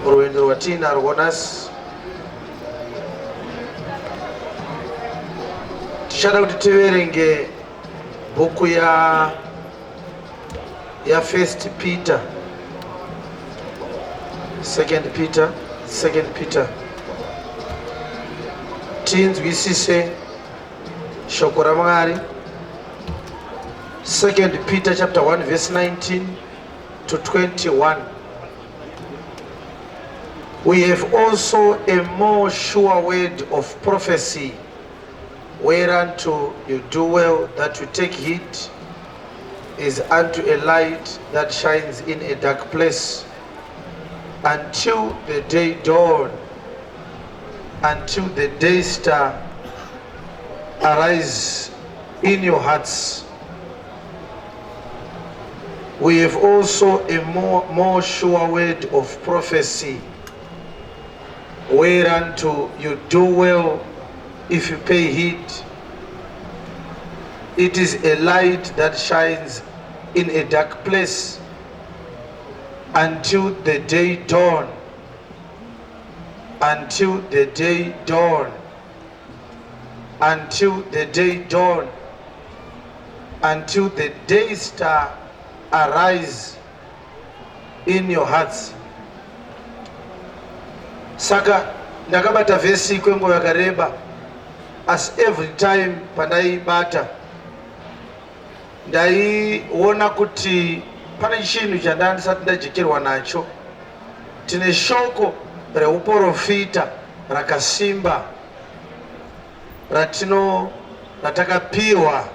urwendo rwatinarwo nhasi tichada kuti tiverenge bhuku ya 1 Peter, 2 Peter tinzwisise shoko raMwari. 2 Peter chapter 1 verse 19 to 21. We have also a more sure word of prophecy, whereunto you do well that you take heed, is unto a light that shines in a dark place, until the day dawn, until the day star arise in your hearts. We have also a more sure word of prophecy, whereunto you do well if you pay heed. It is a light that shines in a dark place until the day dawn, until the day dawn, until the day dawn, until the day star arise in your hearts. Saka ndakabata vesi kwengo yakareba, as every time pandaibata ndaiona kuti pane chinhu chandandisati ndajekerwa nacho. Tine shoko reuprofita rakasimba ratakapiwa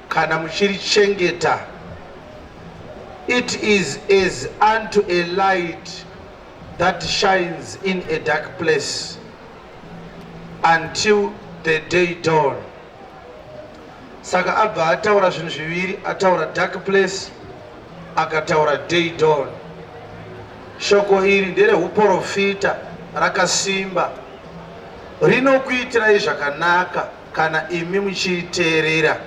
kana muchirichengeta. It is as unto a light that shines in a dark place until the day dawn. Saka abva ataura zvinhu zviviri, ataura dark place akataura day dawn. Shoko iri ndereuprofita rakasimba, rinokuitirai zvakanaka kana imi muchiriteerera.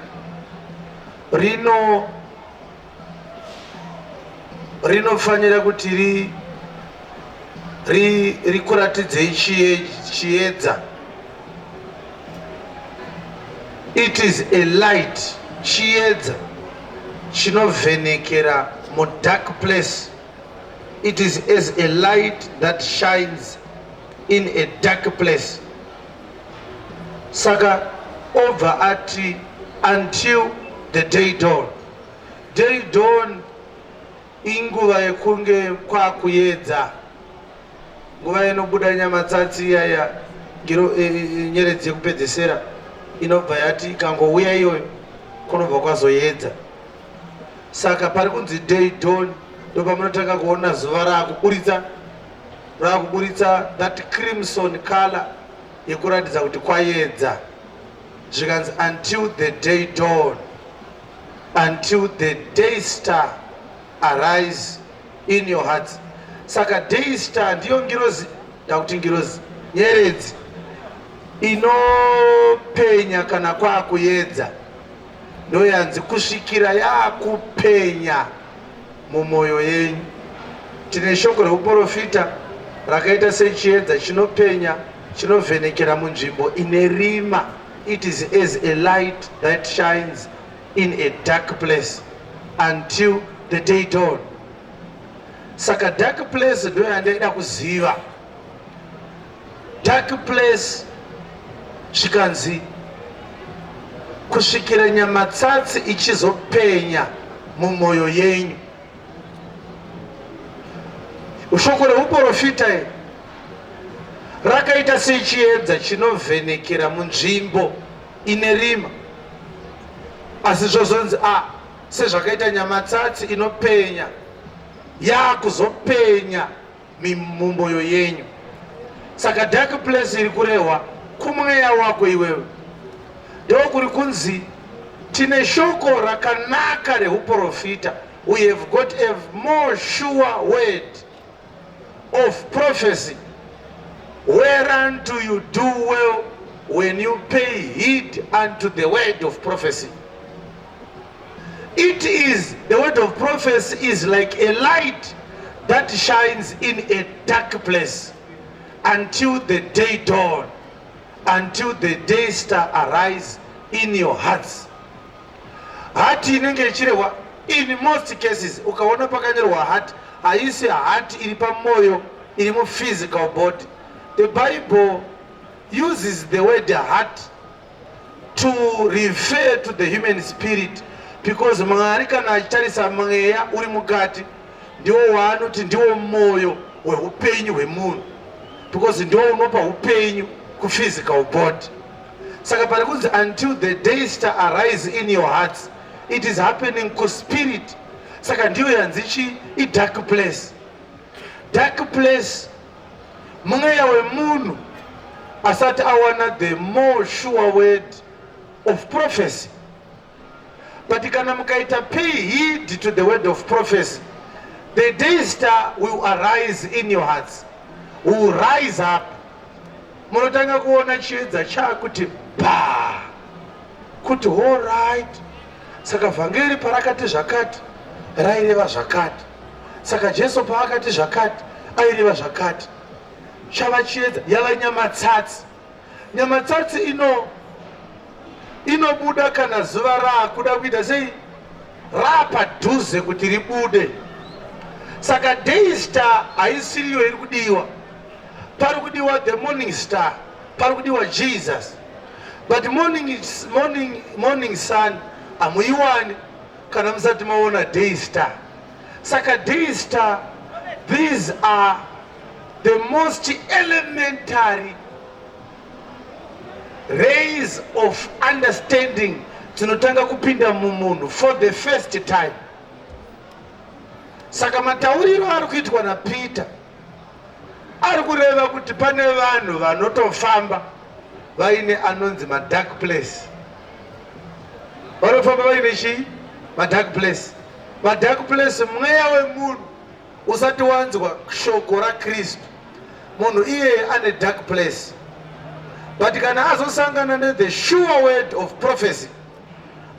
Rinofanira kuti rikuratidzei chiedza. It is a light, chiedza chinovhenekera mu dark place. It is as a light that shines in a dark place. Saka obva ati until the day dawn. Day dawn inguva yekunge kwakuedza, nguva inobuda nyamatsatsi yaya nyeredzi yekupedzesera inobva yati ikangouya iyoyo kunobva kwazoedza. Saka pari kunzi day dawn ndopamunotanga kuona zuva raakuburitsa that crimson color yekuratidza kuti kwaedza. Zvikanzi until the day dawn, until the day star arise in your hearts. Saka day star ndiyo ngirozi, ndakuti ngirozi, nyeredzi inopenya kana kwakuedza, ndoyanzi kusvikira yakupenya mumwoyo yenyu. Tine shoko reuprofita rakaita sechiedza chinopenya, chinovhenekera munzvimbo ine rima. It is as a light that shines in a dark place until the day dawn. Saka dark place ndo yandaida kuziva. Dark place zvikanzi kusvikira nyamatsatsi ichizopenya mumwoyo yenyu. Shoko reuprofita rakaita sechiedza chinovhenekera munzvimbo ine rima. Asi zvozonzi sezvakaita nyamatsatsi inopenya yakuzopenya mumwoyo yenyu. Saka dark place iri kurehwa kumweya wako iwewe. Ndokuri kunzi tine shoko rakanaka reuprofita. We have got a more sure word of prophecy, whereunto you do well when you pay heed unto the word of prophecy. The word of prophecy is like a light that shines in a dark place until the day dawn, until the day star arise in your hearts. Hati inenge ichirehwa, in most cases ukaona pakanyorwa heart, haisi heart iri pamoyo, iri mu physical body. The Bible uses the word heart to refer to the human spirit, because Mwari kana achitarisa mweya uri mukati ndiwo waanoti ndiwo moyo weupenyu hwemunhu, because ndiwo unopa upenyu ku physical body. Saka pari kunzi until the day star arise in your hearts, it is happening ku spirit. Saka ndiyo yanzichi I dark place. Dark place mweya wemunhu asati awana the more sure word of prophecy. But kana mukaita pay heed to the word of prophecy, the day star will arise in your hearts, will rise up. Munotanga kuona chiedza chakuti pa kuti all right, saka vhangeri parakati zvakati raireva zvakati, saka Jesu paakati zvakati aireva zvakati. Chava chiedza yava nyamatsatsi. Nyamatsatsi inobuda kana zuva raakuda kuita sei, rapadhuze kuti ribude. Saka day star haisiriyo iri kudiwa, pari kudiwa the morning star, pari kudiwa Jesus. But morning sun hamuiwani kana musati maona day star. Saka day star, these are the most elementary rays of understanding tinotanga kupinda mumunhu for the first time. Saka matauriro ari kuitwa naPeter ari kureva kuti pane vanhu vanotofamba vaine anonzi dark place. Vanofamba vaine chii? Dark place. Dark place mweya wemunhu usati wanzwa shoko raKristu, munhu iye ane dark place. But kana azosangana ne the sure word of prophecy,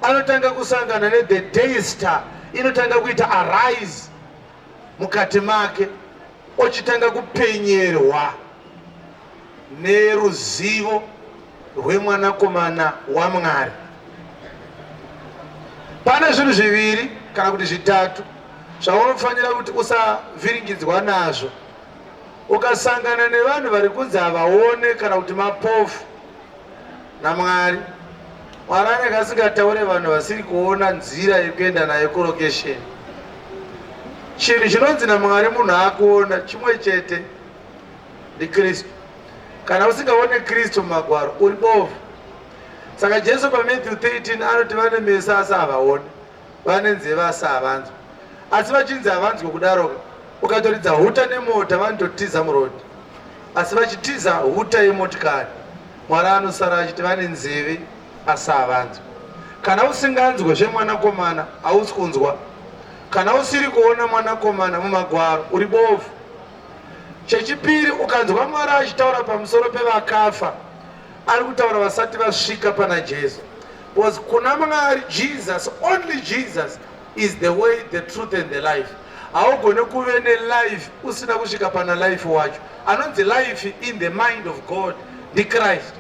anotanga kusangana ne the day star inotanga kuita arise mukati make, ochitanga kupenyerwa neruzivo rwemwanakomana waMwari. Pane zvinhu zviviri kana kuti zvitatu zvaunofanira kuti usavhiringidzwa nazvo ukasangana nevanhu vari kunzi havaone kana kuti mapofu naMwari. Mwari anenge asingataure vanhu vasiri kuona nzira yekuenda nayo kulokesheni. Chinhu chinonzi naMwari munhu akuona chimwe chete ndiKristu. Kana usingaone Kristu mumagwaro uri bofu. Saka Jesu paMatthew 13 anoti vane meso asi havaoni, vane nzeve asi havanzwi. Asi vachinzi havanzwi kudaroka, ukatoridza huta nemota vanototiza murodhi. Asi vachitiza huta yemotikari, Mwari anosara achiti vane nzeve asi havanzwi. Kana usinganzwe zvemwanakomana hausi kunzwa. Kana usiri kuona mwanakomana mumagwaro uri bofu. Chechipiri, ukanzwa Mwari achitaura pamusoro pevakafa, ari kutaura vasati vasvika pana Jesu. Because kuna Mwari Jesus, only Jesus is the way, the truth and the life. Haugone kuve nelife usina kusvika pana life wacho. Anonzi life in the mind of God ndiChrist.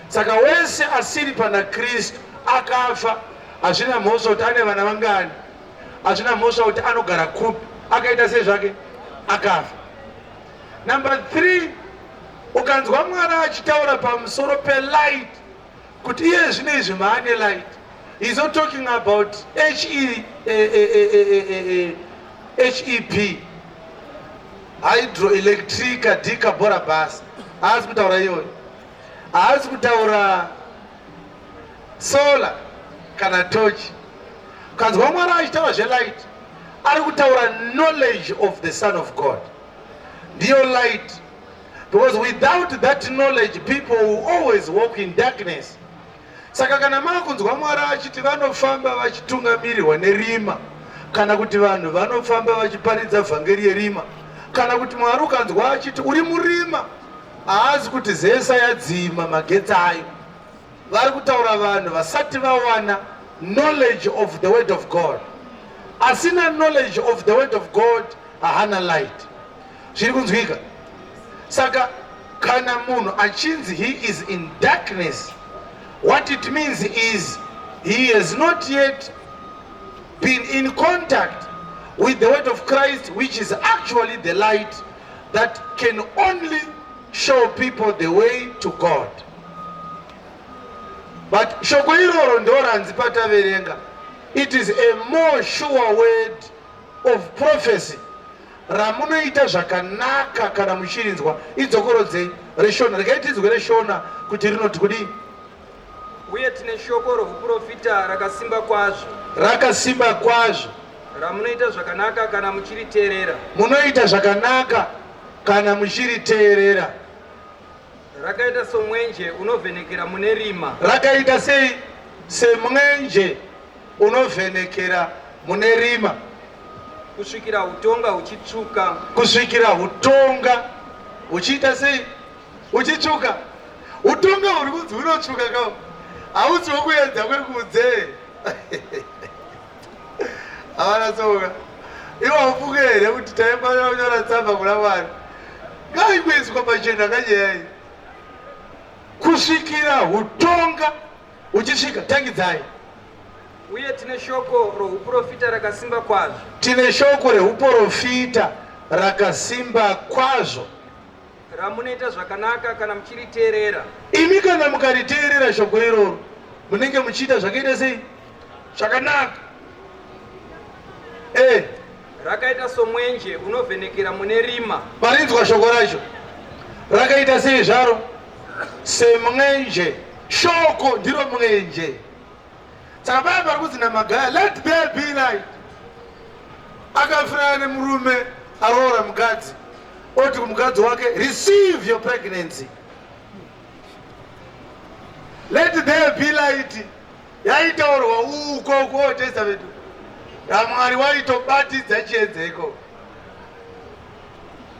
Saka wese asiri pana Kristu akafa, hazvina mhosva kuti ane vana vangani, hazvina mhosva kuti anogara kupi, akaita sezvake akafa. Number 3, ukanzwa Mwari achitaura pamusoro pelight, kuti iye zvine izvi maane light. He's not talking about HEP, hydroelectric decarbonabus. Haasi kutaura iyoyo. Haasi kutaura solar kana torch. Ukanzwa Mwari achitaura zvelight, ari kutaura knowledge of the Son of God. Ndiyo light. Because without that knowledge, people will always walk in darkness. Saka kana makunzwa Mwari achiti vanofamba vachitungamirirwa nerima, kana kuti vanhu vanofamba vachiparidza vhangeri yerima, kana kuti Mwari ukanzwa achiti uri murima, haasi kuti zesa yadzima magetsi ayo. Vari kutaura vanhu vasati vawana knowledge of the word of God. Asina knowledge of the word of God hana light. Zviri kunzwika? Saka kana munhu achinzi he is in darkness, what it means is he has not yet been in contact with the word of Christ, which is actually the light that can only show people the way to God. But shoko iroro ndoranzi pataverenga, it is a more sure word of prophecy. Ramunoita zvakanaka kana muchirinzwa idzokorodzei reshona rakaitidzwe reshona kuti rinoti kudii. Uye tine shoko rokuprofita rakasimba kwazvo. Rakasimba kwazvo. Ramunoita zvakanaka kana muchiriteerera. Munoita zvakanaka kana muchiriteerera. Rakaita somwenje unovhenekera mune rima. Rakaita sei? Semwenje unovhenekera mune rima. Kusvikira utonga uchitsvuka. Kusvikira utonga uchiita sei? Uchitsvuka. Utonga uri kunzi unotsvuka kawo. Hausi wokuedza kwekunze. Havana tsoka. Iwo ufunge here kuti taifanira kunyora tsamba kuna Mwari. Ngaikuiswa pachena kanyai. Kusvikira utonga uchisvika. Tangidzai. Uye tine shoko rokuprofita rakasimba kwazvo. Tine shoko reuprofita rakasimba kwazvo. Ramunoita zvakanaka kana muchiriteerera. Imi kana mukariteerera shoko iroro munenge muchiita zvakaita sei? Zvakanaka. Rakaita somwenje unovhenekera mune rima. Parinzwa shoko racho. Rakaita sei zvaro? Semwenje. Shoko ndiro mwenje. Saka paya pari kunzi naMagaya, let there be light. Akafanana nemurume aroora mukadzi. Oti kumukadzi wake, receive your pregnancy. Let there be light. Yaitaurwa uko Testament. Mwari waitobatidza chiedzeko.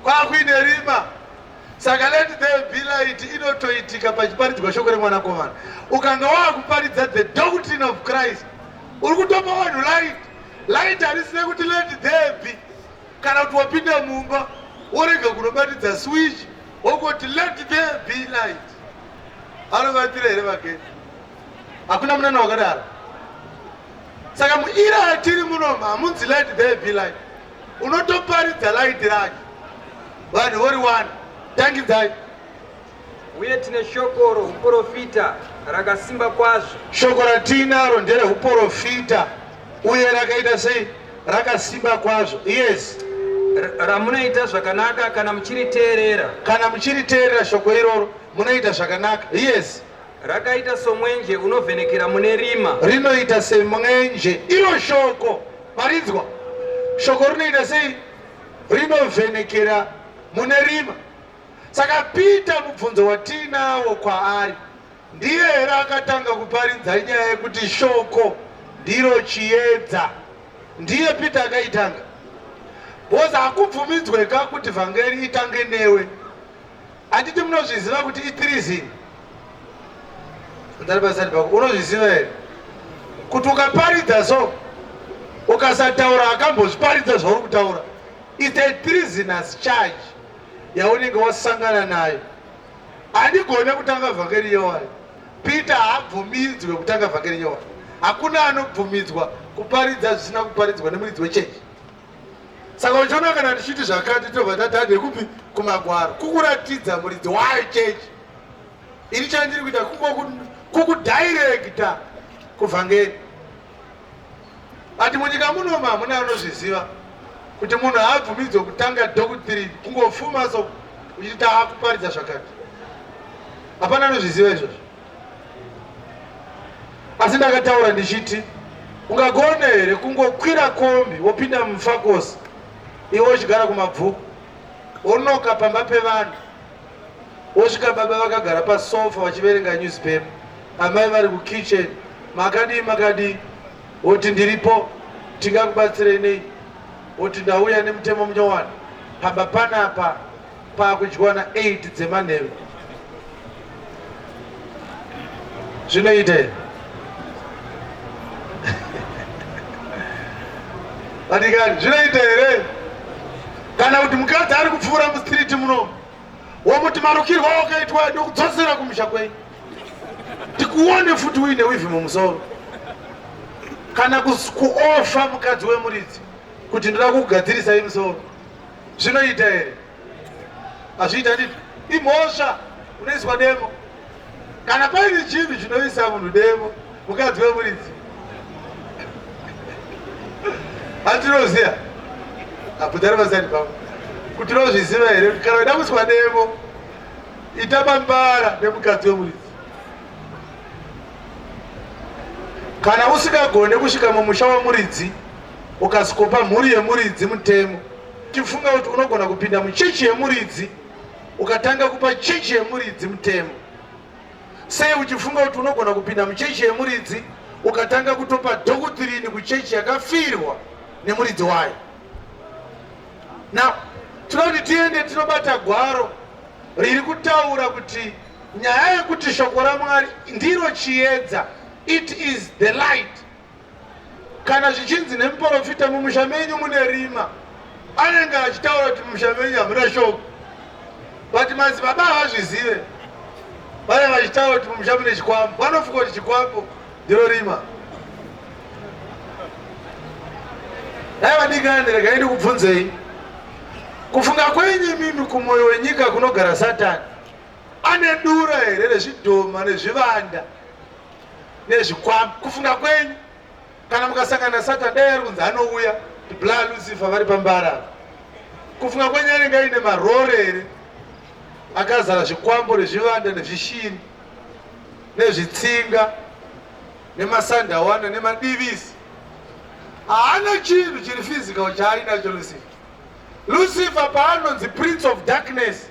Kwakuine rima. Saka let there be light inotoitika pachiparidzwa shoko remwanakomana. Ukanga wakuparidza the doctrine of Christ, uri kutopa vanhu light. Light harisina kuti let there be. Kana kuti wapinda mumba worega kunobatidza switch wokuti let there be light. Anovatira here vakeni? Hakuna munana wakadaro. Saka muira atiri munoma hamunzi let there be light. Unotoparidza light racho. Vanhu vori one. Tangidzai. Uye tine shoko rokuprofita rakasimba kwazvo. Shoko ratinaro ndereuprofita uye rakaita sei? Rakasimba kwazvo. Yes. Ramunoita zvakanaka kana muchiriteerera. Kana muchiriteerera shoko iroro munoita zvakanaka. Yes. Rakaita somwenje unovhenekera mune rima. Rinoita semwenje. Iro shoko parinzwa. Shoko rinoita sei? Rinovhenekera mune rima. Saka Pita mubvunzo watinawo kwaari, ndiye here akatanga kuparidza nyaya yekuti shoko ndiro chiedza. Ndiye Pita akaitanga. Boza hakubvumidzweka kuti vhangeri itange newe. Handiti munozviziva kuti ithirizini? Unozviziva here? Kuti ukaparidza so, ukasataura akambozviparidza zvauri kutaura, it's a treasonous charge yaunenge wasangana nayo. Handigone kutanga vhangeri yowani. Pita haabvumidzwe kutanga vhangeri yowani. Hakuna anobvumidzwa kuparidza zvisina kuparidzwa nemuridzi wechechi. Saka uchiona kana ndichiti zvakati tobva tatade kupi kumagwaro kukuratidza muridzi wechechi. Iri chandiri kuita kukudirecta kuvhangeri. Ati munyika munoma hamuna anozviziva kuti munhu haabvumidzwe kutanga doctrine kungofuma so uchita akuparidza zvakati. Hapana anozviziva izvozvo. Asi ndakataura ndichiti ungagona here kungokwira kombi wopinda mufakosi iwe uchigara kumabvuku wonoka pamba pevanhu wosvika baba vakagara pasofa vachiverenga newspaper, amai vari kukitchen, makadii woti ndiripo tingakubatsirei nei, woti ndauya nemutemo munyowani pamba panapa pakudyiwa na 8 dzemanheru. Zvinoita here? Vadikani zvinoita here? Kana kuti mukadzi ari kupfuura mustriti muno womuti marukirwa wakaitwa ndokudzosera kumusha kwenyu tikuone futi uine wivhi mumusoro kana kuofa mukadzi wemuridzi kuti ndoda kukugadzirisai musoro zvinoita here? Hazviita nditi imhosva unoiswa demo kana paine chinhu chinoisa munhu demo mukadzi wemuridzi hatinoziva abudhara vasani pavo kuti tinozviziva here kuti kana uida kuiswa demo itabambara nemukadzi wemuridzi kana usingagone kusvika mumusha wemuridzi ukasikopa mhuri yemuridzi mutemo tifunga kuti unogona kupinda muchechi yemuridzi ukatanga kupa chechi yemuridzi mutemo sei uchifunga kuti unogona kupinda muchechi yemuridzi ukatanga kutopa dhokutirini kuchechi yakafirwa nemuridzi wayo. Now tinoti tiende tinobata gwaro riri kutaura kuti nyaya yekuti shoko raMwari ndiro chiedza, it is the light. Kana zvichinzi nemuprofita mumusha menyu mune rima anenge achitaura kuti mumusha menyu hamuna shoko, but madzibaba havazvizive vane vachitaura kuti mumusha mune chikwambo, vanofunga kuti chikwambo ndiro rima. Dai vadikani regai ndikubvunzei, kufunga kwenyu mimi kumwoyo wenyika kunogara Satani ane dura here rezvidhoma nezvivanda nezvikwambo? Kufunga kwenyu kana mukasangana Satani dai ari kunzi anouya bla Lucifer vari pambara, kufunga kwenyu anenge aine marore here akazara zvikwambo nezvivanda nezvishini nezvitsinga nemasandawana nemadivisi? Haana chinhu chiri physical chaainacho Lucifer. Lucifer paanonzi prince of darkness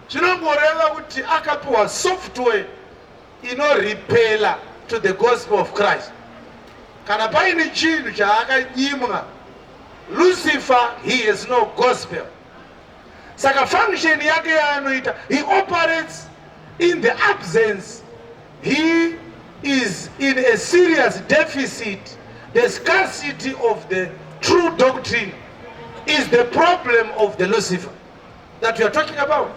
chinongoreva kuti akapiwa software inorepela to the gospel of Christ. Kana paine chinhu chaakanyimwa Lucifer, he has no gospel. Saka function yake yaanoita, he operates in the absence. He is in a serious deficit. The scarcity of the true doctrine is the problem of the Lucifer that we are talking about.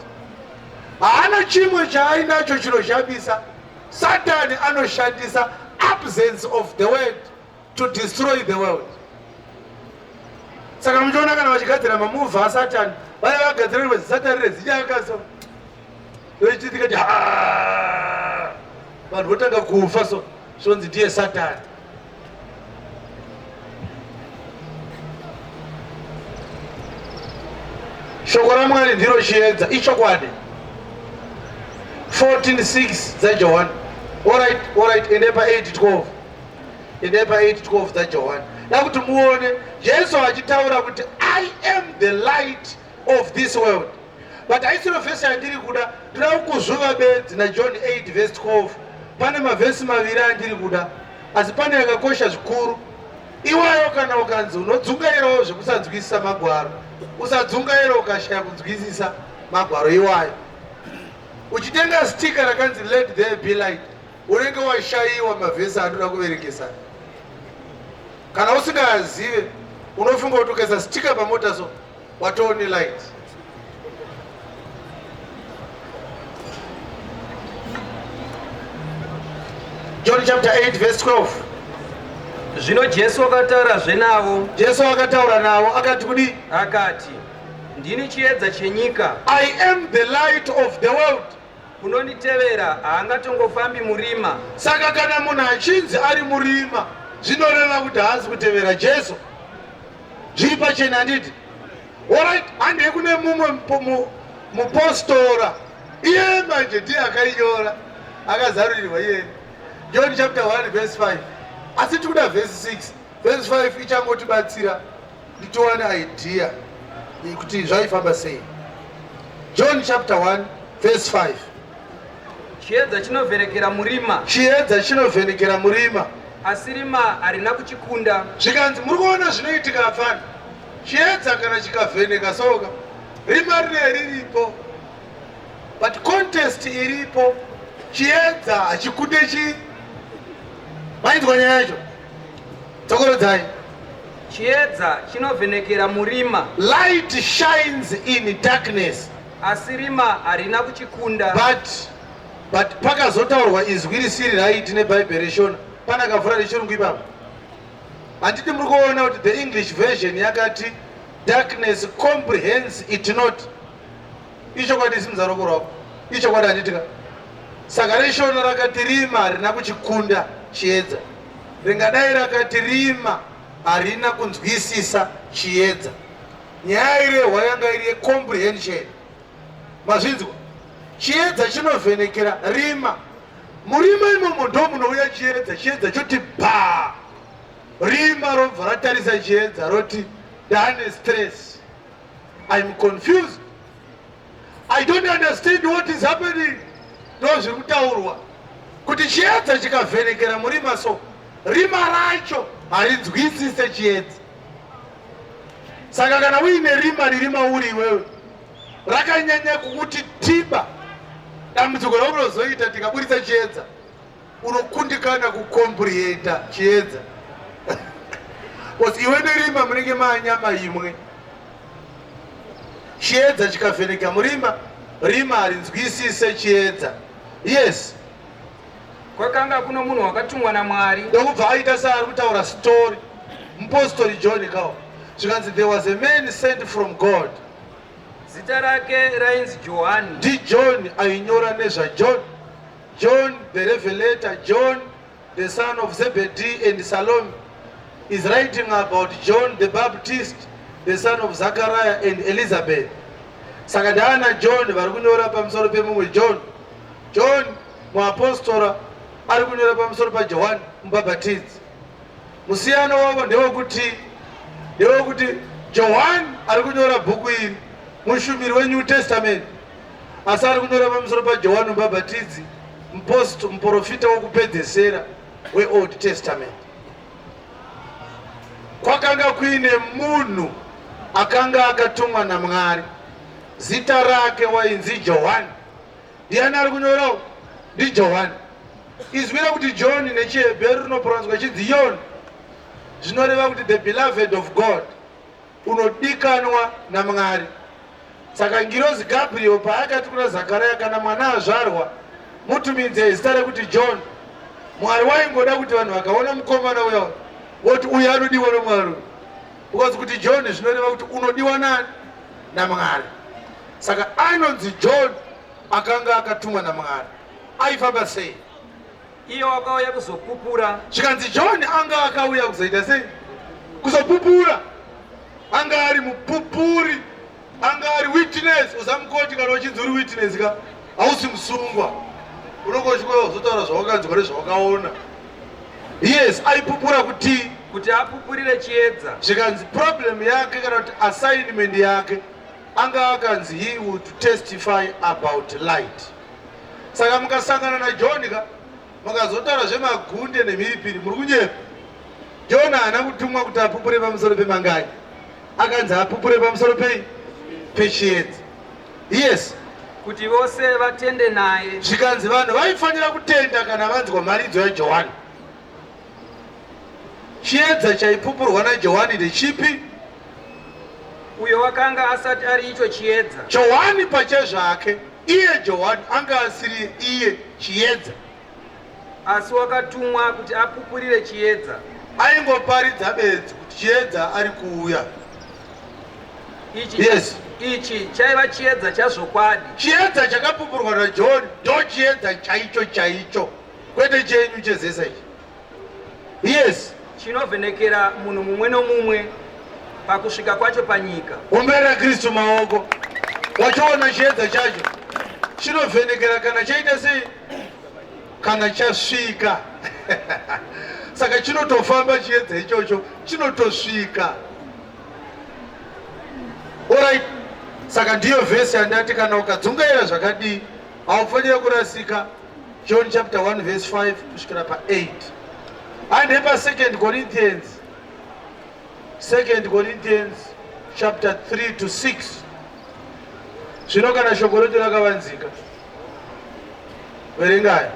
Haana chimwe chaainacho chinoshamisa. Satani anoshandisa absence of the word to destroy the world. Saka muchiona kana vachigadzira mamuvha aSatani vaya vagadzira kuti Satani rezinyakaso vechitika kuti vanhu votanga kufa, so zvonzi ndiye Satani. Shoko raMwari ndiro chiedza, ichokwadi. 14:6 dzaJohani. Alright, ende pa 8:12. Ende pa 8:12 dzaJohani. Nakuti muone Jesu achitaura kuti I am the light of this world. But aisiro vhesi yandiri kuda, tinoda kuzvuva bedzi naJohn 8:12. Pane mavhesi maviri andiri kuda, asi pane yakakosha zvikuru. Iwayo kana ukanzi unodzungairawo zvekusanzwisisa magwaro, usadzungaira ukashaya kunzwisisa magwaro iwayo. Uchitenga stika rakanzi let there be light, unenge washayiwa mavhesi anoda kuverekesa. Kana usingazive unofunga kuti ukaisa stika pamota so watoone light. John chapter 8:12. Zvino Jesu akataurazve navo. Jesu akataura navo akati kudi? Akati, ndini chiedza chenyika. I am the light of the world. Unonditevera haangatongofambi murima. Saka kana munhu achinzi ari murima zvinoreva kuti haasi kutevera Jesu. Zviri pachena handiti? Alright, handei kune mumwe mupostora iye manje ndiye akainyora akazarurirwa iye. John chapter 1:5. Asi tikuda verse 6. Verse 5 ichangotibatsira titowane idea kuti zvaifamba sei. John chapter 1:5. Chiedza chinovhenekera murima. Chiedza chinovhenekera murima. Asi rima harina kuchikunda. Zvikanzi muri kuona zvinoitika afana. Chiedza kana chikavheneka soka rima riripo, but contest iripo. Chiedza hachikunde chi. Mainzwa nyaya yacho? Tsokorodzai. chiedza chinovhenekera murima, Light shines in darkness. asi rima harina kuchikunda. But pakazotaurwa izwi risiri right nebhaibheri shona, pana kavhura rechirungu ipapo. Handiti muri kuona kuti the English version yakati darkness comprehends it not. Icho kwadi simuzaro kurwako. Icho kwadi handitika. Saka reshona rakati rima harina kuchikunda chiedza. Ringadai rakati rima harina kunzwisisa chiedza. Nyaya irehwa yanga iri comprehension. Mazvinzwa? Chiedza chinovhenekera rima. Murima imomo ndo munouya chiedza. Chiedza choti bha. Rima robva ratarisa chiedza roti ndane stress. I'm confused. I don't understand what is happening. Ndozviri kutaurwa. Kuti chiedza chikavhenekera murima so, rima racho harinzwisise chiedza. Saka kana uine rima ririma uri iwewe, rakanyanya kukuti tiba, dambudziko raunozoita tikaburitsa chiedza, unokundikana kukomprehenda chiedza. Because iwe nerima munenge maanyama imwe. Chiedza chikavheneka murima, rima harinzwisise chiedza. Yes. Kwakanga kuno munhu wakatumwa naMwari. Ndokubva aita seari kutaura story. Mupostori John kawo. Zvikanzi there was a man sent from God. Zita rake rainzi Johani. John ainyora nezvaJohn. John the Revelator, John the son of Zebedee and Salome is writing about John the Baptist, the son of Zachariah and Elizabeth. Saka ndaana John vari kunyora pamusoro pemumwe John. John muapostora ari kunyora pamusoro paJohani mubhabhatidzi. Musiyano wavo ndewekuti Johani ari kunyora bhuku iri mushumiri weNew Testament, asi ari kunyora pamusoro paJohani mubhabhatidzi, muprofita wokupedzesera weOld Testament. Kwakanga kuine munhu akanga akatumwa naMwari, zita rake wainzi Johani. Ndiani ari kunyorawo? NdiJohani. Izwira kuti John nechiHebheru rinopronounzwa chinzi Yon, zvinoreva kuti the beloved of God, unodikanwa naMwari. Saka ngirozi Gabriel paakati kuna Zakaria kana mwana azvarwa mutumidze zita rekuti John, Mwari waingoda kuti vanhu vakaona mukomana uya woti uyu anodiwa naMwari, because kuti John zvinoreva kuti unodiwa nani? naMwari. Saka anonzi John akanga akatumwa naMwari. Aifamba sei? Iyo akauya kuzopupura. Zvikanzi John anga akauya kuzoita sei? Kuzopupura. Anga ari mupupuri, anga ari witness. Usamukoti kana uchinzi uri witness ka hausi musungwa, unongochikoyo uzotaura zvawakanzwa nezvawakaona. Yes, aipupura kuti apupurire chiedza. Zvikanzi problem yake kana kuti assignment yake anga akanzi he would testify about light. Saka mukasangana naJohn ka makazotaura zvemagunde nemhiripiri muri kunyepa. John haana kutumwa kuti apupure pamusoro pemangai, akanzi apupure pamusoro pechiedza. Yes, kuti vose vatende naye. Zvikanzi vanhu vaifanira kutenda kana vanzwa mharidzo yaJohani. Chiedza chaipupurwa naJohani ndechipi? Uyo wakanga asati ari icho chiedza. Johani pachezvake, iye Johani anga asiri iye chiedza, asi wakatumwa kuti apupurire chiedza. aingoparidza bedzi kuti chiedza ari kuuya. Yes, ichi chaiva chiedza chazvokwadi. Chiedza chakapupurwa naJohani ndo chiedza chaicho, kwete chenyu chezesa ichi. Yes, chinovhenekera munhu mumwe nomumwe pakusvika kwacho panyika. Ombera Kristu maoko. Wachoona chiedza chacho chinovhenekera kana chaita sei? Kana chasvika. Saka chinotofamba chiedza ichocho, chinotosvika. Alright. Saka ndiyo vhesi yandati kana ukadzungaira zvakadii haufanira kurasika. John chapter 1 verse 5 kusvikira pa8. And pa 2 Corinthians chapter 3 to 6. Zvino kana shoko redu rakavanzika, verengai.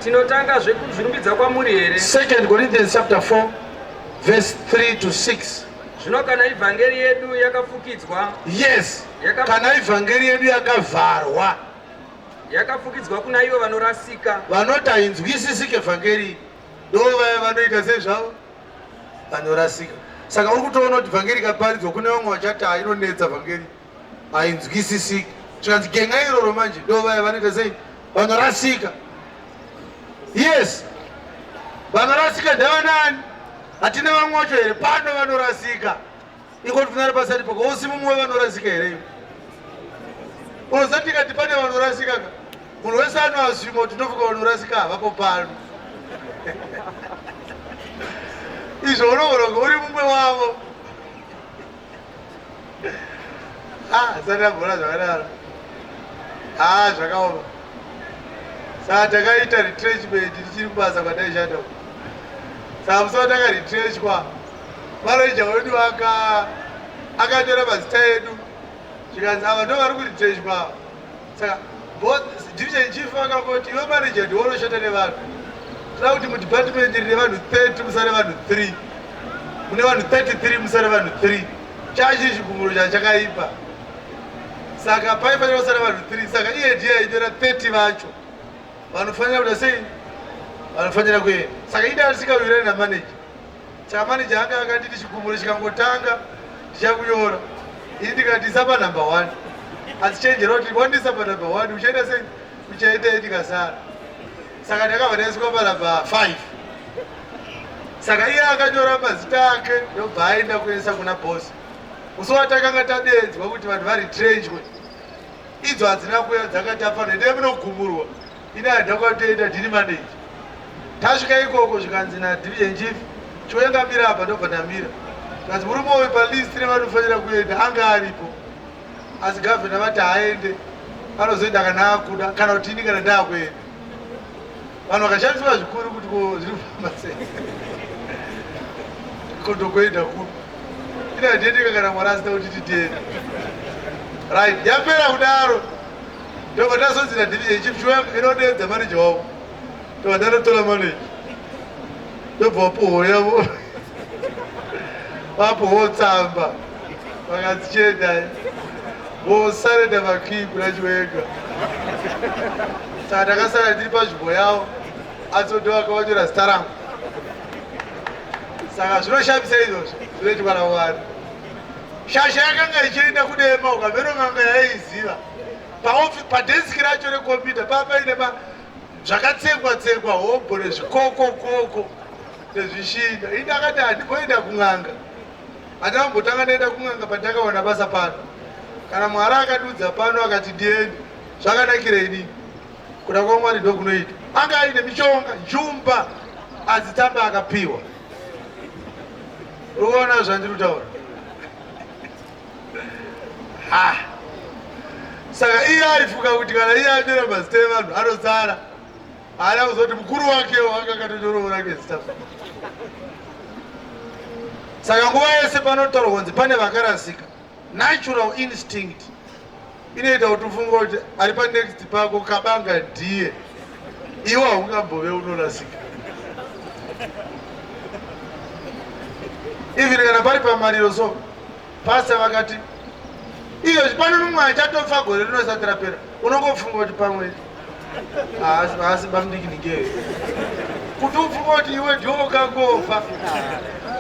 tinotanga zvekuzvirumbidza kwamuri here? 2 Corinthians chapter 4 verse 3 to 6. Zvino kana ivhangeri yedu yakafukidzwa, Yes, kana ivhangeri yedu yakavharwa, yakafukidzwa kuna ivo vanorasika, vanoti hainzwisisike vhangeri, ndo vaya vanoita sezvavo vanorasika. Saka uri kutoona kuti vhangeri ikaparidzwa kune vamwe vachati hainonetsa vhangeri, hainzwisisiki. Zvikanzi genga iroro manje ndo vaya vanoita sei? Vanorasika. Yes, vanorasika ndevanani? Hatina vamwe vacho here? Pano vanorasika. Ingoti kunari pasati pako usi mumwe vanorasika here? Unozati kati pane vanorasika ka? Munhu wese anoasvima kuti ndofuka vanorasika havapo pano. Izvo unoona kuti uri mumwe wavo. Sandabvona zvakadaro. Zvakaoma. Saka takaita retrenchment tichiri kubasa kwataishanda. Saka musoro takaretrenchwa. Manager wedu akanyora mazita edu. Zvikanzi ava ndo vari kuretrenchwa. Saka division chief vakangoti iwe manager ndiwe unoshanda nevanhu. Tinoda kuti mudepartment rine vanhu 30 musare vanhu 3. Mune vanhu 33 musare vanhu 3. Chachiri chigumuro chakaipa. Saka paifanira kusara vanhu 3. Saka iye ndiye ainyora 30 vacho. Vanofanira kuda sei? Vanofanira kuenda. Saka ida risikawirirani namanager. Saka manager anga akanditi chigumuro chikangotanga ndichakunyora. Ini ndikati isapa number 1. Asi chenjera kuti wandisapa number 1 uchaenda sei? Uchaenda ndikasara. Saka ndakabva ndaiswa panumber 5. Saka iye akanyora mazita ake ndobva aenda kuendesa kuna boss. Musi watakanga tadedzwa kuti vanhu varetrenchwe. Idzo hadzina kuya dzakati afanira ndiye munogumurwa. Ine handakatoenda ndini manager. Tasvika ikoko zvikanzi nadivision chief choengamira apa ndobva ndamira. Zvikanzi murume uyu palist nevanofanira kuenda anga aripo. Asi gavhena vati haende. Anozoenda kana akuda kana kuti ini kana ndaakuenda. Vanhu vakashandiswa zvikuru kuti zviri kufamba sei. Kondokuenda kuru. Ine handiendeka kana mwari asina kuti titienda. Right, yapera kudaro. Ndobva ndazonzi nadivision chief inodedza manager wavo. Ndobva ndanotora manager. Ndobva wapohoya vapoho tsamba. Vakanzi chiendai. Vosarenda makii kuna Chiwenga. Saka ndakasara ndiri panzvimbo yavo. Asi ndo vakavanyora zita rangu. Saka zvinoshamisa izvozvo zvinoitwa naMwari. Shasha yakanga ichienda kudema ukaveronga yaiziva. Padeski racho rekombiyuta paine zvakatsengwa hobho nezvikoko nezvishinda. Ini ndakati handimboenda kun'anga. Handambotanga ndaenda kun'anga pandakawana basa pano. Kana Mwari akadudza pano akati ndiende, zvakanakira inini. Kuda kwaMwari ndo kunoita. Anga aine mishonga, njumba, adzitamba akapiwa. Unoona zvandiri kutaura. Saka iye aifuka kuti kana iye anyora mazita evanhu anotsara. Haana kuzoti mukuru wakewo anga akatonyorowo rake zita. Saka nguva yese panotaurwa kunzi pane vakarasika. Natural instinct inoita kuti ufunge kuti ari panext pako kabanga ndiye. Iwe haungambove unorasika. Even kana pari pamariro so pasta vakati iyo pane mumwe achatofa gore rinosati rapera. Unongofunga kuti pamwe asi bamudiki kuti ufunga kuti iwe ndiwo ukangofa.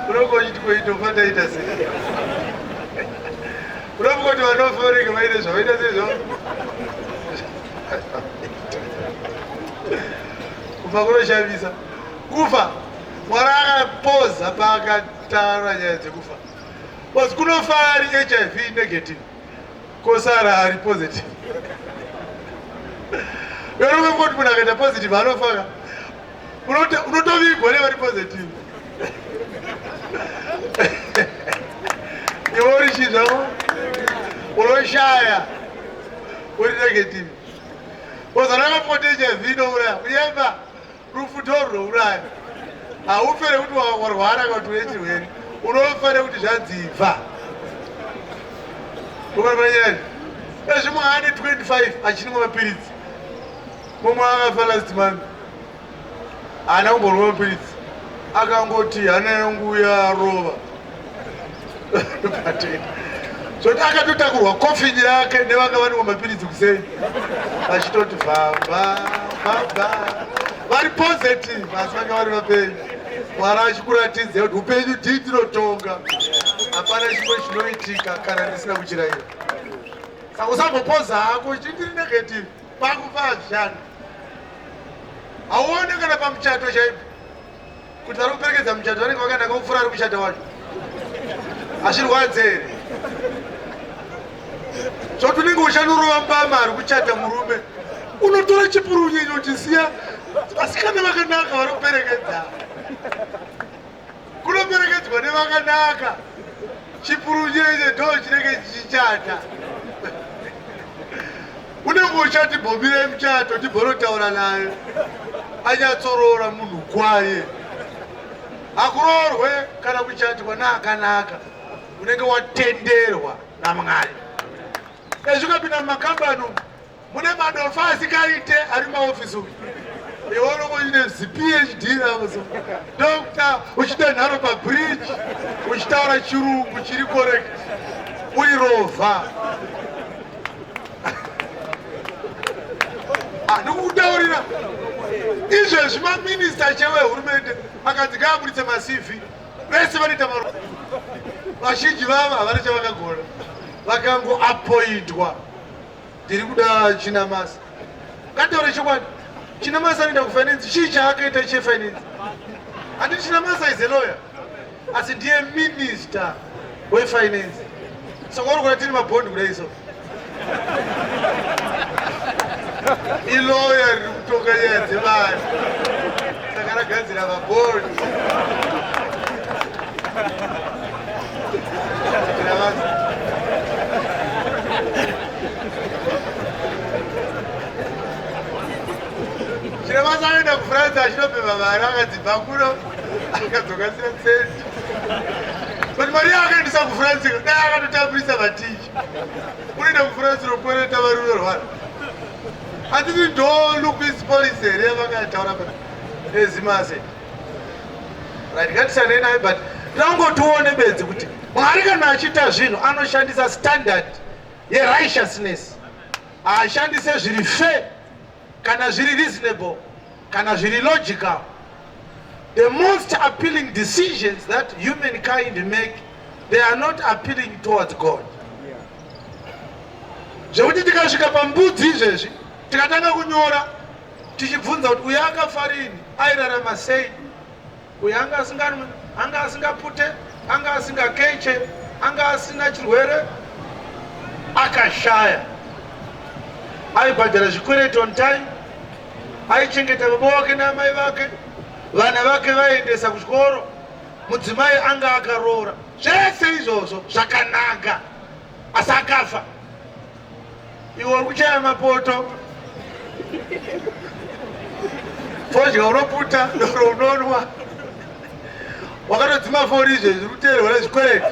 Unongochiti kweitofa ndaita sei. Unofunga kuti vanofa vanenge vaine zvavaita sezvo. Kufa kunoshamisa. Kufa Mwari akapoza paakataura nyaya dzekufa. Basi kunofa ari HIV negative. Kosara ari positive. Unofunga kuti munhu akaita positive anofa. Unotovigwa nevari positive. Iwe uri chii zvako? Unoshaya uri negative. Wazana mapote HIV inouraya. Uyemba rufu ndo runouraya. Haufere kuti warwara kana kuti une chirwere. Unofane kuti zvadzibva. Unofanira. Ezvimwe ane 25 achinwa mapiritsi. Mumwe akafa last month. ana kumborwa mapiritsi akangoti hana yangu yarova zvoti akatotakurwa kofini yake nevanga vanwa mapiritsi kuseni vachitoti vhamba vari positive asi vanga vari vapenyu. Mwari achikuratidza kuti upenyu ndinotonga, hapana chimwe chinoitika kana ndisina kuchirayira. Saka usambopoza hako chindiri negative pakufa hazvishanda. Hauone kana pamuchato chaipo kuti vari kuperekedza muchato vanenge vakanaka kufura ari muchato wacho hazvirwadze here. Zvoti unenge uchanorowa mbama ari kuchata murume unotora chipurunyenye uchisiya vasikana vakanaka vari kuperekedza. Kunoperekedzwa nevakanaka, chipurunyenye ndo chinenge chichichata. Unenge uchati bhombire muchato tibhorotaura naye anyatsorora munhu kwaye. Hakuroorwe kana kuchatwa neakanaka, unenge watenderwa naMwari. Ezvikapinda mumakambani mune madofa asikaite ari maofisi umu. Iwono kuine PhD namuso. Doctor uchita nharo pabridge, uchitaura chirungu chiri correct. Uri rova. Ndikutaurira izvezvi maminista chewehurumende akati ngaaburitse maCV vese vanoita maropa. Vazhinji vava havana chavakagona, vakangoapointwa. Ndiri kuda Chinamasa. Ngataure chokwadi, Chinamasa anoenda kufinance. Chii chaakaita chefinance? Handiti Chinamasa is a lawyer, asi ndiye minister wefinance. Saka uri kuda tiri mabhondi kudai so. Ilawyer riri kutonga nyaya dzevanhu, saka ragadzira mabhondi. Chinamasa anoenda kuFrance achinobhema mari akadzibva kuno akadzoka sina sendi. But mari akaendesa kuFrance dai akatotambirisa maticha. Unoenda kuFrance unokwereta vari unorwara. Handiti ndo Lupis police here vakataura nezimase. Right, ngatisanei naye but tangotione bedzi kuti Mwari kana achiita zvinhu anoshandisa standard yerighteousness. Haashandise zviri fair kana zviri reasonable kana zviri logical. The most appealing decisions that humankind make, they are not appealing towards God. Zvekuti tikasvika pambudzi izvezvi tikatanga kunyora tichibvunza kuti uyu akafa rini, airarama sei, uyu anga asingapute, anga asingakeche, anga asina chirwere, akashaya, aibhadhara zvikwereti on time, aichengeta baba vake namai vake, vana vake vaendesa kuchikoro, mudzimai anga akaroora. Zvese izvozvo zvakanaka, asi akafa. Iwe uri kuchaya mapoto, fodya unoputa, doro unonwa, wakatodzima foni izvezvi uri kuteerwa nezvikwereti.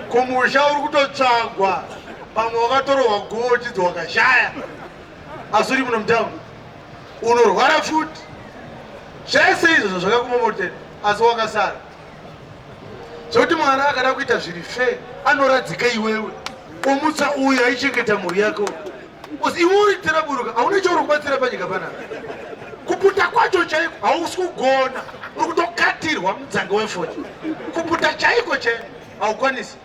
Kumusha uri kutotsvagwa, pamwe wakatorwa guo uchidzi wakashaya, asi uri muno mutaundi unorwara futi. Zvese izvozvo zvakakumomotera, asi wakasara. Zvekuti Mwari akada kuita zviri fair, anoradzika iwewe, omutsa uyu aichengeta mhuri yako. Iwe uri teraburuka, hauna chauri kubatsira panyika panapa. Kuputa kwacho chaiko hausi kugona, uri kutokatirwa mudzanga wefodya. Kuputa chaiko chaiko haukwanisi.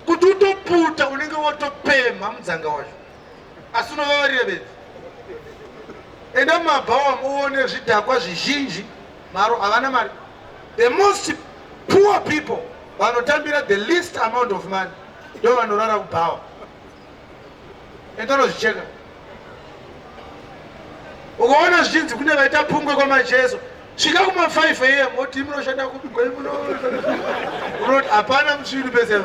Kuti utoputa unenge watopemha mudzanga wacho, asi unovavarira bedzi. Enda mumabhawa muone zvidhakwa zvizhinji, maro havana mari. The most poor people vanotambira the least amount of money ndo vanorara kubhawa. Enda unozvicheka. Ukaona zvichinzi kune vaita pungwe kwamacheso, svika kuma5 AM oti munoshanda kupigwa muno. Unoti hapana musviri pese.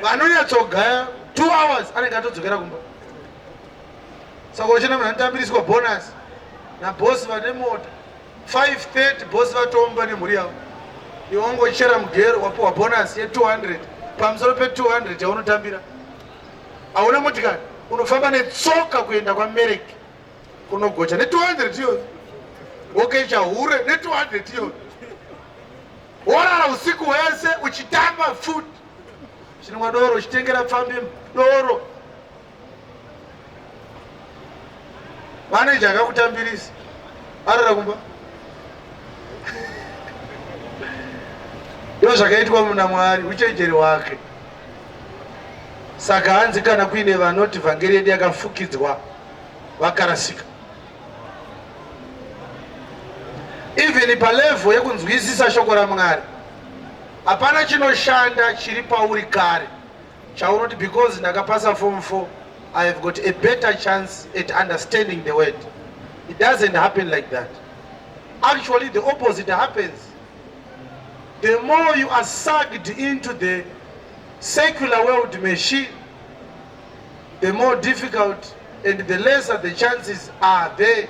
Vanonyatsogaya 2 hours anenge atodzokera kumba. Saka uchina munhu anotambiriswa bonus nabhosi vane mota 5:30 bhosi vatomba nemhuri yavo. Iwe wangochera mugero wapiwa bonus ye200 pamusoro pe200 yaunotambira. Hauna motikari, unofamba netsoka kuenda kwaMereki kunogocha ne200 iyoyo. wokecha hure ne200 iyo worara usiku wese uchitamba futi chinwa doro uchitengera pfambi doro maneja akakutambirisa arara kumba ndo zvakaitwa muna Mwari uchenjeri wake. Saka hanzi kana kuine vanoti vhangeri yedu yakafukidzwa vakarasika. Even palevel yekunzwisisa shoko raMwari hapana chinoshanda chiri pauri kare chaunoti because ndakapasa form 4 I have got a better chance at understanding the word. It doesn't happen like that. Actually the opposite happens. The more you are sucked into the secular world machine, the more difficult and the lesser the chances are there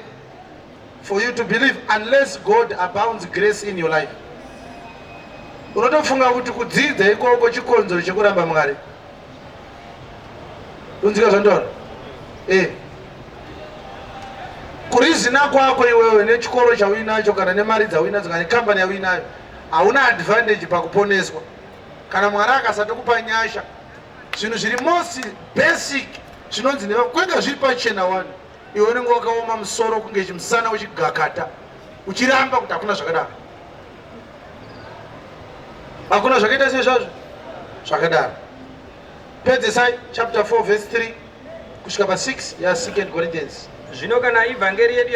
for you to believe, unless God abounds grace in your life. Unotofunga kuti kudzidza ikoko chikonzo chekuramba Mwari. Unzika zvandora? Kurizina kwako iwewe nechikoro chauinacho kana nemari dzauinadzo kana company yauinayo hauna advantage pakuponeswa. Kana Mwari akasatokupa nyasha, zvinhu zviri most basic zvinonzi kwenga zviri pachena wani, iwe unenge wakaoma musoro kunge chimusana uchigakata uchiramba kuti hakuna zvakadaro. Hakuna zvakaita sezvazvo zvakadaro. Pedzesai chapter 4 verse 3 kusvika pa6 ya 2 Corinthians. Zvino kana ivhangeri yedu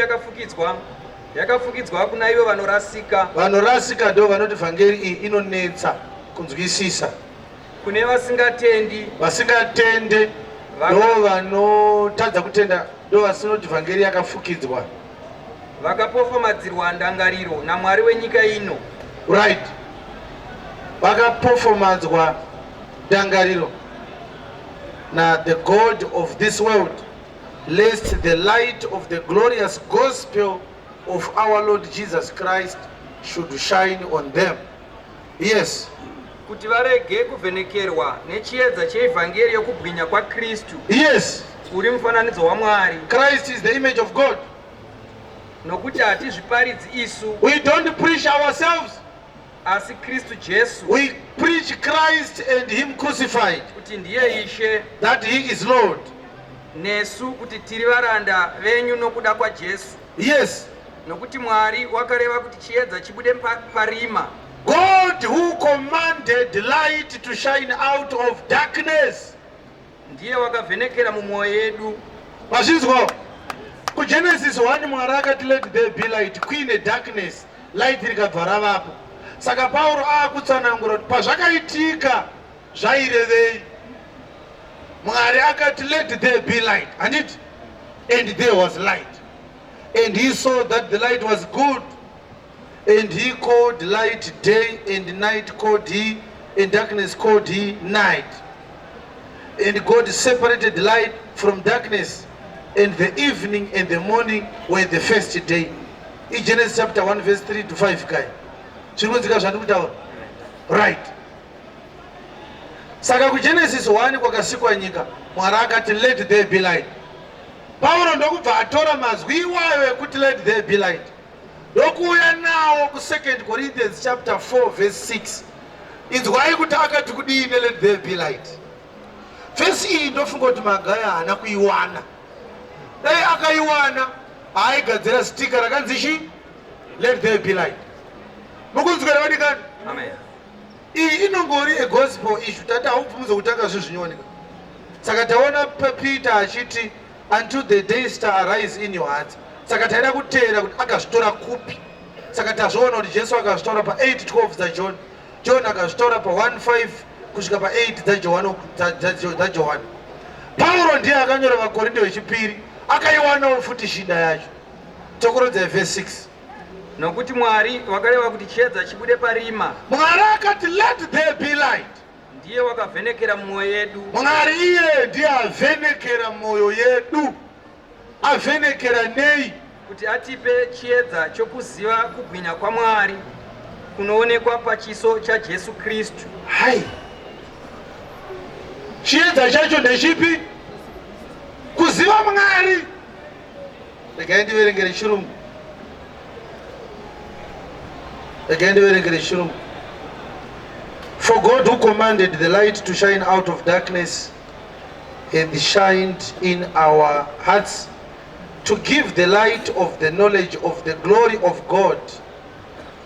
yakafukidzwa kuna ivo vanorasika. Vanorasika ndo vanoti vhangeri iyi inonetsa kunzwisisa. Kune vasingatendi ndo vanotadza kutenda, ndo vasinoti vhangeri yakafukidzwa. Vakapofomadzirwa ndangariro naMwari wenyika ino. Right. Vakapofomadzwa ndangariro na the God of this world, lest the light of the glorious gospel of our Lord Jesus Christ should shine on them. Yes. Kuti varege kuvhenekerwa nechiedza cheivhangeri yokubwinya kwa Kristu. Yes. Uri mufananidzo waMwari. Christ is the image of God. Nokuti hatizviparidzi isu. We don't preach ourselves. Asi Kristu Jesu. We preach Christ and him crucified. Kuti ndiye Ishe. That he is Lord. Nesu kuti tiri varanda venyu nokuda kwa Jesu. Yes. Nokuti Mwari wakareva kuti chiedza chibude parima. God who commanded light to shine out of darkness. Ndiye wakavhenekera mumwoyo yedu. Mazvinzwa? KuGenesis 1 Mwari akati let there be light, kuine darkness, light rikabva ravapo. Saka Pauro akutsanangura kuti pazvakaitika zvairevei. Mwari akati let there be light, and there was light. And he saw that the light was good. And he called light day, and night called he, and darkness called he night. And God separated light from darkness, and the evening and the morning were the first day. In Genesis chapter 1 verse 3 to 5 guy. Right. Saka ku Genesis 1 kwakasikwa nyika, Mwari akati let there be light. Paulo ndokubva atora mazwi iwayo ekuti let there be light. Dokuuya nawo ku 2 Corinthians chapter 4 verse 6. Inzwai kuti akati kudini let there be light. Verse iyi ndofunga kuti magaya haana kuiwana. Dai akaiwana aigadzira sticker rakanzi chi let there be light. Mukunzwira vadikani? Amen. Iyi inongori a gospel issue tati haubvumudzo kutanga zvezvinyonika. Saka taona Peter achiti until the day star arise in your heart. Saka taida kuteera kuti akazvitora kupi. Saka tazviona kuti Jesu akazvitora pa 8:12 dzaJohn. John akazvitora pa 1:5 kusvika pa 8 dzaJohani. Paulo ndiye akanyora vaKorinde vechipiri, akaiwanawo futi shinda yacho. Tokurodza verse 6. Nokuti Mwari wakareva kuti chiedza chibude parima. Mwari akati let there be light. Ndiye wakavhenekera mwoyo yedu. Mwari iye ndiye avhenekera mwoyo yedu. Avhenekera nei? Kuti atipe chiedza chokuziva kubwinya kwa Mwari kunoonekwa pachiso cha Jesu Kristu. Hai. Chiedza chacho ndechipi? Kuziva Mwari. Regai ndiverengere chirungu. Again, for God who commanded the light to shine out of darkness and shined in our hearts to give the light of the knowledge of the glory of God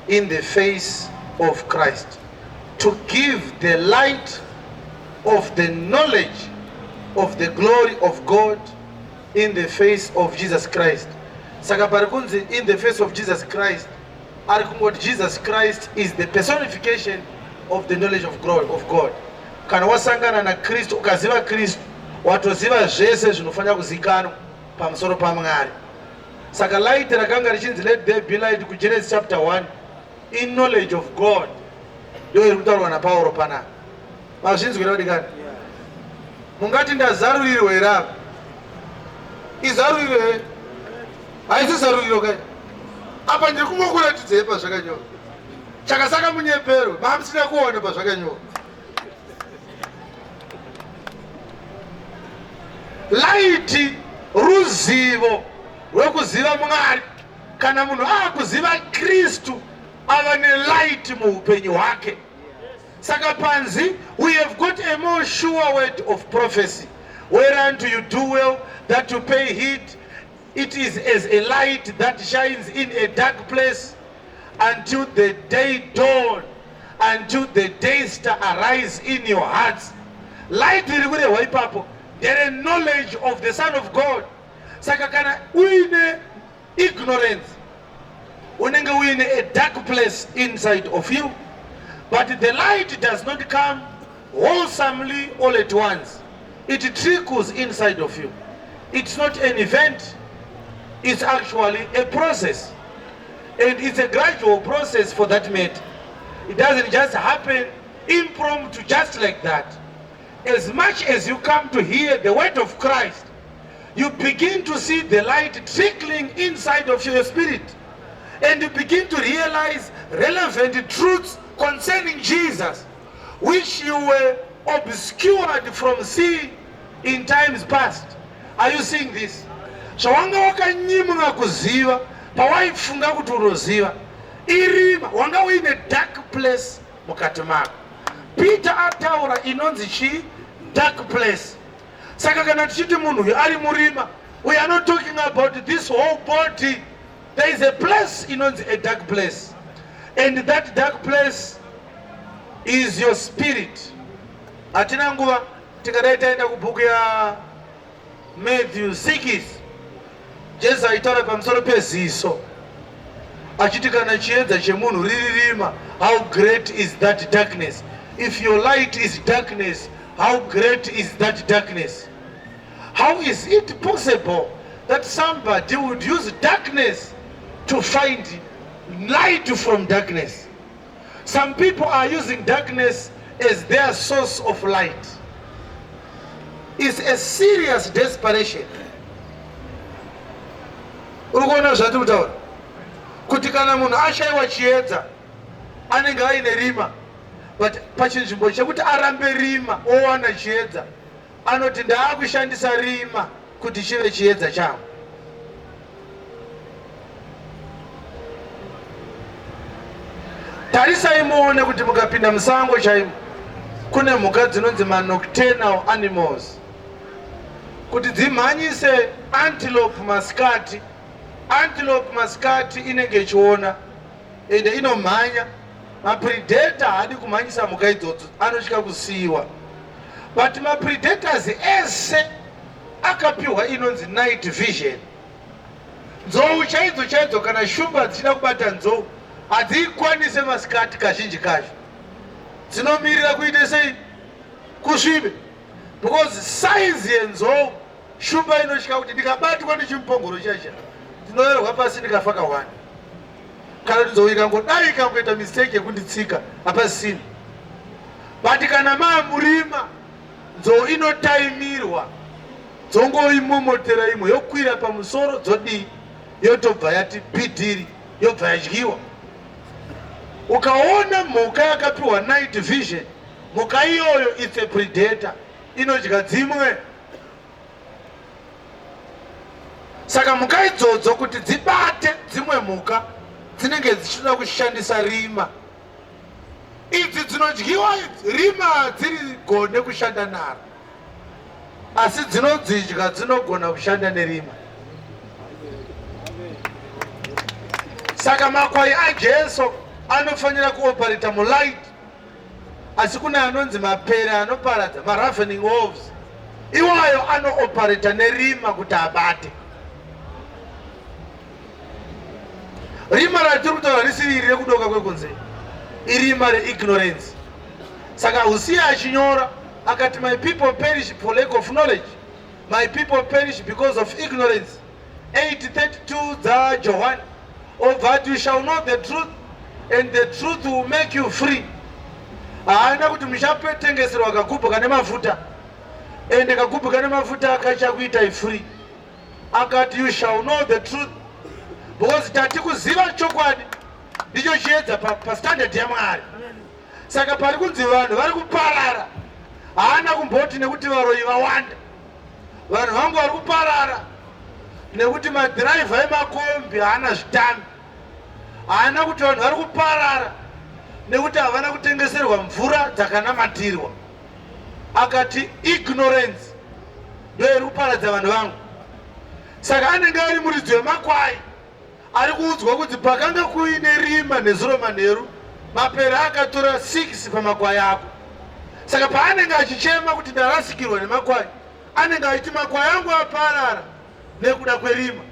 in the face of Christ. To give the light of the knowledge of the glory of God in the face of Jesus Christ. Saka parikunzi in the face of Jesus Christ, arikungoti Jesus Christ is the personification of the knowledge of God. Kana wasangana na Kristu, ukaziva Kristu, watoziva zvese zvinofanya kuzikanwa pamusoro paMwari. Saka light rakanga richinzi let there be light ku Genesis chapter 1 in knowledge of God. Ndio irikutaurwa na Paulo pana. Mazvinzwi kudikani? Mungati ndazarurirwe here apa. Izarurirwe. Haisi zaruriro kai. Apa ndiri kungokuratidza pazvakanyorwa. Chakasaka munyepero, mamusina kuona pazvakanyorwa. Light ruzivo rwekuziva Mwari. Kana munhu akuziva Kristu ava nelight muupenyu hwake. Saka panzi, we have got a more sure word of prophecy, whereunto you do well that you pay heed. It is as a light that shines in a dark place until the day dawn, until the day star arise in your hearts. Light riri ipapo, there is knowledge of the Son of God. Saka kana uine ignorance, unenge uine a dark place inside of you. But the light does not come wholesomely all at once. It trickles inside of you. It's not an event. It's actually a process. And it's a gradual process for that matter. It doesn't just happen impromptu just like that. As much as you come to hear the word of Christ, you begin to see the light trickling inside of your spirit. And you begin to realize relevant truths concerning Jesus, which you were obscured from seeing in times past. Are you seeing this? Shawanga wakanyimunga kuziva, pawaifunga kuti unoziva, irima, wanga uine dark place mukati mako. Peter ataura inonzi chi dark place. Saka kana tichiti munhu ari murima, we are not talking about this whole body. There is a place inonzi a dark place. And that dark place is your spirit. Atina nguva tikadai taenda kubhuku ya Matthew 6, Jesu aitaura pamusoro peziso achiti kana chiedza chemunhu riririma, how great is that darkness. If your light is darkness, how great is that darkness? How is it possible that somebody would use darkness to find light from darkness? Some people are using darkness as their source of light. It's a serious desperation. Urikuona zvati kutaura kuti kana munhu ashaiwa chiedza anenge aine rima, but pachinzvimbo chekuti arambe rima owana chiedza, anoti ndaakushandisa rima kuti chive chiedza changu. Tarisai muone kuti mukapinda musango chaimo kune mhuka dzinonzi nocturnal animals, kuti dzimhanyise antelope masikati. Antelope masikati inenge ichiona ende inomhanya. Mapredator haadi kumhanyisa mhuka idzodzo, anotya kusiyiwa. But mapredators ese akapiwa inonzi night vision. Nzou chaidzo kana shumba dzichida kubata nzou hadzikwanise masikati kazhinji kacho, dzinomirira kuite sei? Kusvibe. Because size yenzou, shumba inotya kuti ndikabatwa nechimpongoro chacha ndinoverwa pasi ndikafa kawanda. Kana kuti nzou ikangodai ikangoita mistake yekunditsika hapasina. But kana maamurima, nzou inotaimirwa, dzongoimomotera imwe yokwira pamusoro dzodii, yotobva yati bhidhiri, yobva yadyiwa. Ukaona mhuka yakapiwa night vision, mhuka iyoyo it's a predator, inodya dzimwe. Saka mhuka idzodzo kuti dzibate dzimwe mhuka dzinenge dzichida kushandisa rima. Idzi dzinodyiwa rima dziri gone kushanda naro, asi dzinodzidya dzinogona kushanda nerima. Saka makwai aJesu anofanira kuoperata mulight, asi kuna anonzi mapere anoparadza, ravening wolves, iwayo anooperata nerima kuti abate. Rima ratiri kutaura risiri iri rekudoka kwekunze, irima reignorance. Saka Hosea achinyora akati, my people perish for lack of knowledge, my people perish because of ignorance. 8:32 dzaJohani, oh, that you shall know the truth, and the truth will make you free. Haana kuti muchatengeserwa kagubhu kane mafuta, ende kagubhu kane mafuta akachakuitai free. Akati, you shall know the truth, because tati kuziva chokwadi ndicho chiedza pastandard yaMwari. Saka pari kunzi vanhu vari kuparara, haana kumboti nekuti varoyi vawanda. Vanhu vangu vari kuparara nekuti madhiraivha emakombi haana zvitambi. Haana kuti vanhu vari kuparara nekuti havana kutengeserwa mvura dzakanamatirwa. Akati ignorance ndiyo iri kuparadza vanhu vangu. Saka anenge ari muridzi wemakwai, ari kuudzwa kuti pakanga kuine rima nezuro manheru, mapere akatora 6 pamakwai ako. Saka paanenge achichema kuti ndarasikirwa nemakwai, anenge achiti makwai angu aparara nekuda kwerima.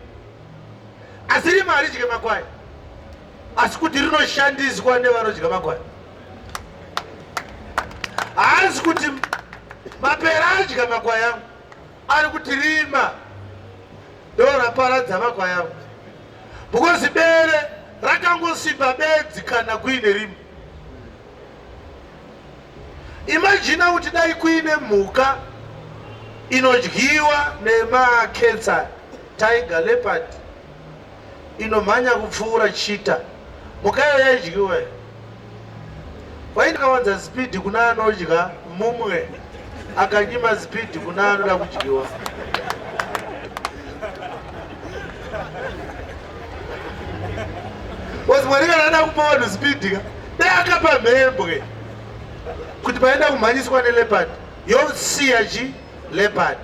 Asi rima haridye makwai, asi kuti rinoshandiswa nevanodya makwai. Haasi kuti mapere adya makwai angu, ari kuti rima ndo raparadza makwai angu. Because bere rakangosimba bedzi kana kuine rima. Imagine kuti dai kuine mhuka inodyiwa nemakensa, tiger, leopard, inomhanya kupfuura cheetah. Mhuka iyo yaidyiwa. Waingawanza speed kuna anodya mumwe, akanyima speed kuna anoda kudyiwa. Wasi Mwari kana ada kupa vanhu speed, dai akapa mhembwe kuti paenda kumhanyiswa neleopard, yosiya leopard,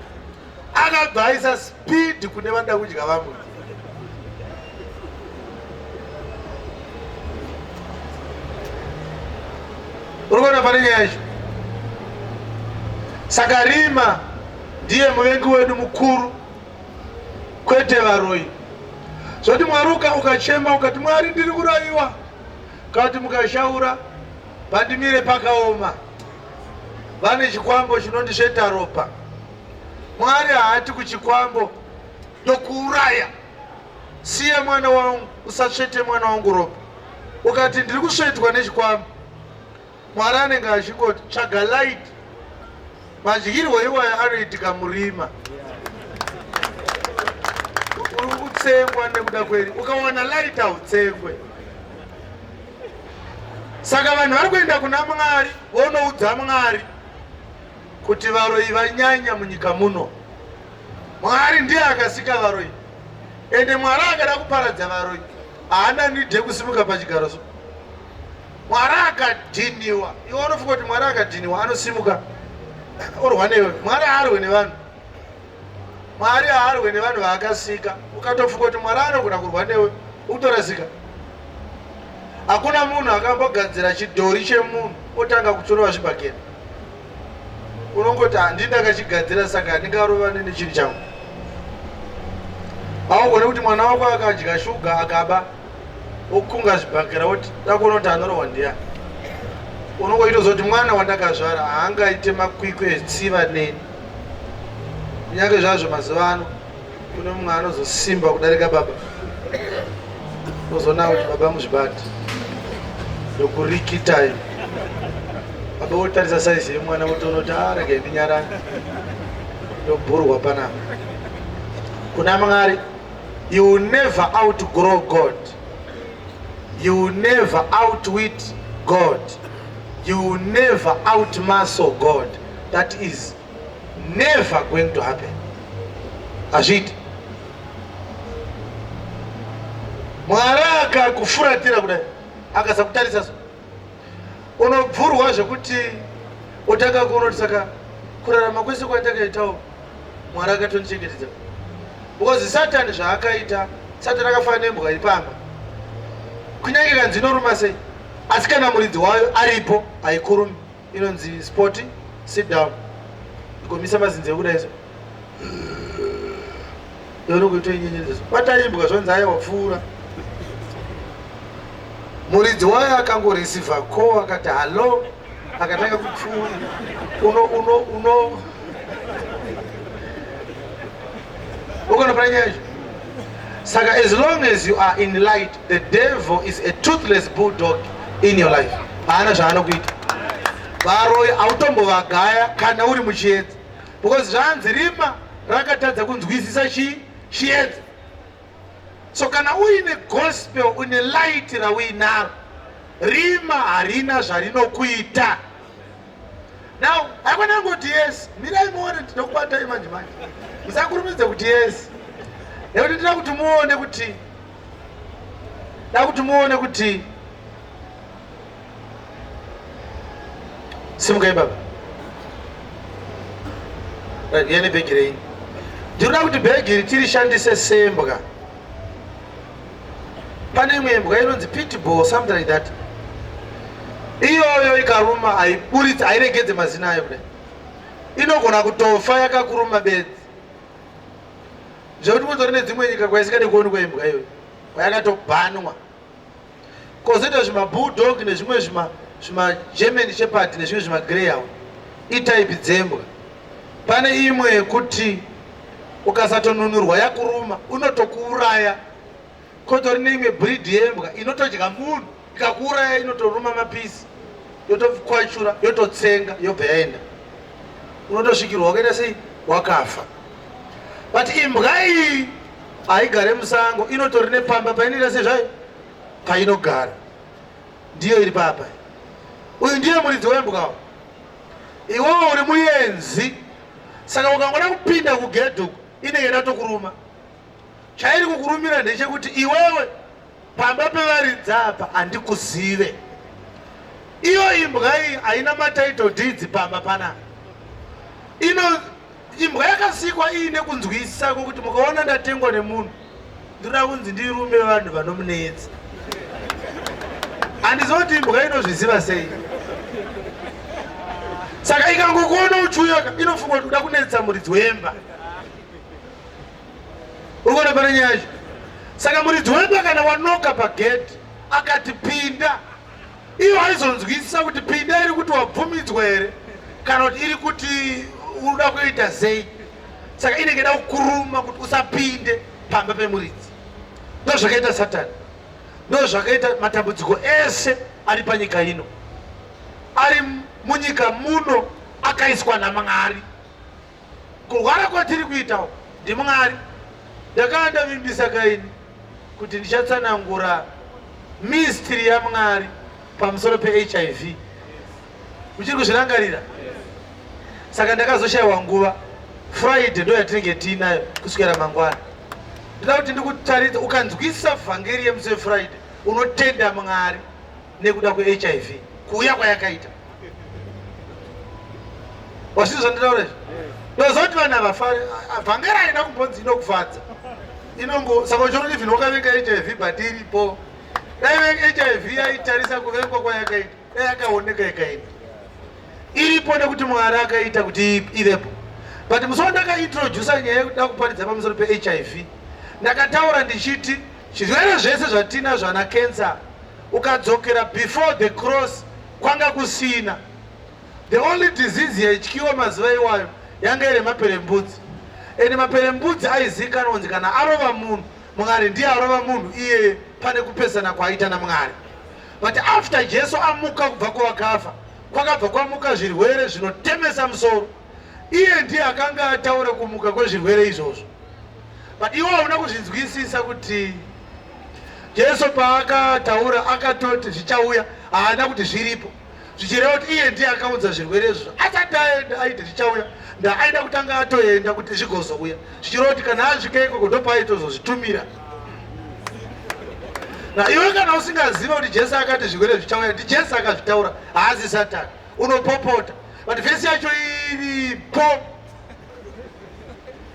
akabva aisa speed kune vanoda kudya vamwe. Uri kuona pane nyaya yacho? Saka rima ndiye muvengi wedu mukuru, kwete varoyi. Zoti Mwari ukachema ukati, Mwari ndiri kurayiwa, kuti mukashaura pandimire pakaoma, vane chikwambo chinondisveta ropa. Mwari haati kuchikwambo ndokuuraya, siya mwana wangu, usasvete mwana wangu ropa. Ukati ndiri kusvetwa nechikwambo, Mwari anenge achingoti tsvaga light. Madyirwo iwayo anoitika murima. Uri kutsengwa nekuda kweri, ukawana light hautsengwe. Saka vanhu vari kuenda kuna Mwari vonoudza Mwari kuti varoyi vanyanya munyika muno. Mwari ndiye akasika varoyi, ende Mwari akada kuparadza varoyi haana nidhe kusimuka pachigaro. Mwari akadhiniwa. Iwe unofunga kuti Mwari akadhiniwa anosimuka orwa newe? Mwari haarwe nevanhu. Mwari haarwe nevanhu vaakasika. Ukatofunga kuti Mwari anogona kurwa newe, utorasika. Hakuna munhu akambogadzira chidhori chemunhu otanga kutorwa zvibhakera. Unongoti handini ndakachigadzira saka handingarova nechinhu changu. Haugone kuti mwana wako akadya shuga akaba okunga zvibhakera oti ndakuona kuti anorwa ndiani. Unongoitozoti mwana wandakazvara haangaite makwikwi etsiva neni. Kunyange zvazvo mazuva ano kune mumwe anozosimba kudarika baba. Unozoona kuti baba muzvibati ndokurikita iyo. Baba otarisa saizi yemwana otoona kuti arege ndinyarane, ndobhurwa panapa. Kuna Mwari, you will never outgrow God. You will never outwit God. You will never outmuscle God. That is never going to happen. Ajit. Mwari akakufuratira kudai akasakutarisa unobvurwa zvekuti utanga kuona saka kurarama kwese kwatakaitawo Mwari akatonichengetedza because Satani zvaakaita Satani akafanana nembwa iri pamba kunyange kanzi inoruma sei asi kana muridzi wayo aripo haikurumi inonzi sport sit down ikomisa mazinzi ekudai so yonokuitoinyenyerezo pataimbwa zvanzi aya wapfuura muridzi wayo akangoreceiva call akati hallo akatanga kupfuura uno ukonopana nyaya izvo saka as long as you are in light the devil is a toothless bulldog in your life haana zvaanokuita varoyi hautombovagaya kana uri muchiedza because zvanzi rima rakatadza kunzwisisa chiedza so kana uine gospel une light rauinaro rima harina zvarinokuita now haikona ngoti yes mirai muone ndinokubatai manje manje musakurumidza kuti yes nekuti ndida kuti muone kuti simukai baba yene bhegi reini ndinoda kuti bhegi iri tirishandise sembwa pane imwe mbwa inonzi pitbull something like that iyoyo ikaruma haiburitsi hairegedze mazina ayo kudai inogona kutofa yakakuruma bedzi zvekuti mutori nedzimwe nyika kwaisikade kuoni kwaimbwa iyoyo kwayakatobhanwa kozoita zvimabulldog nezvimwe zvima-German shepherd nezvimwe zvima-greyhound itaipi dzembwa pane imwe yekuti ukasatonunurwa yakuruma unotokuuraya kotori neimwe breed yembwa inotodya munhu ikakuuraya inotoruma mapisi yotokwachura yototsenga yobva yaenda unotosvikirwa wakaita sei wakafa but imbwa iyi haigare musango inotori nepamba painoita sezvayo painogara ndiyo iri papa uyu ndiye muridzi wembwawo iwewo uri muyenzi saka ukangoda kupinda kugedhuku inenge yatokuruma chairi kukurumira ndechekuti iwewe pamba pevaridzi apa handikuzive iyo imbwa iyi haina matitle deeds pamba panapa imbwa yakasikwa iine kunzwisisa kwokuti mukaona ndatengwa nemunhu ndinoda kunzi ndirume vanhu vanomunetsa handizoti imbwa inozviziva sei saka ikangokuona uchiuya inofunga kuti kuda kunetsa muridzi wemba urikona pane nyacho saka muridzi wemba kana wanoka pagedhi akati pinda iyo haizonzwisisa kuti pinda iri kuti wabvumidzwa here kana kuti iri kuti unoda kuita sei saka inenge da kukuruma kuti usapinde pamba pemuridzi ndo zvakaita Satani ndo zvakaita matambudziko ese ari panyika ino ari munyika muno akaiswa naMwari kurwara kwatiri kuitawo ndiMwari ndakanga ndavimbisa kaini kuti ndichatsanangura mystery yaMwari pamusoro peHIV uchiri kuzvirangarira saka ndakazoshayiwa nguva Friday ndo yatinenge tiinayo kuswera mangwana ndida kuti ndikutaridza ukanzwisisa vhangeri yemusi weFriday unotenda Mwari nekuda kweHIV kuuya kwayakaita wazvinhu zvanditaura izvi ndozoti vanhu avafari vhangeri haina kumbonzi inokufadza saka uchiroti vhinhu wakaveka HIV but iripo dai HIV yaitarisa kuvengwa kwayakaita dai yakaoneka ikaita iripo nekuti Mwari akaita kuti ivepo but musi wandakaintrodusa nyaya yekuda kuparidza pamusoro peHIV ndakataura ndichiti zvirwere zvese zvatina zvana cancer ukadzokera before the cross kwanga kusina the only disease yaityiwa mazuva iwayo yanga iri maperembudzi ende maperembudzi aizikanwa kunzi kana arova munhu Mwari ndiye arova munhu iye pane kupesana kwaaita naMwari but after Jesu amuka kubva kuvakafa kwakabva kwamuka zvirwere zvinotemesa musoro iye ndiye akanga ataura kumuka kwezvirwere izvozvo but iwo hauna kuzvinzwisisa kuti Jesu paakataura akatoti zvichauya haana kuti zviripo zvichireva kuti iye ndiye akaudza zvirwere izvozvo asati aenda aiti zvichauya ndaaida kutanga atoenda kuti zvigozouya zvichireva kuti kana asvika ikoko ndopaaitozozvitumira Na iwe kana usingaziva kuti Jesu akati zvirwere zvichauya, ndi Jesu akazvitaura, haasi Satani. Unopopota. But vhesi yacho iripo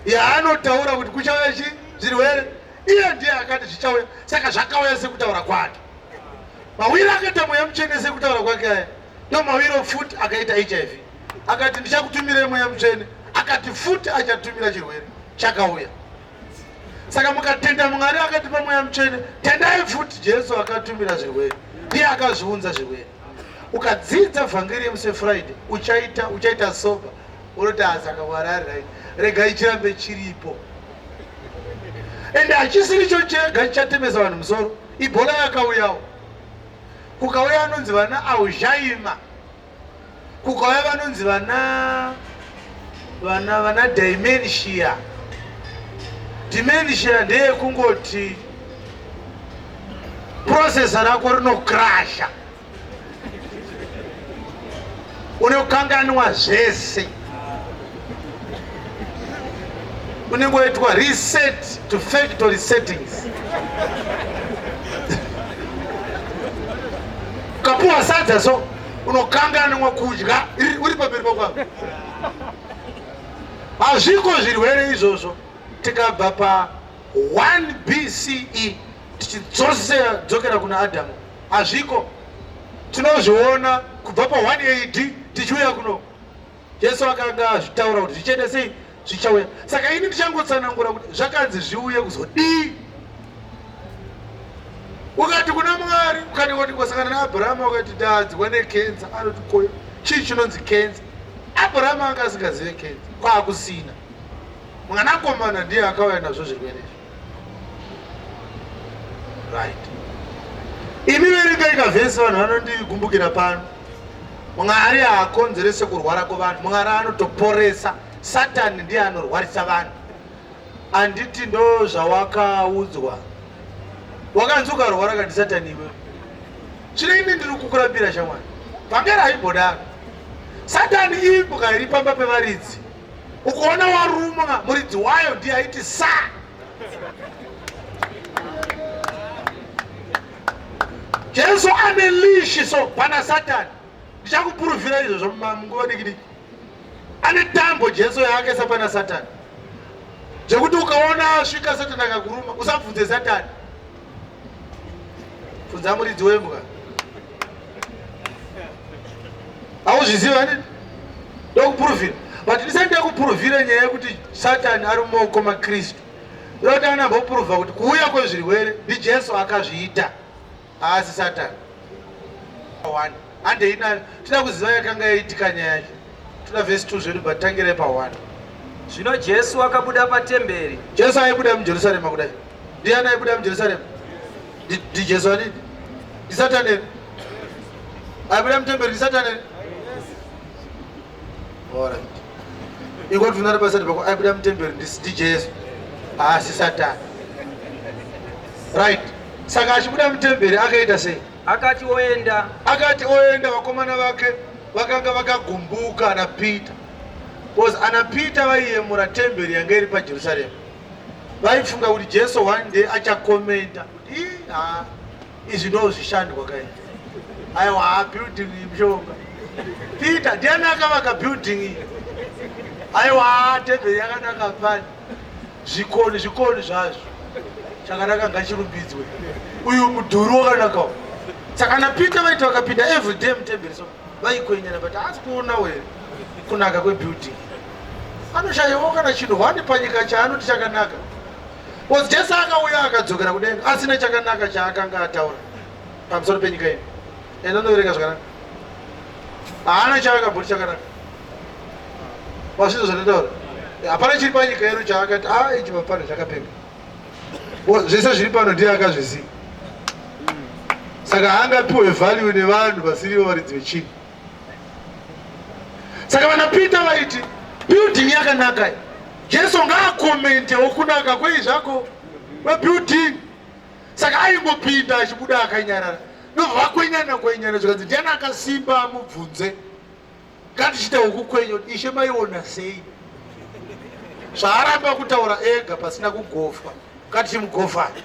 yaanotaura kuti kuchauya zvirwere, iye ndiye akati zvichauya, saka zvakauya sekutaura kwake. Mawiri akaita mweya mutsvene sekutaura kwake aya. Ndo mawiri futi akaita HIV. Akati ndichakutumira mweya mutsvene, akati futi achatumira chirwere chakauya. Saka mukatenda Mwari akatipa mweya mutsvene, tendai futi Jesu akatumira zvirwere, ndiye akazviunza zvirwere. Ukadzidza vhangeri seFriday uchaita soba, unoti saka Mwari regai chirambe chiripo. Ende hachisiri chega chichatemesa vanhu musoro. Ibhola yakauyawo, kukauya vanonzi vana Alzheimer, kukauya vanonzi vana dementia. Dementia ndeye kungoti processor rako rinokrasha, unokanganwa zvese, unengoitwa reset to factory settings. Ukapuwa sadza so unokanganwa kudya uri pamberi pako. Hazviko zvirwere izvozvo tikabva pa 1 BCE tichidzokera kuna Adamu. Hazviko. Tinozviona kubva pa 1 AD tichiuya kuno. Jesu akanga azvitaura kuti zvichaenda sei zvichauya. Saka ini ndichangotsanangura kuti zvakanzi zviuye kuzodii. Ukati kuna Mwari, ukati wasangana naAbhurahama ukati ndadzwa nekenza, anoti koyo chii chinonzi kenza. Abhurahama anga asingazive kenza, kwakusina. Mwanakomana ndiye akauya nazvo zvirwere izvi. Right. Imi verengai vhesi vanhu vanondigumbukira pano. Mwari haakonzerese kurwara kwavanhu, Mwari anotoporesa. Satani ndiye anorwarisa vanhu. Anditi ndo zvawakaudzwa. Wakanzi ukarwara kandi Satani iwe. Zvino ini ndiri kukurambira shamwari. Pangera haibhodaro. Satani imbuka iri pamba pevaridzi. Ukaona warumwa, muridzi wayo ndiye aiti sa. Jesu ane lishi so pana Satani. Ndichakupuruvhira izvozvo munguva diki-diki. Ane tambo Jesu yaakaisa pana Satani. Zvekuti ukaona svika Satani akakuruma, usabvunze Satani. Bvunza muridzi wembuka. Hauzviziva nini? Ndokupuruvhira. But ndisati ndakupuruvhira nyaya yekuti Satani ari mumaoko maKristu. Ndoti anambopuruvha kuti kuuya kwezvirwere ndiJesu akazviita, haasi Satani. Handeina tinoda kuziva yakanga yaitika nyaya yacho. Tuna vhesi 2 zvedu but tangirai pa1. Zvino Jesu akabuda patemberi. Jesu aibuda muJerusarema kudai. Ndiani aibuda muJerusarema? NdiJesu anini? Ndisatani ere? Aibuda mutemberi ndisatani ere? Alright. Ingoti vunara pasati pako aibuda mutemberi ndiJesu, haasi Satani. Right. Saka achibuda mutemberi akaita sei? Akati oenda vakomana vake vakanga vakagumbuka na Peter. Because ana Peter vaiyemura temberi yanga iri paJerusarema. Vaifunga kuti Jesu one day achakomenta kuti izvi ndo zvishandwa kaini. Aiwa building mshonga. Peter ndiani akavaka building iyi. Aiwa temberi yakanaka pani. Zvikoni zvazvo. Chakanaka ngachirumbidzwe. Uyu mudhuri wakanakawo. Saka na Peter vaiti vakapinda everyday mutemberi so vaikwenyana but haasi kuona were kunaka kwebuilding. Anoshayiwa kana chinhu wani panyika chaanoti chakanaka. Because Jesu akauya akadzokera kudenga asina chakanaka chaakanga ataura pamusoro penyika ino. Enda ndoverenga zvakanaka. Haana chaakamboti chakanaka. Wazvinzo zvandaura. Hapana chiri panyika yedu chaakati ichi papano zvakapeka. Zvese zviri pano ndiye akazviziva. Saka haangapiwe value nevanhu vasirivo varidzi vechini. Saka vana Peter vaiti building yakanaka. Jesu ngaakomentewo kunaka kweizvako kwebuilding. Saka aingopinda achibuda akanyarara. Ndobva zvikanzi ndiani akasimba mubvunze. Ngatichita ukukwenya kuti Ishe maiona sei. Zvaaramba kutaura ega pasina kugofwa. Ngatichimugofai.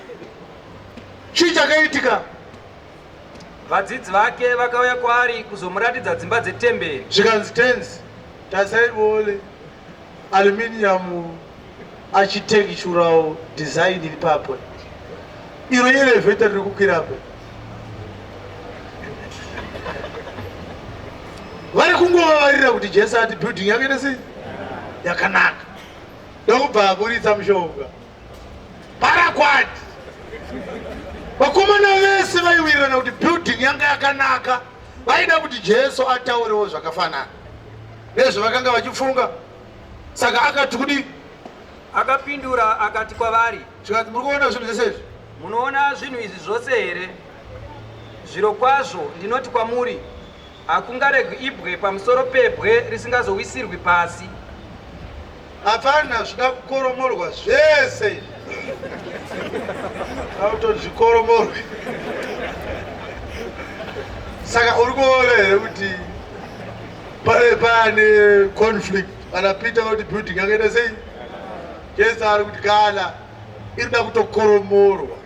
chii chakaitika? Vadzidzi vake vakauya kwaari kuzomuratidza dzimba dzetemberi. Zvikanzi tenzi tasaione aluminium architectural design iri papo. Iro elevator riri kukwirapo. Vari kungovavarira kuti Jesu ati building yakaita sei? Yakanaka. Ndokubva aburitsa mushonga. Parakwati. Vakomana vese vaiwirirana kuti building yanga yakanaka. Vaida kuti Jesu ataurewo zvakafanana nezvavakanga vachifunga. Saka akati kudi, Akapindura akati kwavari, zvikati muri kuona zvinhu zvese izvi? munoona zvinhu izvi zvose here? Zviro kwazvo ndinoti kwamuri, hakungaregi ibwe pamusoro pebwe risingazowisirwi pasi. Hapana zvida kukoromorwa zvese izvi. Auto zvikoromorwe. Saka uri kuona here kuti pane conflict. Anapita kuti building yakaita sei? Jesu ari kuti kana irida kutokoromorwa.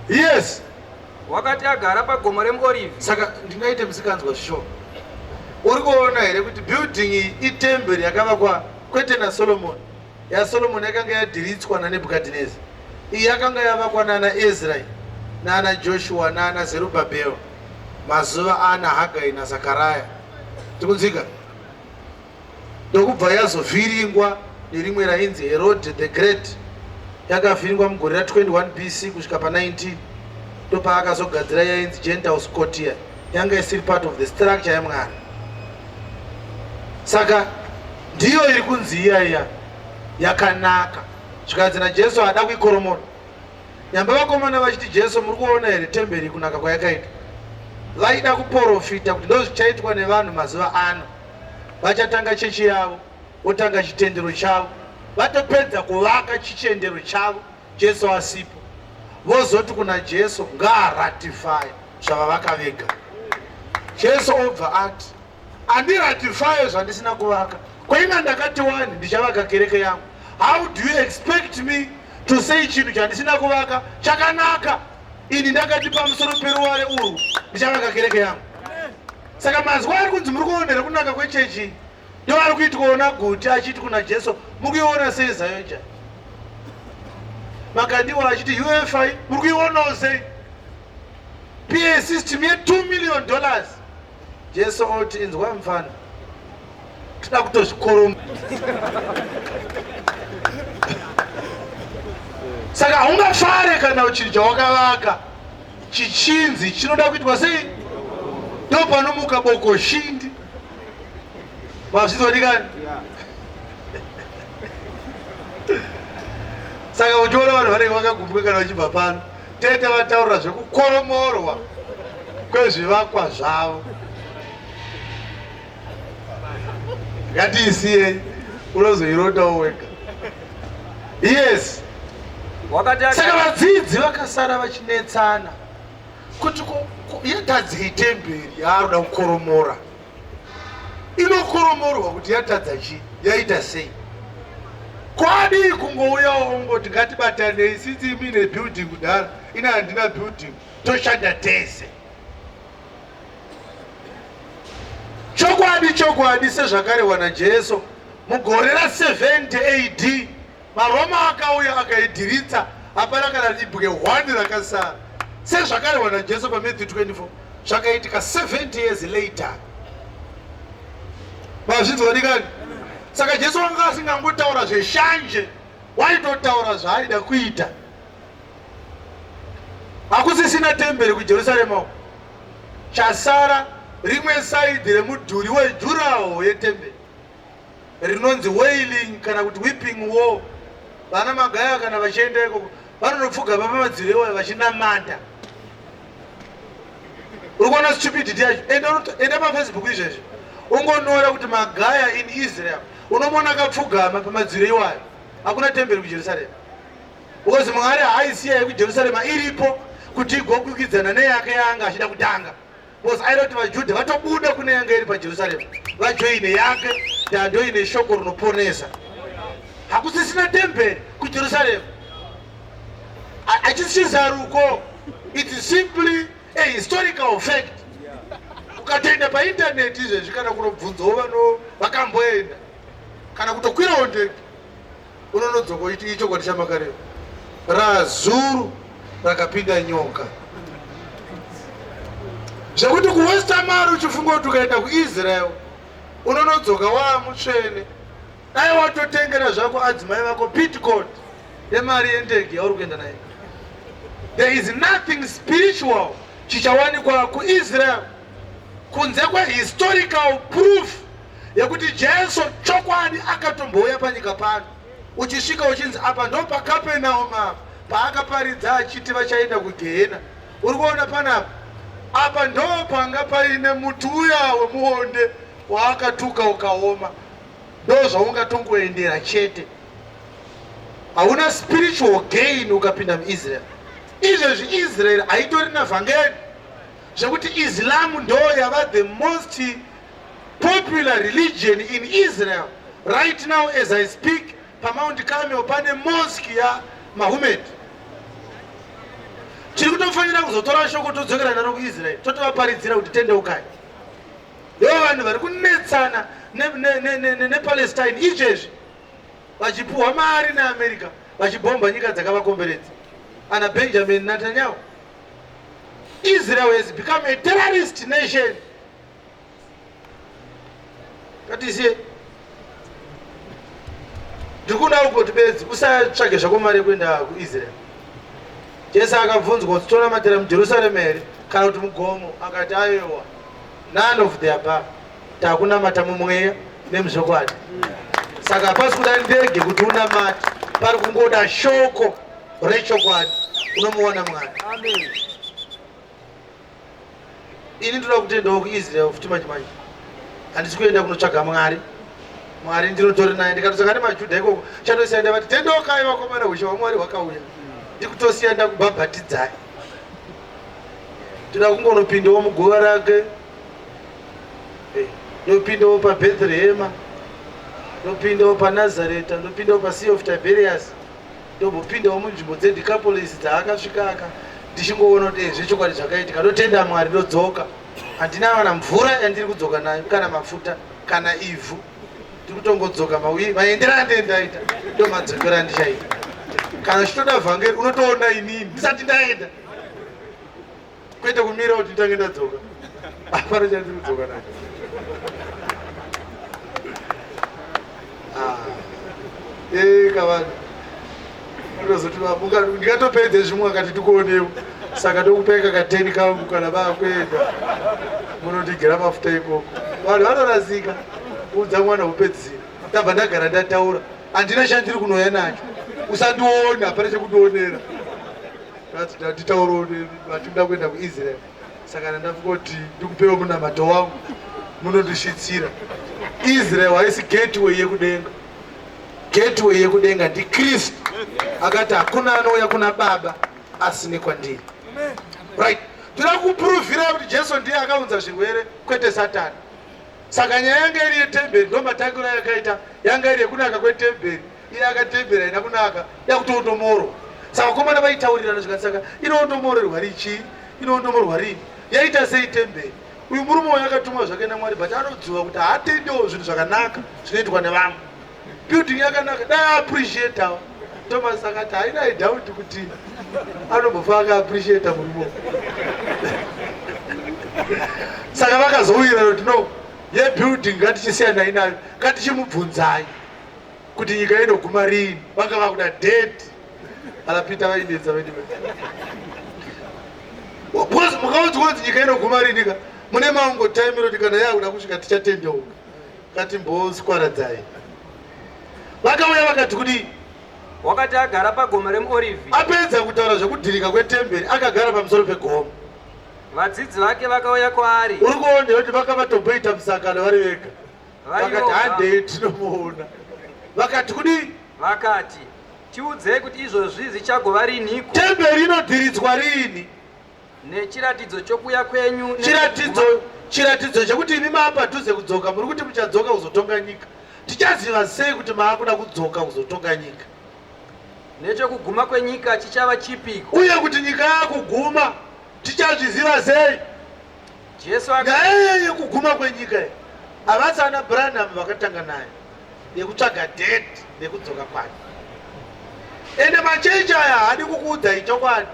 Yes. Wakati agara pagomo remuOrivhi. Saka ndingaite musikanzwa zvishoma. Uri kuona here kuti building iyi itemberi yakavakwa kwete naSolomoni. YaSolomoni yakanga yadhiritswa naNebhukadhineza. Iyi yakanga yavakwa nana Ezra nana Joshua nana Zerubhabheri mazuva ana Hagai naZakaraya. Tikunzika? Ndokubva yazovhiringwa nerimwe rainzi Herod the Great. Yakavhiringwa mugore ra21 BC kusvika pa19. Ndopaakazogadzira yainzi Gentile Scotia. Yanga isiri part of the structure yaMwari. Saka ndiyo iri kunzi iya yakanaka. Zvikanzi naJesu hada kuikoromora. Nyamba vakomana vachiti Jesu muri kuona here temberi kunaka kwayakaita. Vaida kuprofita kuti ndozvichaitwa nevanhu mazuva ano. Vachatanga chechi yavo, votanga chitendero chavo. Vatopedza kuvaka chitendero chavo, Jesu asipo. Vozoti kuna Jesu ngaaratify zvavavaka vega. Jesu obva ati, handiratify zvandisina kuvaka. Kwainga ndakati wani ndichavaka kereke yangu. How do you expect me to say chinhu chandisina kuvaka chakanaka? Ini ndakati pamusoro peruware urwu ndichavaka kereke yangu. Saka mazwa ari kunzi muri kuonera kunaka kwechechi. Ndo ari kuitwaona guti achiti kuna Jesu, mukuiona sei Zayonja? Makandiwa achiti UFI muri kuionawo sei? PA system ye$2 million. Jesu oti inzwa mfana. Tida kutozvikoroma. Saka haungafare kana uchiri chawakavaka chichinzi chinoda kuitwa sei? Ndo panomuka boko shindi. Mazvizodikani? Saka uchiona vanhu vanenge vakagumbuka kana vachibva pano, tete vataurira zvekukoromorwa kwezvivakwa zvavo. Ngatiisiyei, unozoirotawo wega. Yes. Saka vadzidzi vakasara vachinetsana kuti yatadzei temberi yaanoda kukoromora. Inokoromorwa kuti yatadza chii? Yaita sei? Kwadi kungouyawo ungoti ngatibatanei, since imi nebuilding kudhara, ina handina building, toshanda tese. Chokwadi sezvakarehwa naJesu mugore ra70 AD. Maroma akauya akaidhiritsa, hapana kana ibwe 1 rakasara. Sezvakarehwa naJesu paMatthew 24, zvakaitika 70 years later. Mazvizodikani? Saka Jesu wanga asingangotaura zveshanje, waitotaura zvaaida kuita. Hakusisina temberi kuJerusarema. Chasara rimwe saidi remudhuri wejuraho yetemberi rinonzi wailing kana kuti weeping wall. Vana magaya kana vachienda ikoko vanonopfugama pamadziro iwayo vachinamata. Uri kuona stupidity yacho? Enda paFacebook izvezvi ungonora kuti magaya in Israel unomona akapfugama pamadziro iwayo. Hakuna temberi kuJerusarema. Because Mwari haisiya yekuJerusarema iripo kuti igokwikidzana neyake yanga achida kutanga. Because aida kuti vaJudha vatobuda kune yanga iri paJerusarema, vajoine yake ndandoine shoko rinoponesa. Hakusisina temberi kuJerusarema. hachisi zaruko, it is simply a historical fact. Ukatenda pa internet izvezvi kana kunobvunzawo vano vakamboenda kana kutokwirawo ndege unonodzoka uiti ichokwadi chamakareva razuru rakapinda nyoka, zvekuti kuwesta mari uchifunga kuti ukaenda kuIsrael unonodzoka wamutsvene. Dai watotengera zvako adzimai vako bitcoin yemari yendege yauri kuenda nayo. There is nothing spiritual chichawanikwa kuIsrael kunze kwehistorical proof yekuti Jesu chokwadi akatombouya panyika pano. Uchisvika uchinzi apa ndo paKapenaume paakaparidza achiti vachaenda kugehena. Uri kuona panapa apa ndo panga paine muti uya wemuonde waakatuka ukaoma. Ndo zvaungatongoendera chete. Hauna spiritual gain ukapinda muIsrael. Izvezvi Israel haitorina vhangeri zvekuti Islam ndo yava the most popular religion in Israel. Right now as I speak, paMount Carmel pane mosque ya Mahomet. Tiri kutofanira kuzotora shoko todzokera naro kuIsrael totovaparidzira kuti tendeukai. Ndo vanhu vari kunetsana nePalestine izvezvi vachipuhwa mari neAmerica vachibhomba nyika dzakavakomberedza. Ana Benjamin Netanyahu. Israel has become a terrorist nation. Katiziye ndikuna uko tibedzi usatsvage zvako mari yekuenda kuIsrael. Jesu akabvunzwa kuti tonamatira muJerusarema here kana kuti mugomo, akati aiwa none of the above. Takunamata mumweya nemuzvokwadi. Saka hapasi kuda ndege kuti unamate, pari kungoda shoko rechokwadi unomuona Mwari. Amen. Ini ndoda kutendawo kuIsrael futi manje manje. Handisi kuenda kunotsvaga Mwari. Mwari ndinotori naye. Ndikatosanga nemaJudha ikoko chatosiya vati tendeukai vakomana ushe hwaMwari hwakauya. Ndikutosiya ndakubhabhatidzai. Toda kungonopindawo muguva rake. Ndopindawo paBethlehema. Ndopindawo paNazareta. Ndopindawo paSea of Tiberias. Ndopindawo munzvimbo dzeDecapolis dzaakasvika aka. Ndichingoona kuti zvechokwadi zvakaitika. Ndotenda Mwari ndodzoka. Handina wana mvura yandiri kudzoka nayo kana mafuta kana ivhu. Ndiri kutongodzoka maendera andendaita ndo madzokera ndichaita. Kana chitoda vhangeri unotoona inini ndisati ndaenda. Kwete kumira kuti nditange ndadzoka. Apana chandiri kudzoka nayo. Kavanhu ndozoti vabuka ndikatopedze zvimwe akati tikuonewo. Saka ndokupeka kateni kangu kana vakuenda munondigera mafuta ikoko. Vanhu vanorasika udza mwana upedzisira. Ndabva ndagara ndataura handina chandiri kunouya nacho. Usandiona hapana chekundionera. Nditaurawo vatinoda kuenda kuIsrael. Saka ndafunga kuti ndikupewo munamato wangu munondisvitsira. Israel haisi gateway yekudenga. Gateway yekudenga ndiKristu. Akati hakuna anouya kuna Baba asine kwandiri. Right. Toda kupuruvhira kuti Jesu ndiye akaunza zvirwere kwete Satani. Saka nyaya yanga iri yetemberi ndo matangiro yakaita yanga iri yekunaka kwetemberi. Iye akatembera ina kunaka yakutondomoro. Saka vakomana vaitaurirana zvikati saka inondomorerwa richi inondomorerwa rini yaita sei temberi. Uyu murume uyu akatumwa zvake naMwari but anodziva kuti haatendewo zvinhu zvakanaka zvinoitwa nevamwe. Building yakanaka dai appreciate awo. Thomas akati haina idhauti kuti anombofa akaappreciate murume. Saka vakazowira kuti no yebuilding ngatichisiyana inayo ngatichimubvunzai kuti nyika inoguma rini. Vanga vakuda date alapita vainetsa vaidi. Because mukaudza kuti nyika inoguma rini ka mune maungotaimiro kuti kana yakuda kusvika tichatendeuka ngatimboswaradzai. Vakauya vakati kuti wakati agara pagomo remuOrivhi apedza kutaura zvekudhirika kwetemberi akagara pamusoro pegomo. vadzidzi vake vakauya kwaari. Uri kuona kuti vakavatomboita musangano vari vega. Vakati handei tinomuona. Vakati kudii? Vakati tiudzei kuti izvozvi zvichagova riniko. Temberi inodhiridzwa rini? Nechiratidzo chokuya kwenyu. Chiratidzo chekuti imi maapadhuze kudzoka muri kuti muchadzoka kuzotonga nyika. Tichaziva sei kuti maakuda kudzoka kuzotonga nyika? nechekuguma kwenyika chichava chipiko, uye kuti nyika yakuguma tichazviziva sei? Jesu nyaya yekuguma kwenyika iyi havasi ana Branham vakatanga nayo yekutsvaga date nekudzoka kwake. Ende machechi aya haadi kukuudzai chokwadi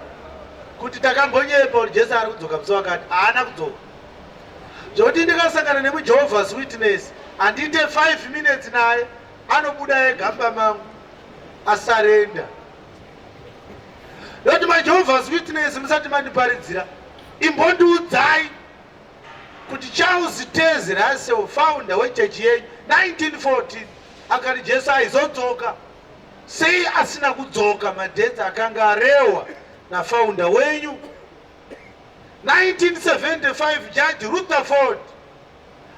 kuti takambonyepa kuti Jesu ari kudzoka musi wakati, haana kudzoka. Zvokuti ndikasangana nemuJehovah's Witness handiite 5 minutes naye anobuda egamba mangu asarenda. Ndokuti maJehovah's Witness musati mandiparidzira, imbondiudzai kuti Charles Taze Russell, founder wechechi yenyu 1914, akati Jesu aizodzoka. Sei asina kudzoka madhedzi akanga arehwa nafounder wenyu? 1975 Judge Rutherford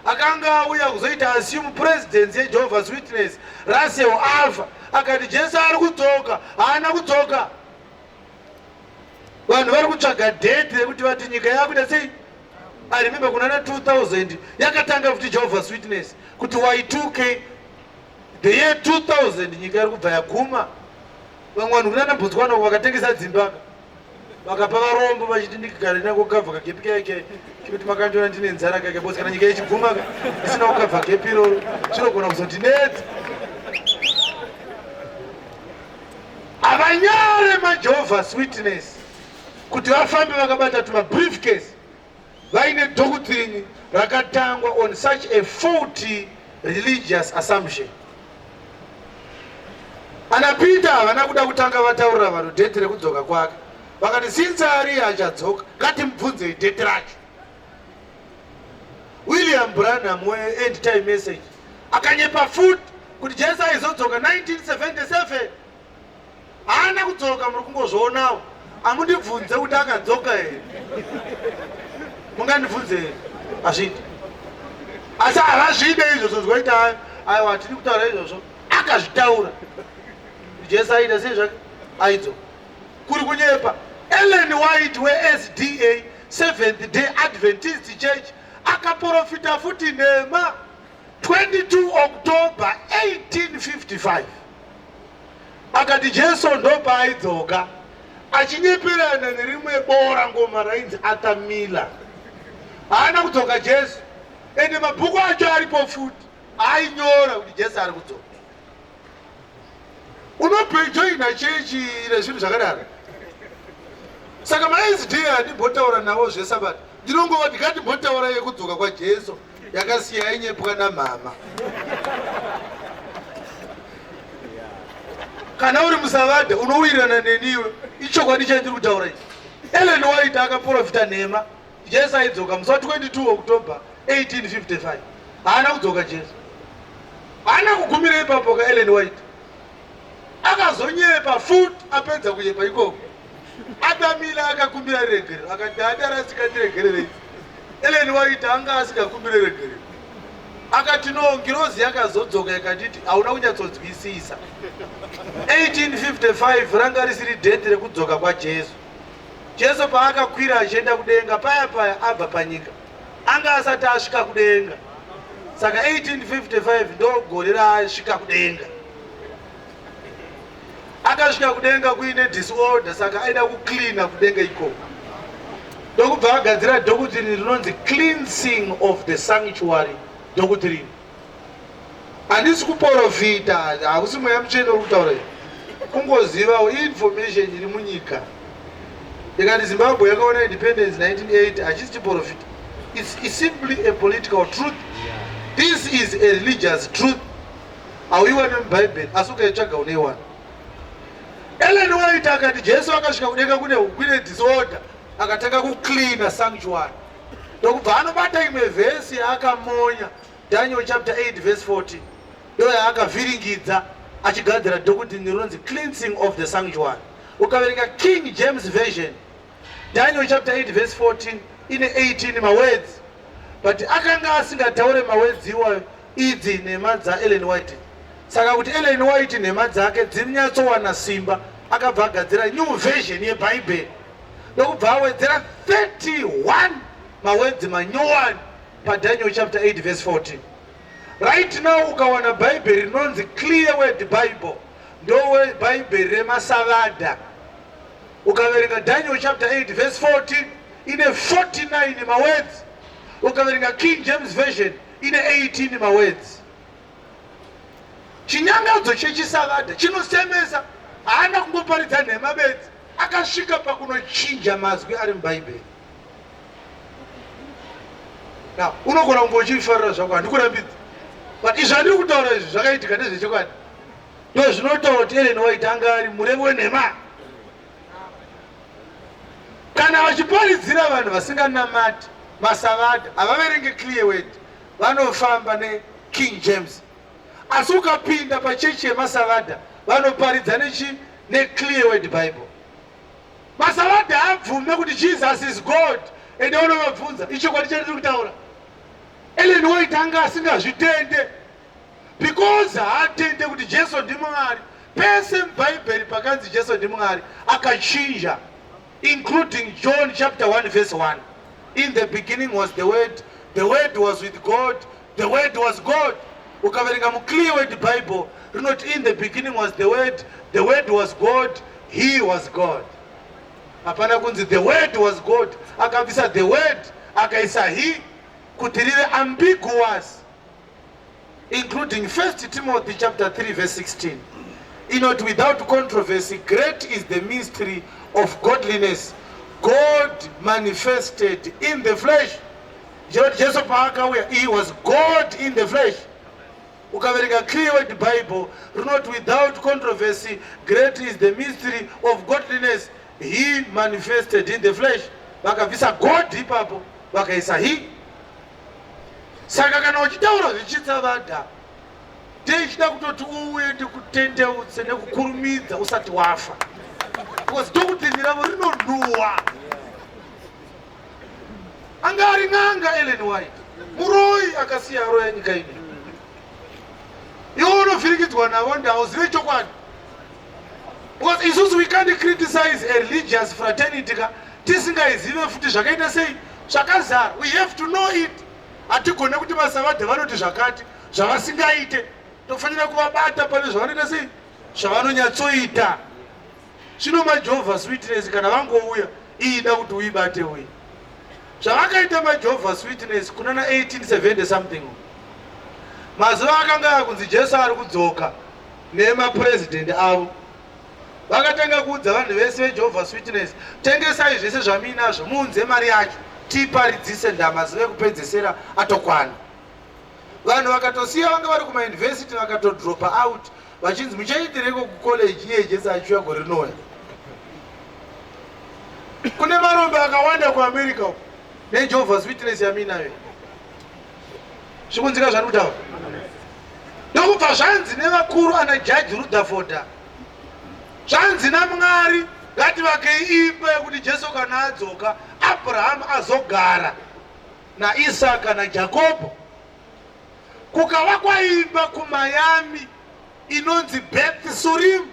akanga auya kuzoita assume presidency yeJehovah's Witness, Russell afa, akati Jesu ari kudzoka, haana kudzoka. Vanhu vari kutsvaga date rekuti vati nyika yakuita sei? I remember kuna 2000 yakatanga kuti Jehovah's Witness kuti Y2K the year 2000 nyika iri kubva yaguma. Vamwe vanhu kuna Botswana vakatengesa dzimba vakapa varombo vachiti ndikagare nako kukavha kagepi keke kuti makandiona ndine nzara kake bosi kana nyika ichiguma isina kukavha gepi iroro zvinogona kuzondinetsa. Havanyare maJehovah's Witness kuti vafambe vakabata tuma briefcase vaine doctrine rakatangwa on such a faulty religious assumption. Ana Peter havana kuda kutanga vataurira vanhu date rekudzoka kwake, vakati since ari achadzoka ngatimubvunzei date racho. William Branham we-End Time Message akanyepa futi kuti Jesu aizodzoka 1977. Haana kudzoka, muri kungozvionawo. Amundibvunze kuti akadzoka here. Mungandibvunze here? Hazvidi. Asi havazvide izvozvo zvoita aiwa tiri kutaura izvozvo. Akazvitaura. Jesu aita sei zvake? Aidzoka. Kuri kunyepa. Ellen White we-SDA Seventh Day Adventist Church akaprofita futi nhema 22 October 1855. Akati Jesu ndopa aidzoka achinyeperana nerimwe bora ngoma rainzi Atamila. Haana kudzoka Jesu. Ende mabhuku acho aripo futi ainyora kuti Jesu ari kudzoka. Unojoina chechi rezvinhu zvakadaro. Saka maSDA handimbotaura navo zveSabata. Ndinongova ndikatimbotaura yekudzoka kwaJesu yakasiya yainyepwa namama. Kana uri muSabata unowirirana neniwe, ichokwadi chandiri kutaura ichi. Ellen White akaprofita nhema Jesu aidzoka musi wa22 October 1855. Haana kudzoka Jesu. Haana kugumira ipapo ka Ellen White. Akazonyepa futi apedza kunyepa ikoko. Atamila akakumbira regerero akati adarasikandiregerere. Ellen White anga asikakumbira regerero. Akati no, ngirozi yakazodzoka yakatiti hauna kunyatsodzwisisa. 1855 ranga risiri date rekudzoka kwaJesu. Jesu paakakwira achienda kudenga paya paya abva panyika anga asati asvika kudenga. Saka 1855 ndo gore raasvika kudenga. Akasvika kudenga kuine disorder, saka aida kucleana kudenga ikoko. Ndokubva agadzira doctrine rinonzi cleansing of the sanctuary doctrine. Handisi kuprofita, hakusi mweya mutsvene uri kutaura izvi. Kungoziva information iri munyika. Ikati Zimbabwe yakaona independence 1980 hachisi chiprofita. It's simply a political truth. This is a religious truth. Hauiwani muBhayibheri asi ukaitsvaga uneiwana. Ellen White akati Jesu akasvika kudenga kune disorder akatanga kucleana sanctuary. Ndokubva anobata imwe vhesi yaakamonya Daniel chapter 8 verse 14. Ndo yaakavhiringidza achigadzira doctrine rinonzi cleansing of the sanctuary. Ukaverenga King James version Daniel chapter 8 verse 14 ine 18 mawords, but akanga asingataure mawords iwayo idzi nhema dza Ellen White. Saka kuti Ellen White nhema dzake dzirinyatsowana simba akabva agadzira new version yeBhayibheri. Ndokubva awedzera 31 mawords manyowani paDaniel chapter 8 verse 14. Right now ukawana Bhayibheri rinonzi Clear Word Bible ndowe bhaibheri remasavadha. Ukaverenga Daniel chapter 8 verse 14 ine 49 mawords. Ukaverenga King James version ine 18 mawords. Chinyangadzo chechisavadha chinosemesa, haana kungoparidza nhema bedzi, akasvika pakunochinja mazwi ari mubhaibheri. Now, unogona kunge uchifarira zvako, handikurambidzi, but izvi andiri kutaura izvi zvakaitika ndezvechokwadi. Ndo zvinotaura kuti Ellen White anga ari murevi wenhema. Kana vachiparidzira vanhu vasinganamati masavadha, havaverenge clear word, vanofamba neKing James. Asi ukapinda pachechi yemasavadha, vanoparidza neclear word Bible. Masavadha haabvume kuti Jesus is God, ende unovabvunza ichokwadi chandiri kutaura. Ellen White anga asingazvitende, because haatende kuti Jesu ndiMwari. Pese mubhaibheri pakanzi Jesu ndiMwari akachinja, including John chapter 1 verse 1. In the beginning was the Word was with God, the Word was God. Ukaverenga muclear word Bible, not in the beginning was the Word was God, He was God. Hapana kunzi the Word was God, akabvisa the Word akaisa He, kuti rive ambiguous, including 1 Timothy chapter 3 verse 16. Not without controversy, great is the mystery of godliness, God manifested in the flesh. Jesus paakauya, He was God in the flesh. Ukaverenga clear word Bible, not without controversy, great is the mystery of godliness, He manifested in the flesh. Vakabvisa God ipapo, vakaisa He. Saka kana uchitaura zvichisavadha, tichida kutoti uende kutendeutse nekukurumidza usati wafa. Because ndokuti ndiravo rinonhuhwa. Anga ari n'anga Ellen White, muroyi akasiya roho yenyika ino. Iwo unovhirikidzwa navo ndauzive chokwadi. Because isusu we can't criticize a religious fraternity tisingaizive futi zvakaita sei zvakazara. We have to know it. Hatigone kuti masavadha vanoti zvakati zvavasingaite, tofanira kuvabata pane zvavanoita sei zvavanonyatsoita. Zvino maJehovah's Witness kana vangouya, ida kuti uibate uyi. Zvavakaita maJehovah's Witness kunana 1870 something, mazuva akanga akunzi Jesu ari kudzoka nemapresident avo, vakatanga kuudza vanhu vese veJehovah's Witness, tengesai zvese zvamuinazvo, muunze mari yacho, tiparidzise ndama zive kupedzesera atokwana. Vanhu vakatosiya vanga vari kumayunivhesiti vakatodropa out, vachinzi muchaitireko kucollege iye Jesu achiuya gore rinouya. Kune marombe akawanda kuAmerica uko neJehovah's Witness yaminayo. Zvikunzika zvani kutaura. Ndokubva zvanzi nevakuru ana Judge Rutherford, zvanzi naMwari ngativake imba yekuti Jesu kana adzoka Abraham azogara naIsaka naJakobo. Kukavakwa imba kuMiami inonzi Beth Surim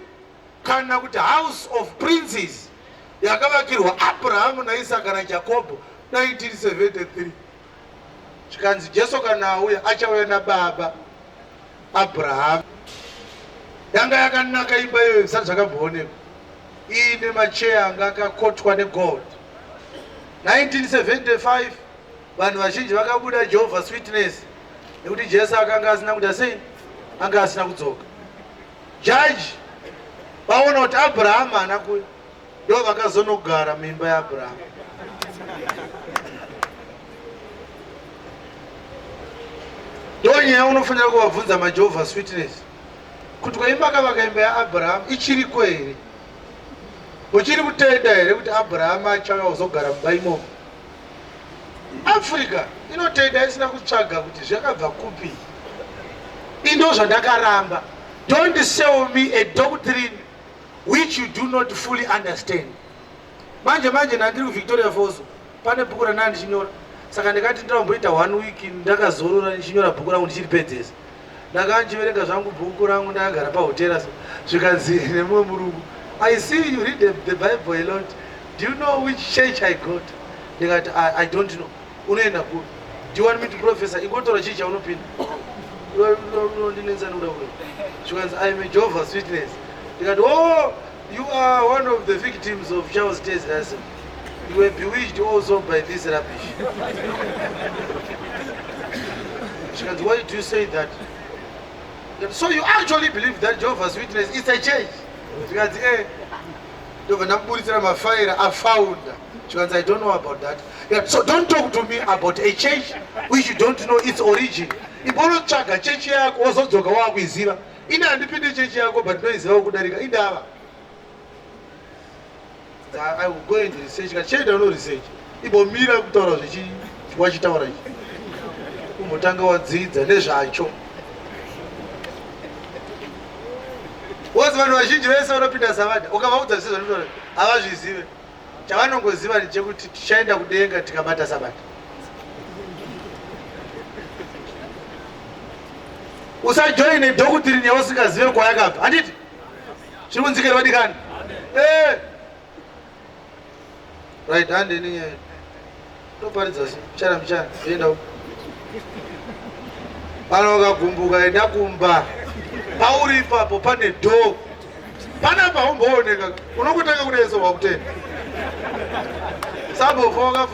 kana kuti House of Princes yakavakirwa Abraham naIsaka naJakobo 1973. Zvikanzi Jesu kana auya achauya nababa Abraham. Yanga yakanaka imba iyoyo zvisati zvakambonekwa, iine macheya anga akakotwa negold. 1975 vanhu vazhinji vakabuda Jehovah's Witness nekuti Jesu akanga asina kuita sei, anga asina kudzoka. Judge vaona kuti Abraham haana kuya, ndo vakazonogara muimba yaAbraham. Ndo nyaya unofanira kuvabvunza maJehovah's Witness kuti kwaimba kavaka imba yaAbraham ichiriko here, uchiri kutenda here kuti Abraham achauya kuzogara mumba imomo. Africa inotenda isina kutsvaga kuti zvakabva kupi. Indo zvandakaramba. Don't sell me a doctrine which you do not fully understand. Manje ndandiri kuVictoria Falls, pane bhuku randandichinyora. Saka ndikati ndamboita 1 week ndakazorora ndichinyora bhuku rangu ndichiripedzesa. Ndakanjiverenga zvangu bhuku rangu ndakagara pahotera, zvikanzi nemumwe murungu, I see you read the Bible a lot. Do you know which church I got? Ndikati I don't know. Unoenda kuri? Do you want me to professor? Ingotora chii chaunopinda? Ndinenza nokuda kuda. Zvikanzi I am a Jehovah's Witness. Ndikati, oh, you are one of the victims of Charles Taze Russell. You were bewitched also by this rubbish. She goes, why do you say that? So you actually believe that Jehovah's Witness is a church? She goes, I found. She goes, I don't know about that. Yeah, so don't talk to me about a church which you don't know its origin. Ibolo chaga church yako wazodzoka wakuiziva. Ina andipinde church yako but noiziva kudarika indava. I will go into research. Cheda no research. Ibo mira kutaura zvichi wachitaura ichi. Umotanga wadzidza nezvacho. Wazi vanhu vazhinji vese vanopinda Sabata. Ukavaudza zvinhu zvinotaura havazvizive. Chavanongoziva ndechekuti tichaenda kudenga tikabata Sabata. Usajoine doctrine yausikazive kwayakabva. Handiti? Zviri kunzikira vadikani? Right hand in here. No paridza mchana mchana. Enda uko. Pano wakagumbuka enda kumba. Pauri ipapo pane door. Pana paumbooneka. Unokutanga kuneso wakutenda. Sabo foka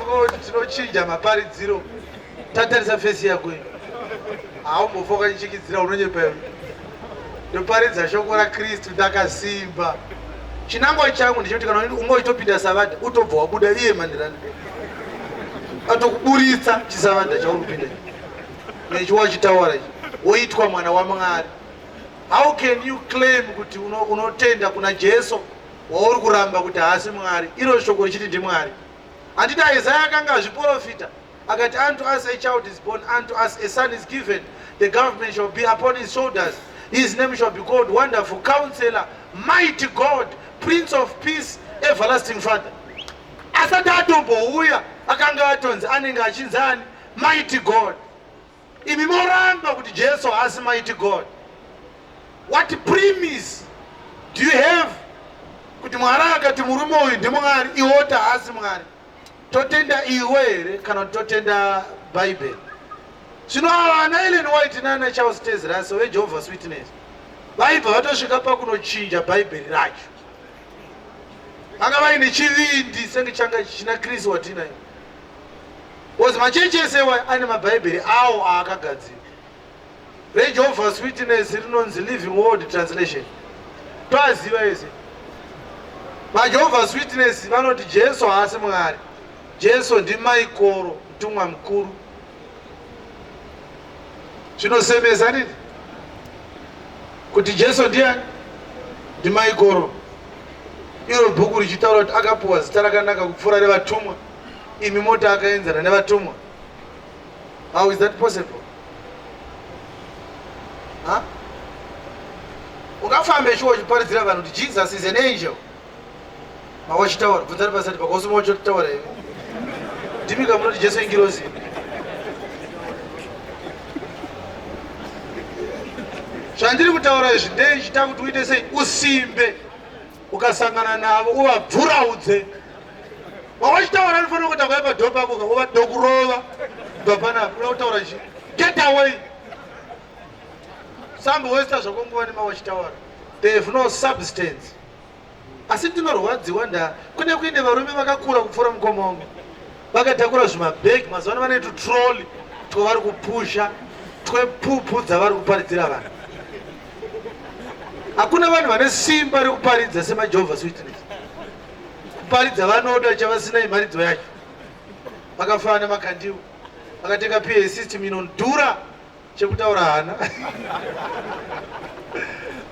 tinochinja maparidziro. Tatarisa face yako iyi. Haumbofoka chichikidzira unonyepa. Ndoparidza shoko raKristu ndakasimba. Chinangwa changu ndichoti kana ungoitopinda Sabata utobva wabuda iye mandirani. Atokuburitsa chisavanda chaunopinda. Nechiwachitaura ichi. Woitwa mwana waMwari. How can you claim kuti unotenda kuna Jesu wauri kuramba kuti haasi Mwari? Iro shoko richiti ndiMwari. Handiti Isaiah akanga azviprofita akati, unto us a child is born, unto us a son is given, the government shall be upon his shoulders, his name shall be called Wonderful Counselor, Mighty God, Prince of Peace, Everlasting Father. Asati atombouya akanga atonzi anenge achinzani Mighty God. Imi moramba kuti Jesu haasi Mighty God. What premise do you have kuti Mwari akati murume uyu ndiMwari iwota haasi Mwari? Totenda iwe here kana totenda Bible? Zvino ana Ellen White nana Charles Taze Russell weJehovah's Witness vaibva vatosvika pakunochinja Bible racho. Vanga vaine chivindi senge changa china Kristu watinayo. Because machechi ese ane maBhayibheri awo aakagadzira. ReJehovah's Witness rinonzi Living Word Translation. Toaziva ese. MaJehovah's Witness vanoti Jesu haasi Mwari. Jesu ndiMaikoro, mutumwa mukuru. Zvinosemesa nini? Kuti Jesu ndiani? NdiMaikoro. Iro bhuku richitaura kuti akapuwa zita rakanaka kupfuura revatumwa. Imi mota akaenzana nevatumwa. How is that possible? Huh? Ukafamba chiwo chiparidzira vanhu kuti Jesus is an angel. Mawachitaura bvunzari pasati pakosoma wachotaura iwe. Ndimika munoti Jesu ingirozi. Zvandiri kutaura izvi ndechita kuti uite sei usimbe. Ukasangana navo uvabvuraudze. Wawachitaura anofanira kuita kwaipa dhopa ako uva dokurova. Dhopa unotaura ichi. Get away. Sambo westa zvakonguva nemawachitaura. They have no substance. Asi ndinorwadziwa kune kuine varume vakakura kupfuura mukoma wangu. Vakatakura zvimabhegi mazuva ano vane tutroli twavari kupusha twepupu dzavari kuparidzira vanhu. Hakuna vanhu vane simba rekuparidza semaJehovah's Witness. Kuparidza vanoda chavasina imharidzo yacho. Vakafanana nemakandiwo. Vakatenga PA system inodhura chekutaura hana.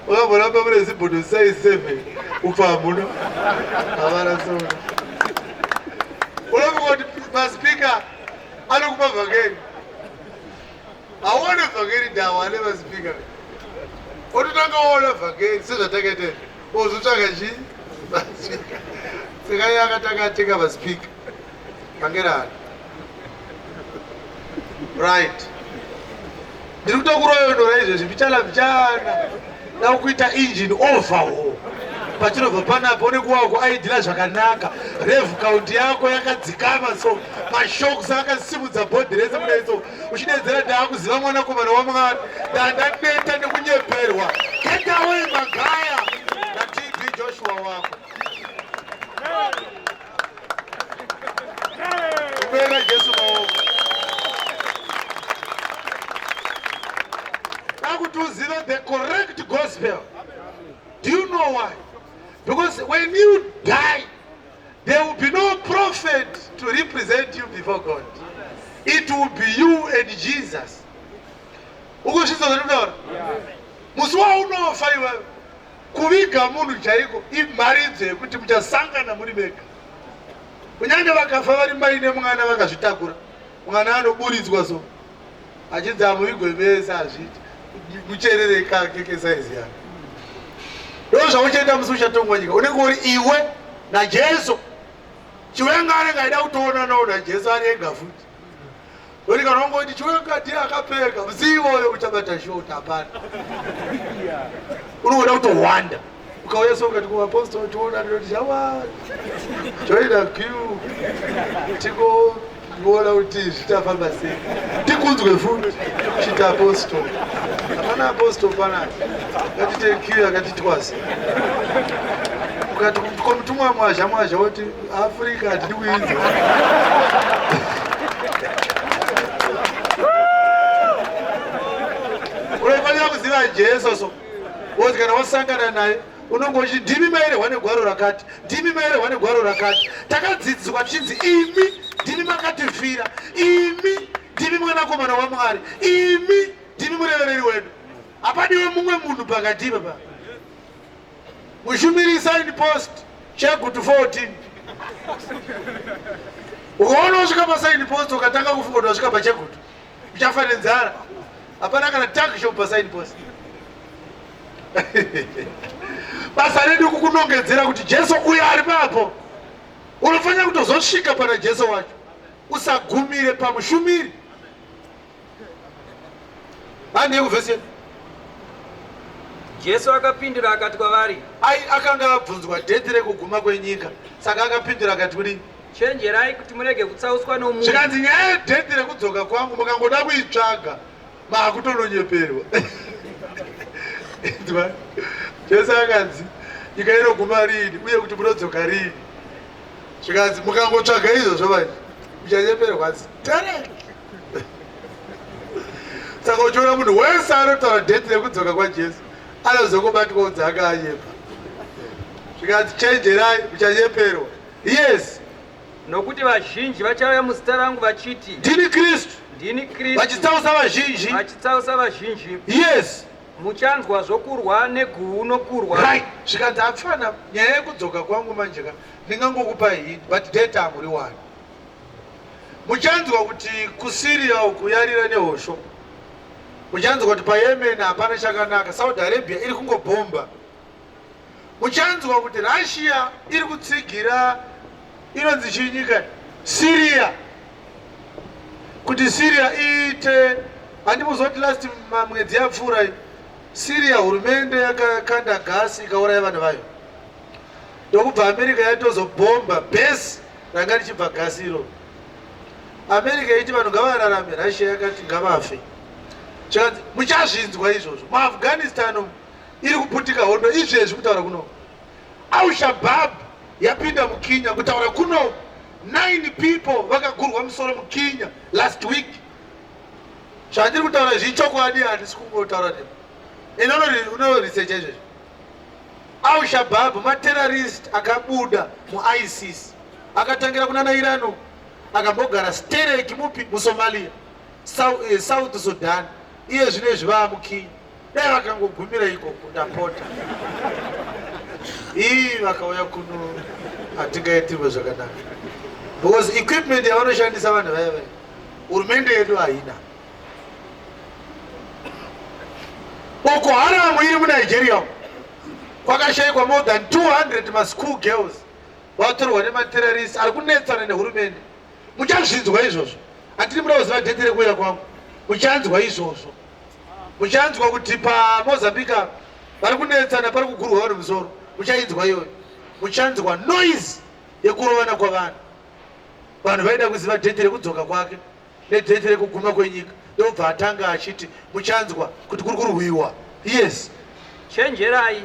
Wakambonamba mune zibhodo size 7 upfamuno. Havana sona. Unofunga kuti maspika anokupa vhakeri. Haone vhakeri ndawane maspika. Ototanga waona vhakeri sezvatakaita. Ozotsvaga chii? Maspika. Saka iye akatanga atenga maspika. Vhangera. Right. Ndiri kutokuroyonora izvezvi mbichana nakuita engine overhaul. Pachinobva panapo onekuwako aidhira zvakanaka. Rev count yako yakadzikama so mashokes akasimudza bhodhi rese kudaiso. Uchidedzera ndaakuziva mwanakomana waMwari. Ndandaneta nekunyeperwa. Get away magaya. Joshua wako. Ubeka Jesu maoko. Nakutuziva the correct gospel. Do you know why? Because when you die, there will be no prophet to represent you before God. It will be you and Jesus. Ukushizo zanimdaora? Muswa unofa iwe. Kuviga munhu chaiko imharidze kuti muchasangana muri vega. Kunyange vakafa vari mai nemwana vakazvitakura. Mwana anoburidzwa so. Achinzi amuvigwemesa azviti. Mucherereka keke saizi yako. Ndozva uchienda musi uchatongwa nyika. Unenge uri iwe naJesu. Chiwenga anenge aida kutoona naona Jesu ari ega futi. Uri kana ungoti chiwenga ndiye akapfeka musi iwoyo uchabata shoti hapana. Unoda kutowanda. Ukauya so ukati kuapostoli tiona ndoti yawa. Joina queue. Tiko kuona kuti zvitafamba sei. Tikunzwe futi chita apostoli. Hapana apostoli pana. Ngatite queue akati twasi. Ukati mutumwa mwazha kuti Afrika tiri kuinza. Unofanira kuziva Jesu so. Wozi kana wasangana naye unongochi ndimi maire wane gwaro rakati, ndimi maire wane gwaro rakati. Takadzidziswa chinzi imi ndimi makatifira, imi ndimi mwanakomana waMwari, imi ndimi murevereri wedu. Apadiwe mumwe munhu pakati pa. Mushumiri sign post Chekutu 14. Ukaona usvika pa sign post ukatanga kufunga kuti wasvika pa Chekutu. Uchafanenzara. Hapana kana takisho pa sign post. Basa redu kukunongedzera kuti Jesu uyu ari papo. Unofanira kutozosvika pana Jesu wacho. Usagumire pamushumiri. Ane kuvhesi. Jesu akapindura akati kwavari, akanga abvunzwa dhethi rekuguma kwenyika. Saka akapindura akati kudini? Chenjerai kuti murege kutsauswa nomunhu. Zvikanzi nyaya yedhethi rekudzoka kwangu mukangoda kuitsvaga maakutononyeperwa. Jesu akanzi nyika inoguma rini uye kuti munodzoka rini. Zvikanzi mukangotsvaga izvozvo vanhu muchanyeperwa asi tareke. Saka uchiona munhu wese anotaura dhethi rekudzoka kwaJesu anozokubatwa udzaka anyepa. Zvikanzi chenjerai muchanyeperwa. Yes. Nokuti vazhinji vachauya muzita rangu vachiti ndini Kristu. ndini Kristu. Vachitsausa vazhinji. Vachitsausa vazhinji. Yes. Muchanzwa zvokurwa neguhu nokurwa. Right. Zvikanzi apfana nyaya yekudzoka kwangu manjeka ndingangokupa hint but data amuri wani. Muchanzwa kuti kuSiria ukuyarira nehosho. Muchanzwa kuti paYemen hapana chakanaka, Saudi Arabia iri kungobhomba. Muchanzwa kuti Russia iri kutsigira inonzi chinyika Syria. Kuti Syria iite handimuzoti last mwedzi yapfuura Syria hurumende yakakanda gasi ikauraya vanhu vayo. Ndokubva America yatozobhomba base ranga richibva gasi iro. America iti vanhu ngavararame, Russia yakati ngavafe. Chikanzi muchazvinzwa izvozvo. MuAfghanistan iri kuputika hondo izvezvi kutaura kuno. Al-Shabaab yapinda muKenya kutaura kuno. 9 people vakagurwa musoro muKenya last week. Zvandiri kutaura zvichokwadi handisi kungotaura nemi. Uno research izvezvi. Al-Shabaab materrorist akabuda muISIS. Akatangira kunana Iran akambogara stereki mupi muSomalia. South Sudan. Iye zvine zvivaa muKenya. Dai vakangogumira ikoko ndapota. Vakauya kuno hatingaitirwe zvakanaka. Because equipment yavanoshandisa vanhu vaya vaya hurumende yedu haina. Boko Haram iri muNigeria kwakashayikwa more than 200 maschool girls vatorwa nematerrorists ari kunetsana nehurumende. Muchazvinzwa izvozvo. Handiri muda kuziva dhethi rekuuya kwangu. Muchanzwa izvozvo. Muchanzwa kuti paMozambique vari kunetsana pari kugurwa vanhu musoro. Muchainzwa iyoyo. Muchanzwa noise yekurovana kwavanhu. Vanhu vaida kuziva dhethi rekudzoka kwake nedhethi rekuguma kwenyika. Ndobva atanga achiti muchanzwa kuti kuri kurwiwa. Yes. Chenjerai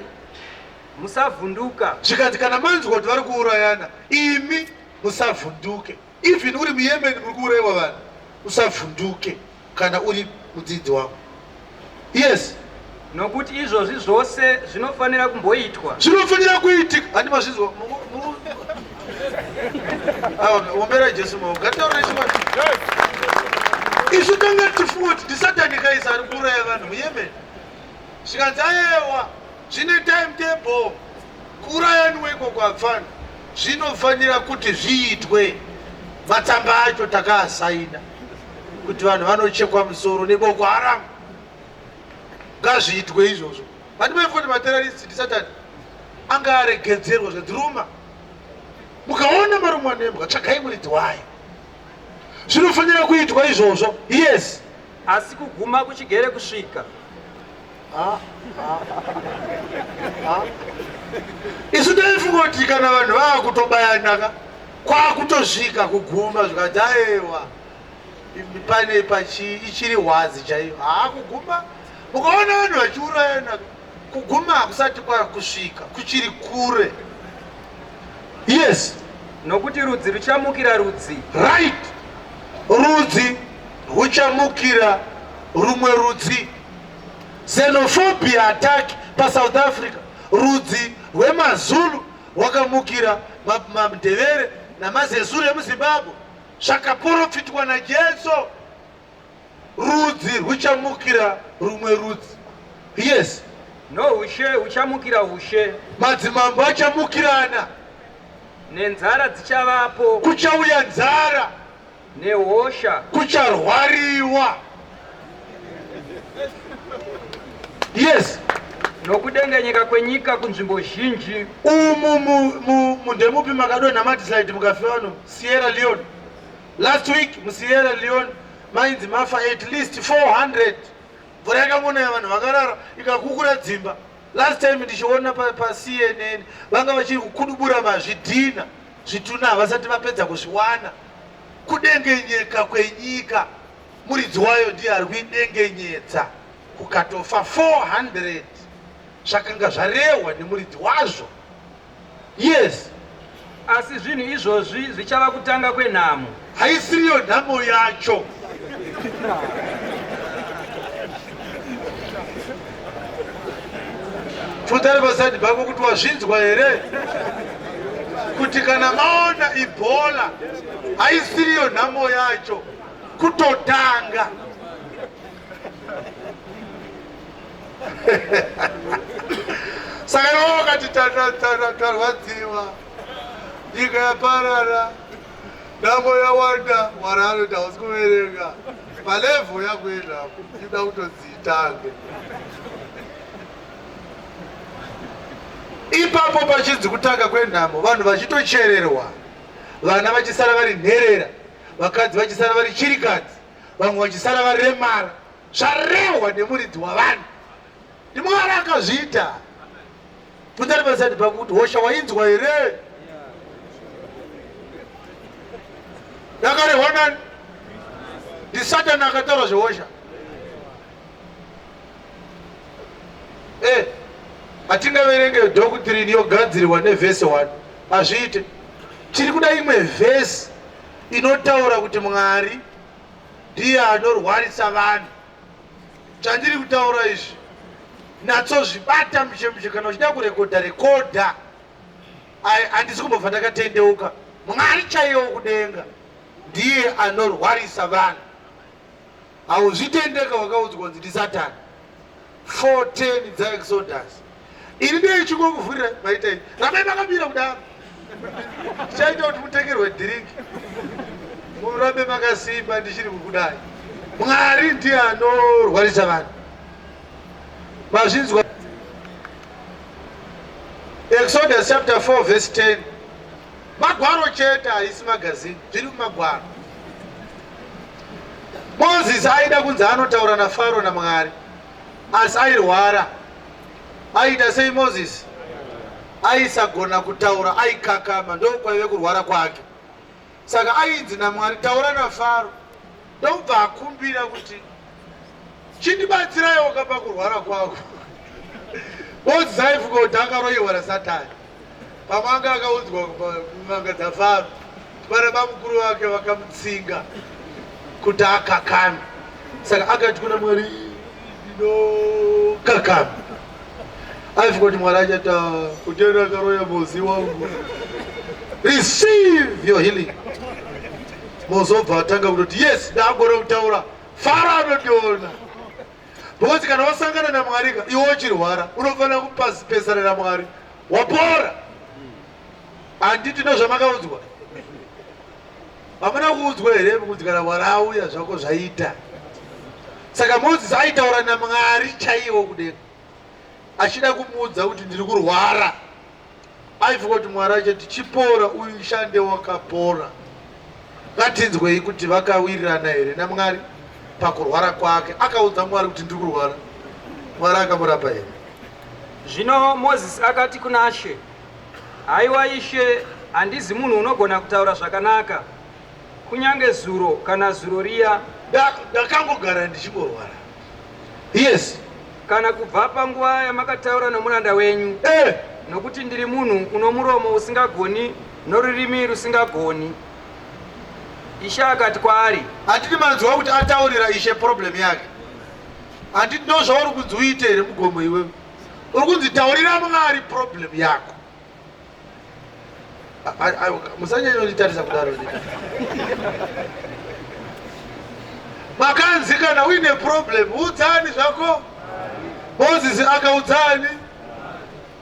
musavhunduka. Zvikanzi kana manzwa kuti vari kuurayana, imi musavhunduke. Even uri muYemen muri kuurayiwa vanhu, usavhunduke kana uri mudzidzi wako. Yes. Nokuti izvozvi zvose zvinofanira kumboitwa. Zvinofanira kuitika. Handi mazvizwa. Ombera Jesu maoko. Ngataura chimwe. Isu tanga tifunga kuti ndisatani kaisa ari kuuraya vanhu muYemen. Zvikanzi ayewa zvine timetable kuurayaniwe ikoko hapfani. Zvinofanira kuti zviitwe. Matsamba acho takaasaina kuti vanhu vanochekwa musoro neboko haram. Ngazviitwe izvozvo. Handimaifunga kuti materrorists ndisatani anga aregedzerwa zvedziruma. Mukaona marumwa nembwa tsvakai muridzi wayo. Zvinofanira kuitwa izvozvo. Yes. Asi kuguma kuchigere kusvika. Isu taifunga kuti kana vanhu vava kutobayana kwakutosvika kuguma zvikati ayewa pane ichiri hwazi chaiyo. Kuguma mukaona vanhu vachiurayana kuguma hakusati kwakusvika kuchiri kure. Yes. Nokuti rudzi ruchamukira rudzi. Right. Rudzi ruchamukira rumwe rudzi. Xenophobia attack paSouth Africa. Rudzi rwemaZulu rwakamukira maMdevere namaZezuru emuZimbabwe. Zvakaprofitwa naJesu. Rudzi ruchamukira rumwe rudzi. Yes. No, ushe uchamukira ushe. Madzimambo achamukirana. Nenzara dzichavapo. Kuchauya nzara. Nehosha. Kucharwariwa. Yes. Nokudengenyeka kwenyika kunzvimbo zhinji. Mundemupi makadonha matisaiti mukafa vano Sierra Leone. Last week muSierra Leone mainzi mafa at least 400. Mvura yakangonaya vanhu vakarara ikakukura dzimba. Last time ndichiona paCNN vanga vachiri kukudubura mazvidhina zvituna havasati vapedza kuzviwana. Kudengenyeka kwenyika muridzi wayo ndiye ari kuidengenyedza kukatofa 400 zvakanga zvarehwa nemuridzi wazvo. Yes. Asi zvinhu izvozvi zvichava kutanga kwenhamo. Haisiriyo nhamo yacho. Tutari pasadi bako kuti wazvinzwa here kuti kana maona Ebola haisiriyo nhamo yacho kutotanga. Saka ivo vakati tarwadziwa, nyika yaparara, nhamo yawanda, Mwari anoti hausi kuverenga. Palevho yako yenhamo inoda kutodziitange. Ipapo pachinzi kutanga kwenhamo, vanhu vachitochererwa, vana vachisara vari nherera, vakadzi vachisara vari chirikadzi, vamwe vachisara vari remara. Zvarehwa nemuridzi wavanhu. Ndimwari akazviita. Tutari pasadi pako kuti hosha wainzwa here? Ndakarehwa nani? NdiSatani akataura zvehosha. Hatingaverenge doctrine yogadzirirwa nevhesi 1. Hazviite. Tiri kuda imwe vhesi inotaura kuti Mwari ndiye anorwarisa vanhu. Chandiri kutaura izvi natsozvibata mishemushe kana uchida kurekodha. Handisi kumbobva ndakatendeuka. Mwari chaiyewo kudenga ndiye anorwarisa vanhu. Hauzvitendeka wakaudzwa kunzi ndiSatani. 4:10 dzaExodus. Ini ndiye ichingokuvhurira maitai. Ramai makamira kudaro. Ndichaita kuti mutengerwe dhiringi. Murambe makasimba ndichiri kukudai. Mwari ndiye anorwarisa vanhu. Mazvinzwa. Exodus chapter 4 verse 10. Magwaro chete haisi magazini, zviri mumagwaro. Moses aida kunzi anotaura naFaro naMwari, asi airwara. Aida sei Moses? Aisagona kutaura, aikakama, ndokwaive kurwara kwake. Saka ainzi naMwari, taura naFaro. Ndobva akumbira kuti chindibatsiraiwo kapa kurwara kwako. Mozisi aifunga kuti akaroyiwa naSatani. Pamanga akaudzwa mumanga dzaFaro, varaba mukuru wake vakamutsinga kuti akakame. Saka akati kuna Mwari, ndinokakama. Aifunga kuti Mwari achata kutenda akaroya Mozisi wangu. Receive your healing. Mozisi obva atanga kuti yes, ndagona kutaura. Faro anondiona. Because kana wasangana naMwari iwe uchirwara, unofanira kupesana naMwari. Wapora. Handiti ndozvamakaudzwa. Hamuna kuudzwa here kuti kana Mwari auya zvako zvaita. Saka Mozisi aitaura naMwari chaiwo kudenga. Achida kumuudza kuti ndiri kurwara. Aifunga kuti Mwari achati chipora uyu shande wakapora. Ngatinzwei kuti vakawirirana here naMwari pakurwara kwake. Akaudza Mwari kuti ndiri kurwara. Mwari akamurapa here. Zvino Mozisi akati kuna She, haiwa Ishe, handizi munhu unogona kutaura zvakanaka. Kunyange zuro kana zuro riya, ndakangogara ndichingorwara. Yes. Kana kubva panguva yamakataura nomuranda wenyu. Nokuti ndiri munhu uno muromo usingagoni norurimi rusingagoni. Ishe akati kwaari, handiti manzwa kuti ataurira Ishe problem yake. Handiti ndozvauri kunzi uite here mugomo iwewe. Uri kunzi taurira Mwari problem yako. Musanyanya kunditarisa kudaro. Makanzi kana uine problem udzani zvako. Mozisi akaudzani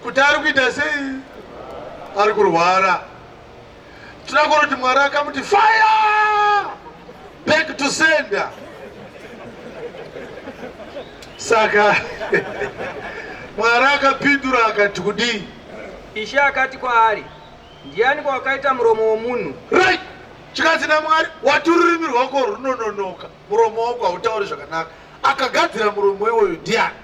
kuti ari kuita sei? Ari kurwara. Tinogona kuti Mwari akamuti fire back to sender. Saka Mwari akapindura akati kudii? Ishe akati kwaari, ndiani kwakaita muromo womunhu? Right. Chikanzi naMwari, wati rurimi rwako runononoka, muromo wako hautauri zvakanaka. Akagadzira muromo iwoyo ndiani?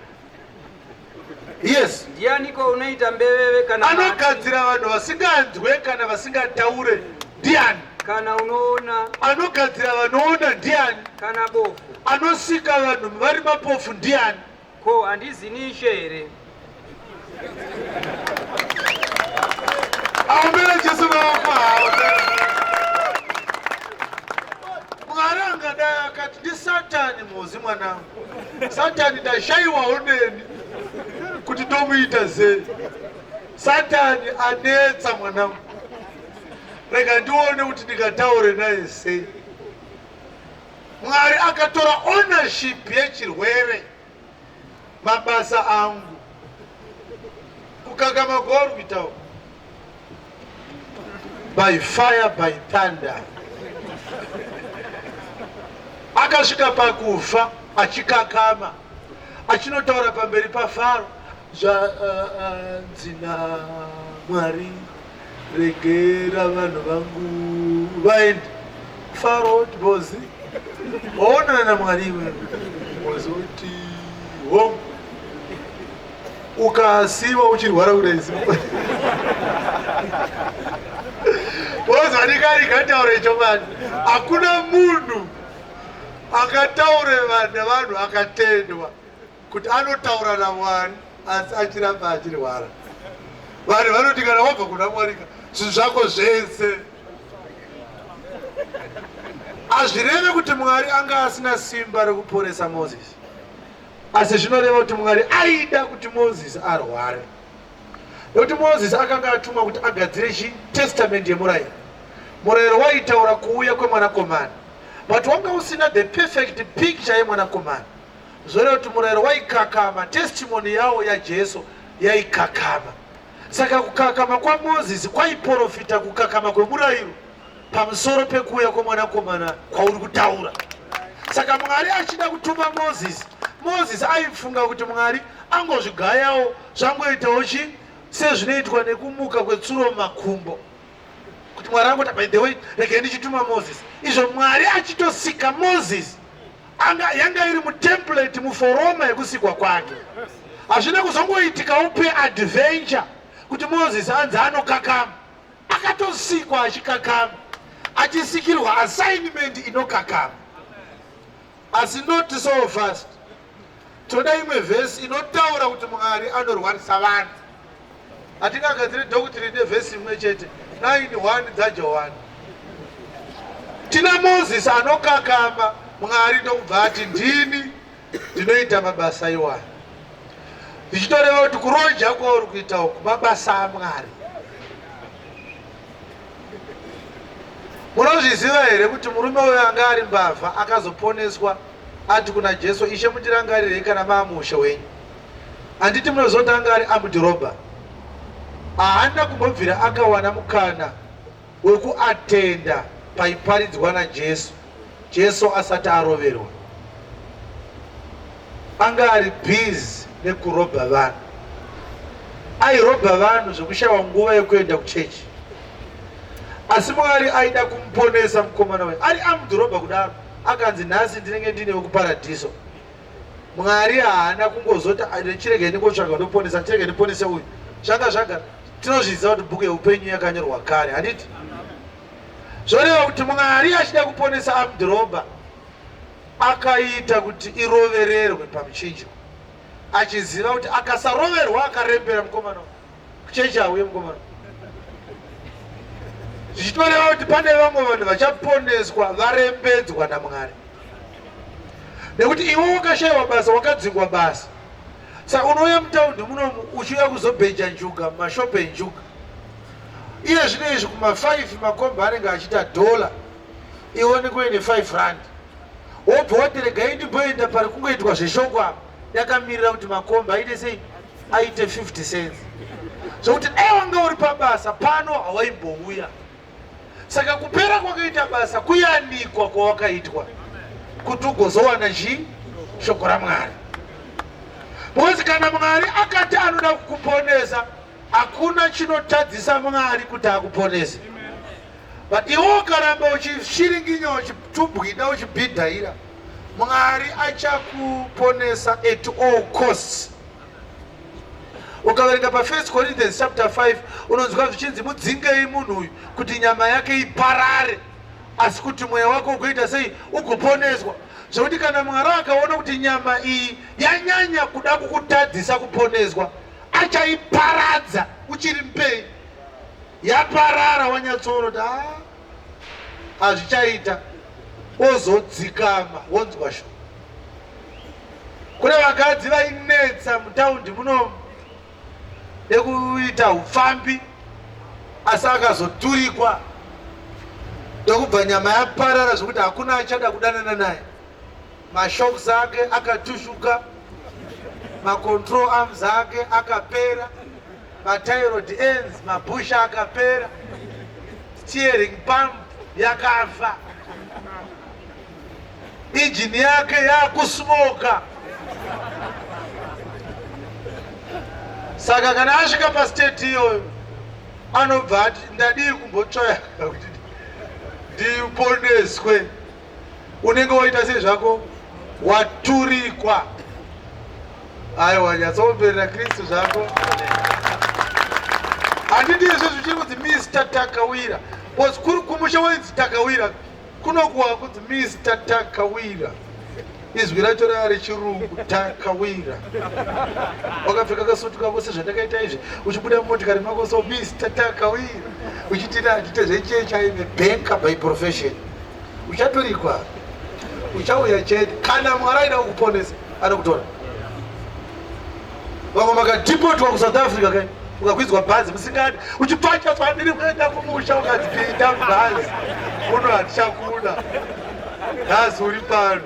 Yes. Ndianiko unoita mbeveve kana anogadzira vanhu vasinganzwe kana vasingataure ndiani? Kana unoona. Anogadzira vanoona ndiani? Kana bofu. Anosika vanhu vari mapofu ndiani? Ko handizini Ishe here? Aumere Jesu vako hawo. Mwari angadai akati ndi Satani Mozi mwanangu. Satani ndashaiwawo neni kuti ndomuita sei. Satani anetsa mwanangu. Rega ndione kuti ndingataure naye sei. Mwari akatora ownership yechirwere. Mabasa angu kukakama kwauri kuitawo by fire by thunder. Akasvika pakufa achikakama achinotaura pamberi paFaro zvanzina Mwari regera vanhu vangu vaende. Faro oti Mozi waonana naMwari iwe? Mozi oti hongu. Ukasiwa uchirwara kudai. Mozi andikataura icho mani. Hakuna munhu akataure vanhu akatendwa kuti anotaura naMwari asi achiramba achirwara. Vanhu vanoti kana wabva kuna Mwari zvinhu zvako zvese. Hazvireve kuti Mwari anga asina simba rekuporesa Mozisi. Asi zvinoreva kuti Mwari aida kuti Mozisi arware. Nokuti Mozisi akanga atuma kuti agadzire chitestamenti yemurayiro. Murayiro waitaura kuuya kwemwanakomana. But wanga usina the perfect picture yemwanakomana. Zvoreva kuti murayiro waikakama, testimony yawo yaJesu yaikakama. Saka kukakama kwaMozisi kwaiprofita kukakama kwemurayiro pamusoro pekuuya kwemwanakomana kwauri kutaura. Saka Mwari achida kutuma Mozisi, Mozisi aifunga kuti Mwari angozvigayawo zvangoitawo sezvinoitwa nekumuka kwetsuro makumbo. Kuti Mwari angoti by the way regai ndichituma Mozisi. Izvo Mwari achitosika Mozisi yanga iri mutemplate muforoma yekusikwa kwake. Hazvina kuzongoitika upe adventure kuti Mozisi anzi anokakama. Akatosikwa achikakama, achisikirwa assignment inokakama. Asi not so fast. toda imwe vhesi inotaura kuti Mwari anorwarisa vanhu. Hatingagadzire dhokutiri nevhesi imwe chete 9:1 dzaJohani. Tina Moses anokakama Mwari ndokubva ati ndini ndinoita mabasa iwani. Zvichitoreva kuti kuroja kwauri kuita uku mabasa aMwari. Munozviziva here kuti murume uyo anga ari mbavha akazoponeswa ati kuna Jesu, Ishe mundirangarirei kana maamusha wenyu. Handiti munozoti anga ari amudhirobha. Haana kumbobvira akawana mukana wekuatenda paiparidzwa naJesu, Jesu asati aroverwa. Anga ari bhizi nekurobha vanhu. Airobha vanhu zvokushayiwa nguva yekuenda kuchechi. Asi Mwari aida kumuponesa mukomana wenyu. Ari amudhirobha kudaro, akanzi nhasi ndinenge ndine wekuparadhiso. Mwari haana kungozoti chirege ndingotsvaga ndoponesa, chirege ndiponese uyu. Zvanga zvagara. Tinozviziva kuti bhuku yeupenyu yakanyorwa kare, handiti? Zvoreva kuti Mwari achida kuponesa amudhirobha akaita kuti irovererwe pamuchinjikwa, achiziva kuti akasaroverwa akarembera mukomana kuchechi auye mukomana. Zvichitoreva kuti pane vamwe vanhu vachaponeswa varembedzwa naMwari. Nekuti iwe wakashayiwa basa, wakadzingwa basa. Saka unouya mutaundi munomu uchiuya kuzobheja njuga mumashope enjuga. Iye zvino izvi kuma5 makomba anenge achiita $1, iwe nekuine 5 rand. Wobva wati regai ndimboenda pari kungoitwa zveshoko apa, yakamirira kuti makomba aite sei? Aite 50 cents. Zvokuti dai wanga uri pabasa pano hawaimbouya. Saka kupera kwakaita basa kuyanikwa kwawakaitwa kuti ugozowana shoko raMwari. Because kana Mwari akati anoda kukuponesa, hakuna chinotadzisa Mwari kuti akuponese. But iwe ukaramba uchishiringinya uchitumbwida uchibhidhaira, Mwari achakuponesa at all costs. Ukaverenga pa 1 Corinthians chapter 5 unonzwa zvichinzi mudzingei munhu uyu kuti nyama yake iparare, asi kuti mweya wako ugoita sei? Ugoponeswa. Zvokuti kana Mwari akaona kuti nyama iyi yanyanya kuda kukutadzisa kuponeswa, achaiparadza uchiri mpei. Yaparara wanyatsoona kuti hazvichaita, wozodzikama wonzwa shoko. Kune vakadzi vainetsa mutaundi munomu nekuita upfambi, asi akazoturikwa ndokubva nyama yaparara zvokuti hakuna achada kudanana naye. Mashocks ake akatushuka, macontrol arms ake akapera, mathyroid ends, mabhusha akapera, steering pump yakafa, engine yake yakusmoka. Saka kana asvika pastate iyoyo anobva ati ndadii kumbotsvaka kuti ndiponeswe. Unenge waita sei zvako? Waturikwa. Aiwa, wanyatsoperera Kristu zvako. Handiti izvo zvichiri kunzi Mr. Takawira. Because kuri kumusha wenzi Takawira kunokuwa kunzi Mr. Takawira. Izwi racho rechirungu Takawira. Wakapfeka kasutu kako sezvandakaita izvi, uchibuda mumotikari mako so Mr. Takawira. Uchitira handite zvechechi aime banker by profession. Uchaturikwa. Uchauya chete. Kana Mwari aida kukuponesa anokutora. Vamwe makadhipotwa kuSouth Africa kai, ukakwidzwa bhazi musingadi, uchipacha pandiri kuenda kumusha ukadzipinda mubhazi, uno hatichakuda. Nhasi uri pano.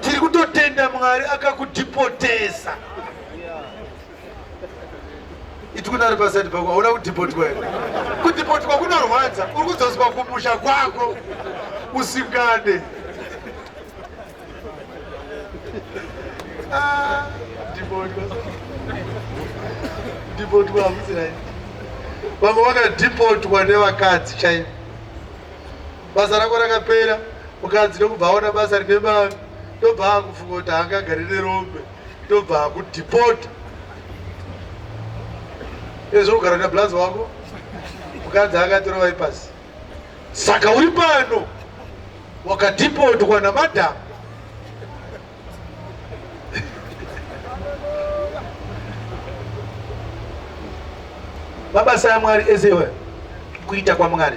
Tiri kutotenda Mwari akakudhipotesa. Iti kunari paside pako, hauna kudhipotwa here. Kudhipotwa kunorwadza, uri kudzoswa kumusha kwako usingade. Dhipotwa hamusirai. Vamwe vakadhipotwa nevakadzi chaivo. Basa rako rakapera, mukadzi ndokubva aona basa rine mari, ndobva akufunga kuti haangagari nerombe, ndobva akudhipota. Izvo kugara neblazi wako, mukadzi akatorova ipasi. Saka uri pano wakadhipotwa namadhamu. mabasa aMwari esewe kuita kwaMwari.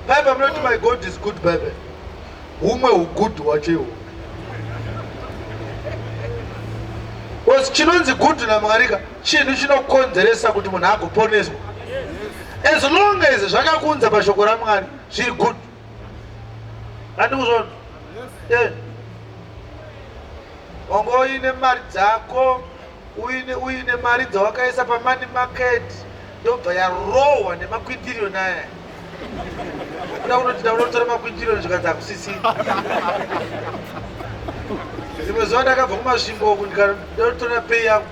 Bible munoti my God is good Bible. Umwe ugood wacho. Was chinonzi good naMwari ka chinhu chinokonzeresa kuti munhu agoponeswa. As long as zvakakunza pashoko raMwari zviri good. Andikuzvona? Yeah. Wango uine mari dzako, uine mari dzawakaisa pamoney market, ndobva yarohwa nemakwindiriyoni aya. Kuda kunoti ndaunotora makwindiriyoni zvikadza kusisina. Zimwe zuva ndakabva kumasvingo uku ndinotora pay yangu.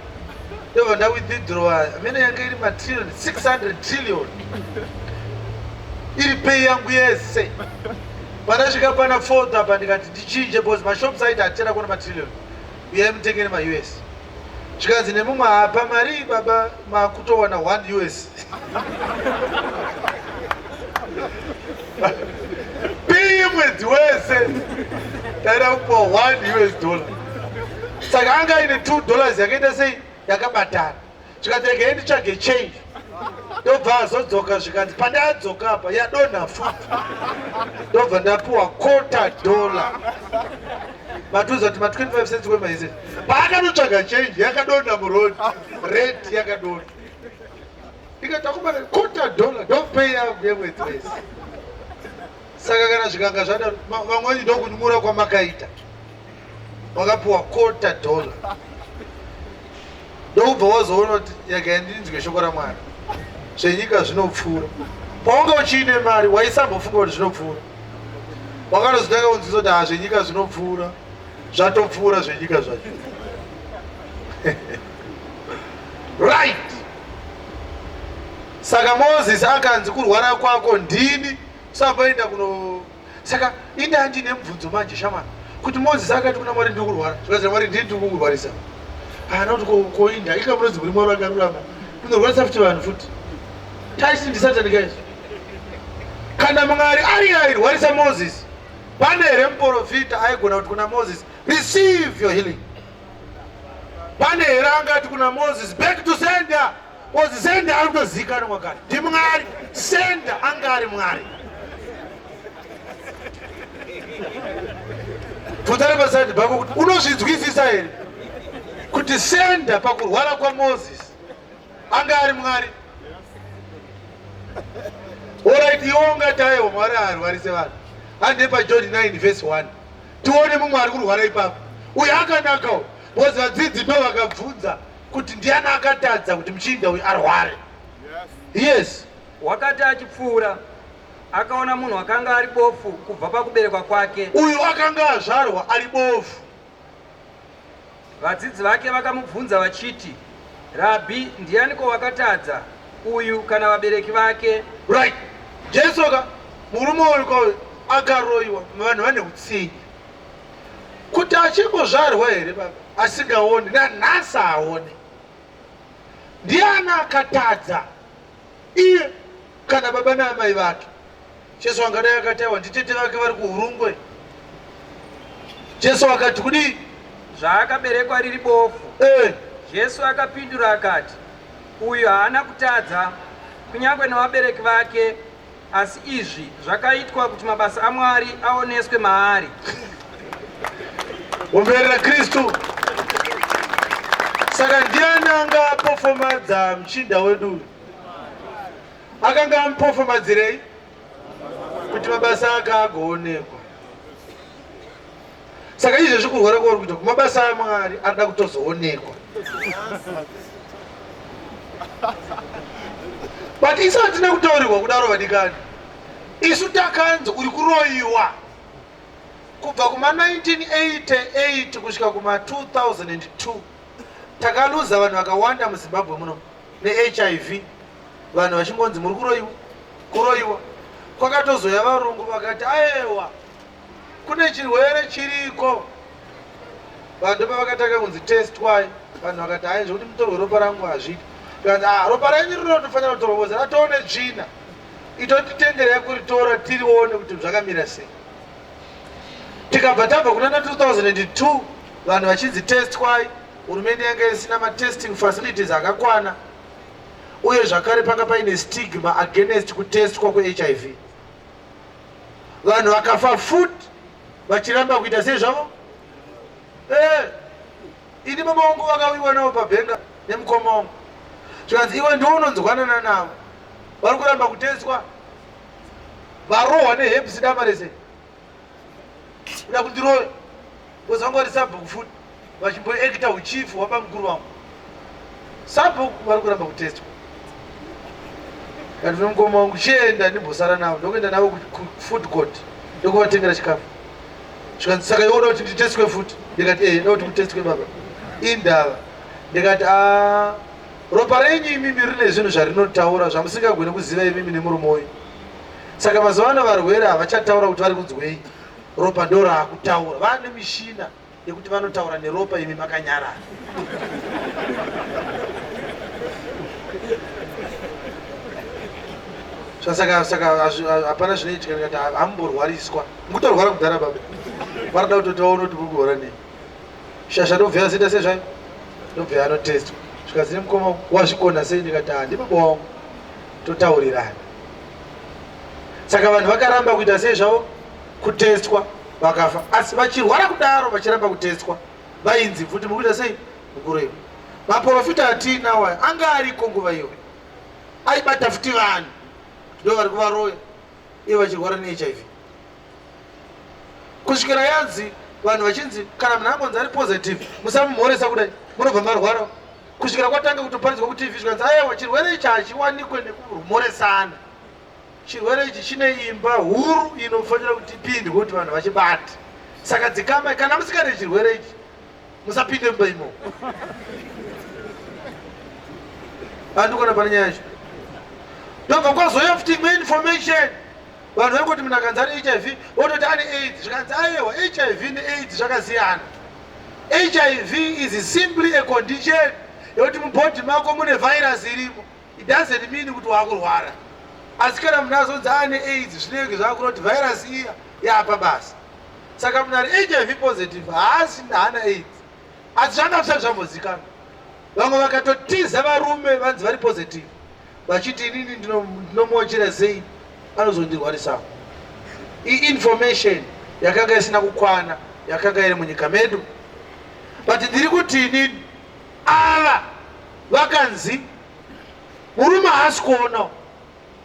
Ndobva ndawithdrawa, amene yange iri matrilioni 600 trillion. Iri pay yangu yese. Pandasvika pana fourth apa ndikati ndichinje because mashops aiti hatera kuona matrilioni. Uyai mutengere ma-US. Zvikanzi nemumwe hapa mari baba makutowana 1 US. Pay mwedzi wese taida kupiwa 1 US dollar. Saka anga aine $2 yakaita sei yakabatana. Zvikanzi regai nditsvage change. Ndobva azodzoka zvikanzi pandadzoka apa yadonha futi. Ndobva ndapiwa $0.25. Matuza kuti ma25 cents kwemaise. Paakanotsvaga change yakadonha murodi. Rate yakadonha. Ndikati akomana $0.25 don't pay yangu yemwedzi wese. Saka kana zvikanga zvada vamweni ndokunyumura kwamakaita. Wakapiwa $0.25. Ndobva wazoona kuti yakai ndinzwe shoko raMwari. Zvenyika zvinopfuura. Paunge uchiine mari waisambofunga kuti zvinopfuura. Wakanozotanga kunzisa kuti zvenyika zvinopfuura. Zvatopfuura zvenyika zvacho. Right. Saka Moses akanzi kurwara kwako ndini usamboenda kuno. Saka inda ndine mubvunzo manje shamani kuti Moses akati kuna Mwari ndikurwara. Zvikazira Mwari ndini ndikurwarisa. Anoti koinda ikamunonzi muri Mwari wakarurama. Kunorwarisa futi vanhu futi. Taisi ndisatani guys. Kana Mwari airwarisa Moses. Pane here muprofita aigona kuti kuna Moses receive your healing. Pane here angati kuna Moses back to sender. Moses sender ari kutozikana mwakati. NdiMwari sender anga ari Mwari. Tutare pasati bako kuti unozvinzwisisa here kuti sender pakurwara kwaMoses anga ari Mwari. Alright, ungati aiwa Mwari arwarise vanhu. Hande pa John 9 verse 1. Tione mumwe ari kurwara ipapo. Uyu akanaka uyu. Because vadzidzi ndo vakabvunza kuti ndiani akatadza kuti muchinda uyu arware. Yes. Wakati achipfuura akaona munhu akanga ari bofu kubva pakuberekwa kwake. Uyu akanga azvarwa ari bofu. Vadzidzi vake vakamubvunza vachiti, Rabhi, ndianiko wakatadza, uyu kana vabereki vake? Right. Jesu murume uyu akaroiwa vanhu vane utsinye. Kuti achingozvarwa here baba asingaoni nanhasi aone. Ndiani akatadza iye kana baba naamai vake? Jesu angadai akataiwa nditete vake vari kuhurungwe. Jesu akati kudii? Zvaakaberekwa riri bofu. Jesu akapindura akati, uyu haana kutadza kunyange nevabereki vake, asi izvi zvakaitwa kuti mabasa aMwari aoneswe maari. Umberera Kristu. Saka ndiani anga apofomadza muchinda wedu? Akanga amupofomadzirei? Kuti mabasa ake agoonekwa. Saka izvezvi kurwara kwari kuita kumabasa aMwari anoda kutozoonekwa. But isu hatina kutaurirwa kudaro vadikani. Isu takanzi uri kuroiwa. Kubva kuma 1988 kusvika kuma 2002 takaluza vanhu vakawanda muZimbabwe muno neHIV. Vanhu vachingonzi muri kuroiwa. Kwakatozoya varungu vakati aiwa kune chirwere chiriko. Vanhu pavakatanga kunzi test why vanhu vakati hai zvekuti mutorwe ropa rangu hazvidi. Kanzi ropa renyu rinotofanira kutorwa boza ratoone tsvina. Itotitenderai kuritora tirione kuti zvakamira sei. Tikabva tabva kuna 2002 vanhu vachinzi test why hurumende yange isina ma testing facilities akakwana. uye zvakare panga paine stigma against kutestwa kwe-HIV. Vanhu vakafa futi vachiramba kuita sei zvavo. Ini baba vangu vakawiwa navo pabhenga nemukoma wangu. Zvikanzi iwe ndiwo unonzwanana navo vari kuramba kutestwa, varohwa neherpes dama rese kuda kundiroya wozangori sabhuku futi vachimboekita uchifu waba mukuru wangu. Sabhuku vari kuramba kutestwa. Kandi nomukoma wangu chienda ndimbosara navo ndokuenda navo kufood court ndokuvatengera chikafu. Zvikanzi saka iwoda kuti nditestwe futi. Ndikati ndoda kuti mutestwe baba. Indava. Ndikati ropa renyu imimi rine zvinhu zvarinotaura zvamusingagoni kuziva imimi nemurume wenyu. Saka mazuva ano varwere havachataura kuti vari kunzwei, ropa ndo raakutaura. Vane mishina yekuti vanotaura neropa imi makanyarara. Saka hapana zvinoitika. Ndikati hamborwariswa. Mukutorwara kudhara baba. Varida kutotaona kuti muri kurwara nei. Shasha ndobva yazita sezvayo ndobva yanotestwa. Zvikanzi nemukoma wazvikona sei. Ndikati ndibaba wangu totaurirana. Saka vanhu vakaramba kuita sei zvavo kutestwa vakafa. Asi vachirwara kudaro vachiramba kutestwa vainzi futi mukuita sei mukurewa. Maprofita atinawo anga ariko nguva iyo aibata futi vanhu ndo vari kuvaroya ivo vachirwara neHIV. Kusvikira yanzi vanhu vachinzi kana munhu angonzi ari positive musamumhoresa kudai munobva marwara. Kusvikira kwatanga kutoparidzwa kuTV zvikanzi aiwa chirwere ichi hachiwanikwe nekumhoresana. Chirwere ichi chine imba huru inofanira kuti ipindwe kuti vanhu vachibata. Saka dzikamai kana musikane chirwere ichi musapinde mumba imo. Handikona pane nyaya yacho. Ndobva kwazoya futi imwe information. Vanhu vaingoti munhu akanzi ane HIV ototi ane AIDS. Zvikanzi aiwa HIV neAIDS zvakasiyana. HIV is simply a condition yekuti mubhodhi mako mune virus irimo. It doesn't mean kuti wakurwara. Asi kana munhu azonzi ane AIDS zvinenge zvakunoti virus iya yapa basa. Saka munhu ari HIV positive haasi haana AIDS. Asi zvanga zvisati zvambozikana. Vamwe vakatotiza varume vanzi vari positive vachiti inini ndinomochera sei anozondirwarisawo. Information yakanga isina kukwana yakanga iri munyika medu. But ndiri kuti inini ava vakanzi murume haasi kuonawo.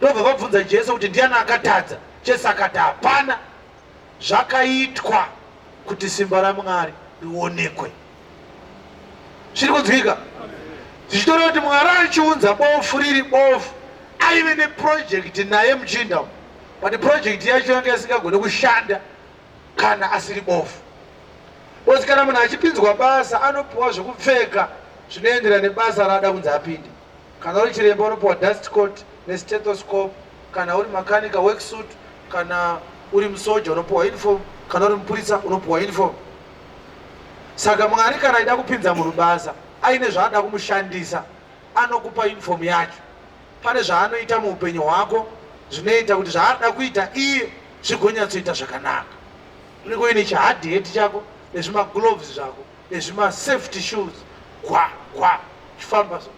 Ndobva vabvunza Jesu kuti ndiani akatadza. Jesu akati hapana, zvakaitwa kuti simba raMwari rionekwe. Zviri kunzwika? Zvichitora kuti Mwari achiunza bofu riri bofu aive neprojekti naye muchinda. But project yacho yanga isingagoni kushanda kana asiri bofu. Bosi kana munhu achipinzwa basa anopiwa zvokupfeka zvinoenderana nebasa raada kunzi apinde. Kana uri chiremba unopiwa dust coat nestethoscope, kana uri makanika worksuit, kana uri musoja unopiwa uniform, kana uri mupurisa unopiwa uniform. Saka Mwari kana aida kupinza munhu basa aine zvaada kumushandisa anokupa uniform yacho. Pane zvaanoita muupenyu hwako zvinoita kuti zvaada kuita iye zvigonyatsoita zvakanaka. Unenge uine chihadheti chako nezvimagloves zvako nezvimasafety shoes kwa chifamba so.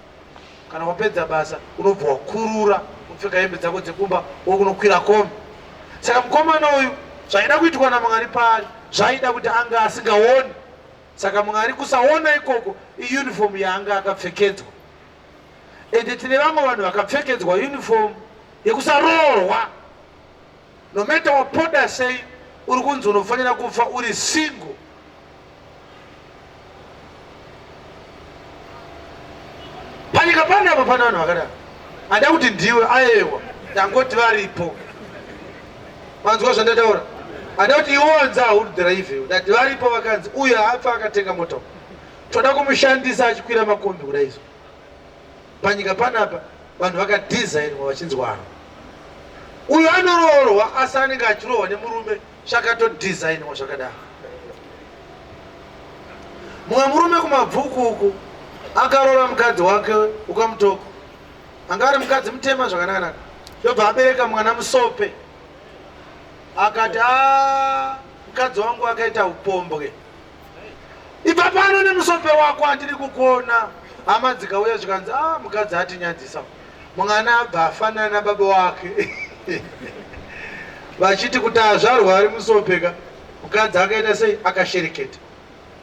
Kana wapedza basa unobva wakurura upfeka hembe dzako dzekumba wokunokwira kombi. Saka mukomana uyu zvaida kuitwa naMwari pari zvaida kuti anga asingaoni. Saka Mwari kusaona ikoko iuniform yaanga akapfekedzwa. Ende tine vamwe vanhu vakapfekedzwa uniform yekusaroorwa. No matter wapoda sei uri kunzi unofanira kufa uri single. Panyika pane apa pana vanhu vakadaro. Handa kuti ndiwe aiwa ndangoti varipo. Manzwa zvandataura? Handa kuti iwonza haudhiraivhe ndati varipo vakanzi uyu hafa akatenga moto. Toda kumushandisa achikwira makombi kudaizo. Panyika panapa vanhu vakadhizainwa vachinzwana. Uyu anoroorwa asi anenge achirohwa nemurume zvakatodhizainwa zvakadaro. Mumwe murume kumabvuku uku akaroora mukadzi wake ukamutoko. Anga ari mukadzi mutema zvakanaka. Ndobva abereka mwana musope. Akati mukadzi wangu akaita upombwe. Ibva pano nemusope wako handiri kukuona. Hama dzikauya zvikanzi mukadzi atinyadzisa. mwana abva afanana nababa wake vachiti kuti azvarwa ari musopeka mukadzi akaita sei akashereketa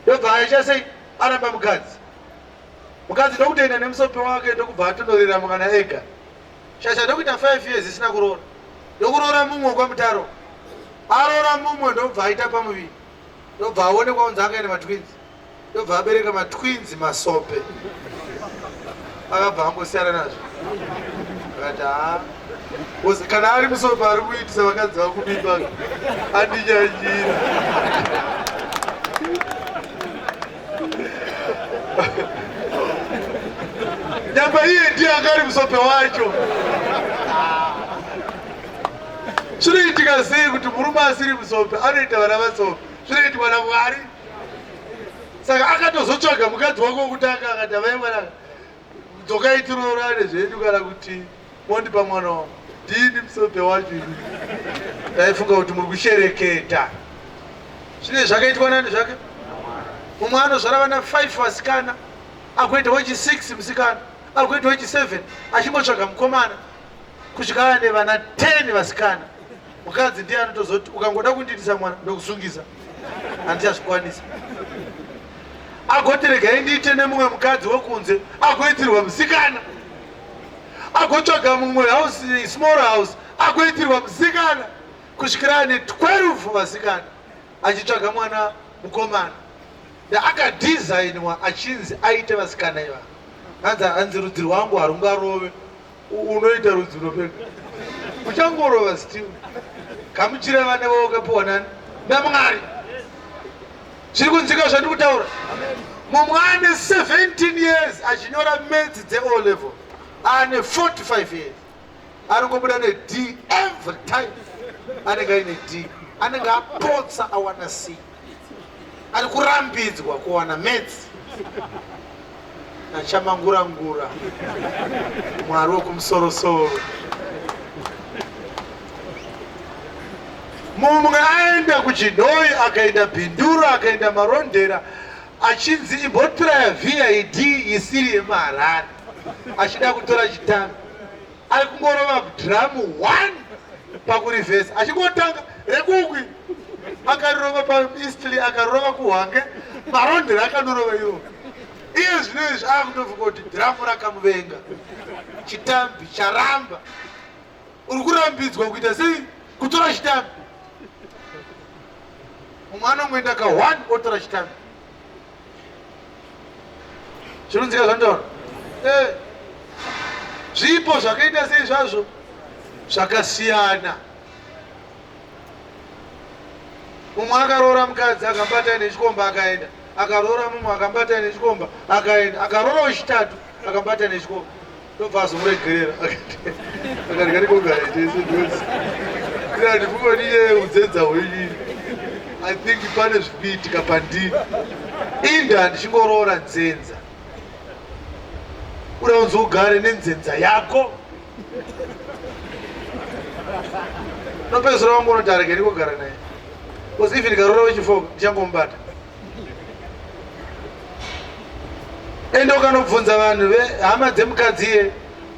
ndobva aita sei aramba mukadzi ndokutoenda nemusope wake ndokubva atondorera mwana ega shasha ndokuita 5 years isina kuroora ndokuroora mumwe kwamutaro aroora mumwe ndobva aita pamuviri ndobva aonekwa unzi akaenda matwins ndobva abereka matwins masope akabva angosiyana nazvo akati kana ari musope ari kuitisa vakadzi vakubimba andinyanjira nyamba iye ndiye akari musope wacho zvinoitika sei kuti murume asiri musope anoita vana vasope zvinoitikwa naMwari saka akatozotsvaga mukadzi wake wokutanga akati avai mwananga dzokai tiroorane zvedu kana kuti mondipa mwana wangu ndini musope wacho ini ndaifunga kuti muri kushereketa zvine zvakaitwa nani zvake mumwe anozvara vana 5 vasikana akuita wechi6 musikana akuita wechi7 achimbotsvaga mukomana kusvika ane vana 10 vasikana mukadzi ndiye anotozoti ukangoda kundiitisa mwana ndokusungisa handichazvikwanisa agoteregai ndiite nemumwe mukadzi wekunze agoitirwa musikana agotsvaga mumwe house small house agoitirwa musikana kusvikira ane 12 vasikana achitsvaga mwana mukomana akadhizainwa achinzi aite vasikana iva hanzi rudzi rwangu harungarove unoita rudzi ropega uchangorova still kamuchira vane vokapuwa nani naMwari zviri kunzika zvandiri kutaura mumwe ane 17 years achinyora maths dze-O level ane 45 years anongobuda D every time anenge aine D anenge apotsa awana C ari kurambidzwa kuwana maths achamangura-ngura Mwari wekumusoro-soro mumwe aenda kuchinhoi akaenda bhindura akaenda marondera achinzi imbotiraya VID isiri yemuHarare achida kutora chitambi ari kungorova dhiramu 1 pakurivhesi achingotanga rekukwi akarirova paEastleigh akarirova kuHwange marondera akanorova iwo iye zvinezvi akutofunga kuti dhiramu rakamuvenga chitambi charamba uri kurambidzwa kuita sei kutora chitambi mumwe anongoenda ka1 otora chitambi zvinonzika zvandaura zvipo zvakaita sei zvazvo zvakasiyana mumwe akaroora mukadzi akambata nechikomba akaenda akaroora mumwe akambata nechikomba akaenda akaroora wechitatu akambata nechikomba ndobva azomuregerera akati karikogara tese ira ndikungoniye udzenza hwenyu I think pane zvikuitika pandini inda ndichingoroora nzenza uda unzi ugare nenzenza yako nopedzisira wangu unoti arege ndikogara naye because even karoora wechifoka ndichangomubata ende ukanobvunza vanhu vehama dzemukadziye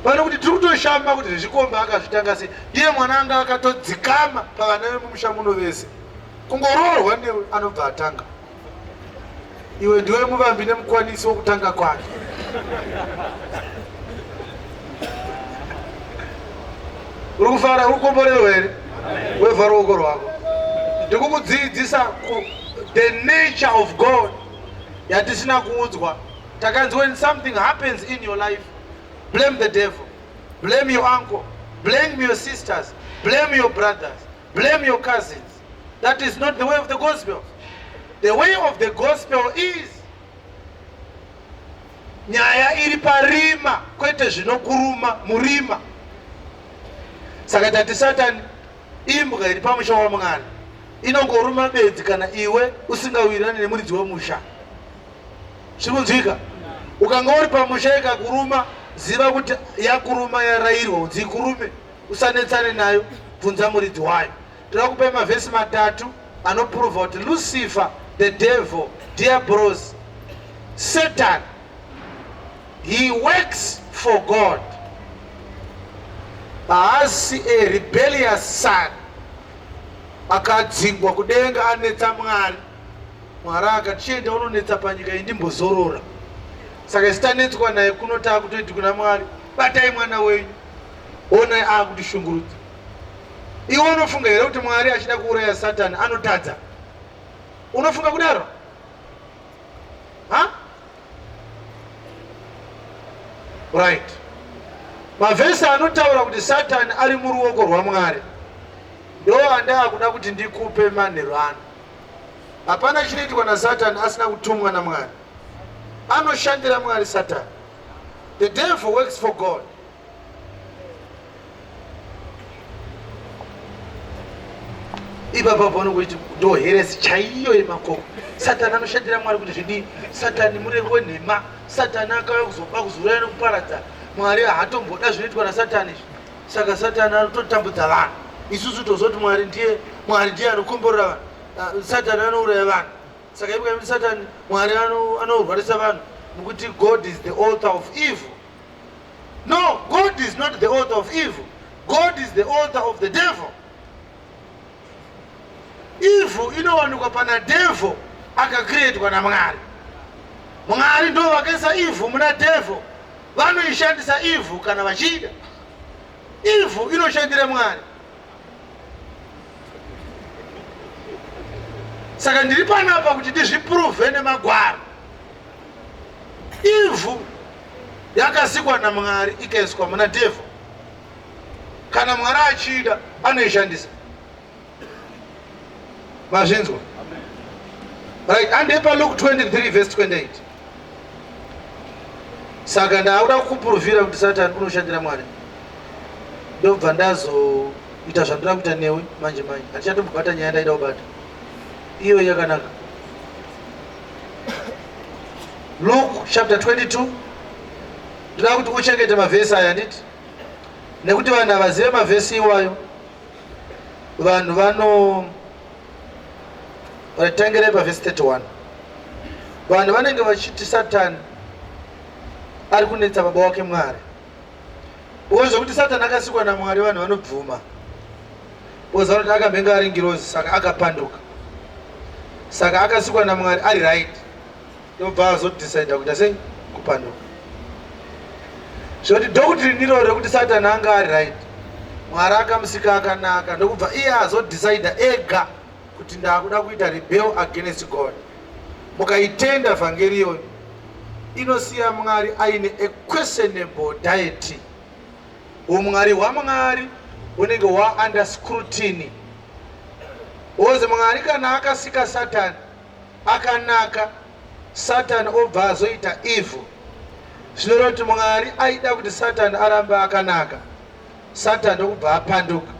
vano kuti tiri kutoshamba kuti zvikomba akazvitanga sei iye mwana anga akatodzikama pavana vemumusha muno vese kungoroorwa newe anobva atanga iwe ndiwe muvambi nemukwanisi wokutanga kwake uri kufara uri kukomborerwa here wevha ruoko rwako ndikukudzidzisa the nature of God yatisina kuudzwa takanzi when something happens in your life blame the devil, blame your uncle, blame your sisters, blame your brothers, blame your cousins. That is not the way of the gospel. The way of the gospel is nyaya iri parima kwete zvinokuruma murima. Saka tati Satani imbwa iri pamusha waMwari inongoruma bedzi kana iwe usingawirani nemuridzi wemusha. Zvikunzwika ukanga uri pamusha ikakuruma ziva kuti yakuruma yarayirwa unzi ikurume usanetsane nayo bvunza muridzi wayo. Toda kupa mavhesi matatu anoprova kuti Lucifer, the devil, Diabolos, Satan, he works for God haasi a rebellious son akadzingwa kudenga anetsa Mwari. Mwari akati chienda unonetsa panyika iyi ndimbozorora. Saka isitanetswa naye kunotaka kutoti kuna Mwari, batai mwana wenyu, onai akutishungurudza. Iwe unofunga here kuti Mwari achida kuuraya Satani anotadza? Unofunga kudaro? Right. Mavhesi anotaura kuti Satani ari muruoko rwaMwari ndo andaa kuda kuti ndikupe manheru ano. Hapana chinoitwa naSatani asina kutumwa naMwari. Anoshandira Mwari Satani. The devil works for God. Ibaba pano kuti ndo heresi chaiyo yemakoko. Satani anoshandira Mwari kuti zvidii? Satani mureri wenhema. Satani akauya kuzoba kuzuraya nokuparadza. Mwari hatomboda zvinoitwa naSatani. Saka Satani anototambudza vanhu. Isusu tozoti Mwari ndiye anokomborera vanhu. Satani anouraya vanhu. Saka ipo Satani Mwari anorwarisa vanhu nokuti God is the author of evil. No, God is not the author of evil. God is the author of the devil. Evil inowanikwa pana devil akakreatwa naMwari. Mwari ndo vakaisa evil muna devil. Vanoishandisa evil kana vachida. Evil inoshandira Mwari. Saka ndiri panapa kuti ndizviprove nemagwaro. Evil yakasikwa naMwari ikaiswa muna devil. Kana Mwari achida anoishandisa. Mazvinzwa? Right, andepa Luke 23 verse 28. Saka ndauda kupuruvira kuti Satani unoshandira Mwari. Ndobva ndazoita zvandira kuita newe manje. Handichatombobata nyaya ndaida kubata. Iyo yakanaka. Luke chapter 22. Ndinoda kuti uchengete mavhesi aya nditi. Nekuti vanhu havazive mavhesi iwayo. Vanhu vatangire pavhesi 31. Vanhu vanenge vachiti Satani ari kunetsa baba wake Mwari. Uwezve kuti Satani akasikwa naMwari vanhu vanobvuma. Uwezve kuti akamhenga ari ngirozi saka akapanduka. Saka akasikwa naMwari ari right. Ndobva azodecide kuti sei kupanduka. Zvoti doctrine iroro rekuti Satani anga ari right. Mwari akamusika akanaka ndokubva iye azodecide ega kuti ndakuda kuita rebel against God. Mukaitenda vhangeriyo inosiya Mwari aine a questionable deity. Umwari hwaMwari unenge under scrutiny. Uwezve Mwari kana akasika Satani akanaka, Satani obva azoita evil. Zvinoreva kuti Mwari aida kuti Satani arambe akanaka, Satani ndokubva apanduka.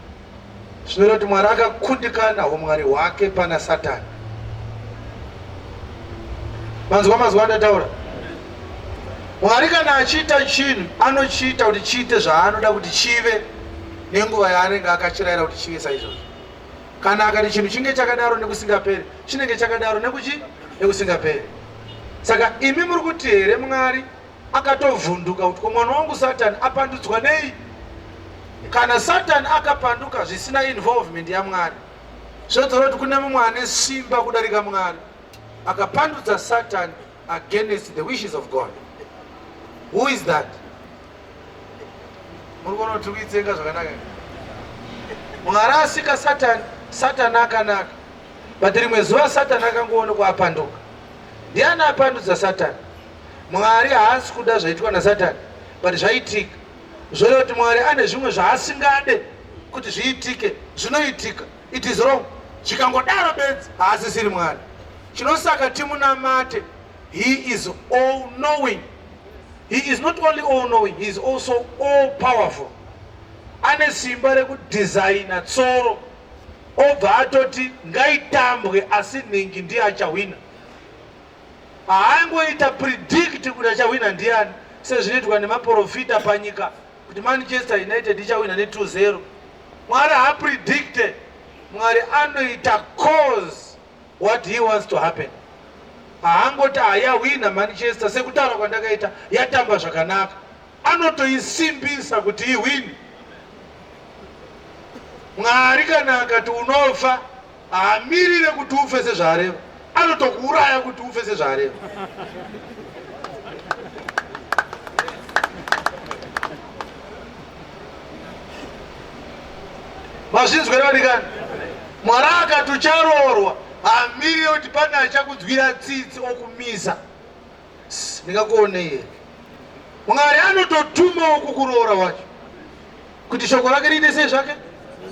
Zvinoreva kuti Mwari akakundikana umwari hwake pana Satani. Mazwa andataura. Mwari kana achiita chinhu anochiita kuti chiite zvaanoda kuti chive nenguva yaanenge akachirayira kuti chive saizvozvo. Kana akati chinhu chinge chakadaro nekusingaperi, chinenge chakadaro nekusingaperi. Saka imi muri kuti here Mwari akatovhunduka kuti mwana wangu Satani apandudzwa nei? Kana Satani akapanduka zvisina involvement yaMwari, zvodzora kuti kune mumwe ane simba kudarika Mwari akapandudza Satani against the wishes of God. Who is that? Muri kuona kuti kuitsenga zvakanaka. Mwari asika Satani, Satani akanaka. But rimwe zuva Satani akangoonekwa apanduka. Ndiani apandudza Satani? Mwari haasi kuda zvaitwa naSatani, but zvaitika. Zvoreva kuti Mwari ane zvimwe zvaasingade kuti zviitike, zvinoitika. It is wrong. Zvikangodaro bedzi haasisiri Mwari. Chinosaka timunamate. He is all knowing. He is not only all knowing, he is also all powerful. Ane simba rekudesigna tsoro obva atoti ngaitambwe asi nhingi ndiye achawina. Haangoita predict kuti achawina ndiani sezvinoitwa nemaprofita panyika kuti Manchester United ichawina ne2-0. Mwari haapredicte. Mwari anoita cause what he wants to happen. Haangoti hayawina Manchester sekutaura kwandakaita yatamba zvakanaka. Anotoisimbisa kuti iwini. Mwari kana akati unofa haamirire kuti ufe sezvaareva, anotokuuraya kuti ufe sezvaareva. Mazvinzwa vadikani? Mwari akati ucharoorwa haamirire kuti pane achakudzwira tsitsi okumisa. Ndingakuonei here? Mwari anototumawo kukuroora wacho kuti shoko rake riite sei zvake,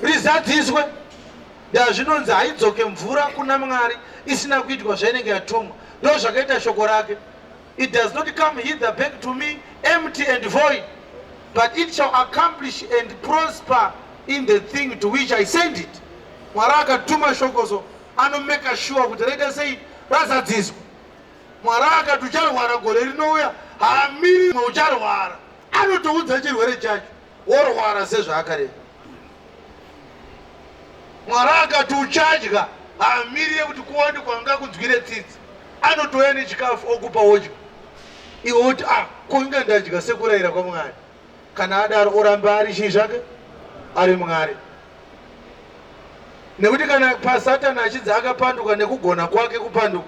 rizadziswe. Ndazvinonzi haidzoke mvura kuna Mwari isina kuitwa zvainenge yatumwa. Ndo zvakaita shoko rake. It does not come hither back to me empty and void, but it shall accomplish and prosper in the thing to which I send it. Mwari akatuma shokoso anomeka sure kuti raita sei, razadziswa. Mwari akati ucharwara gore rinouya haamiri mwe ucharwara, anotoudza chirwere chacho worwara sezvaakareva. Mwari akati uchadya haamirire kuti kuwande kwanga kudzwire tsitsi, anotouya nechikafu okupa wodya. Iwe uti kunga ndadya sekurayira kwaMwari. Kana adaro oramba ari chii zvake, ari Mwari. Nekuti kana paSatani achidzi akapanduka nekugona kwake kupanduka,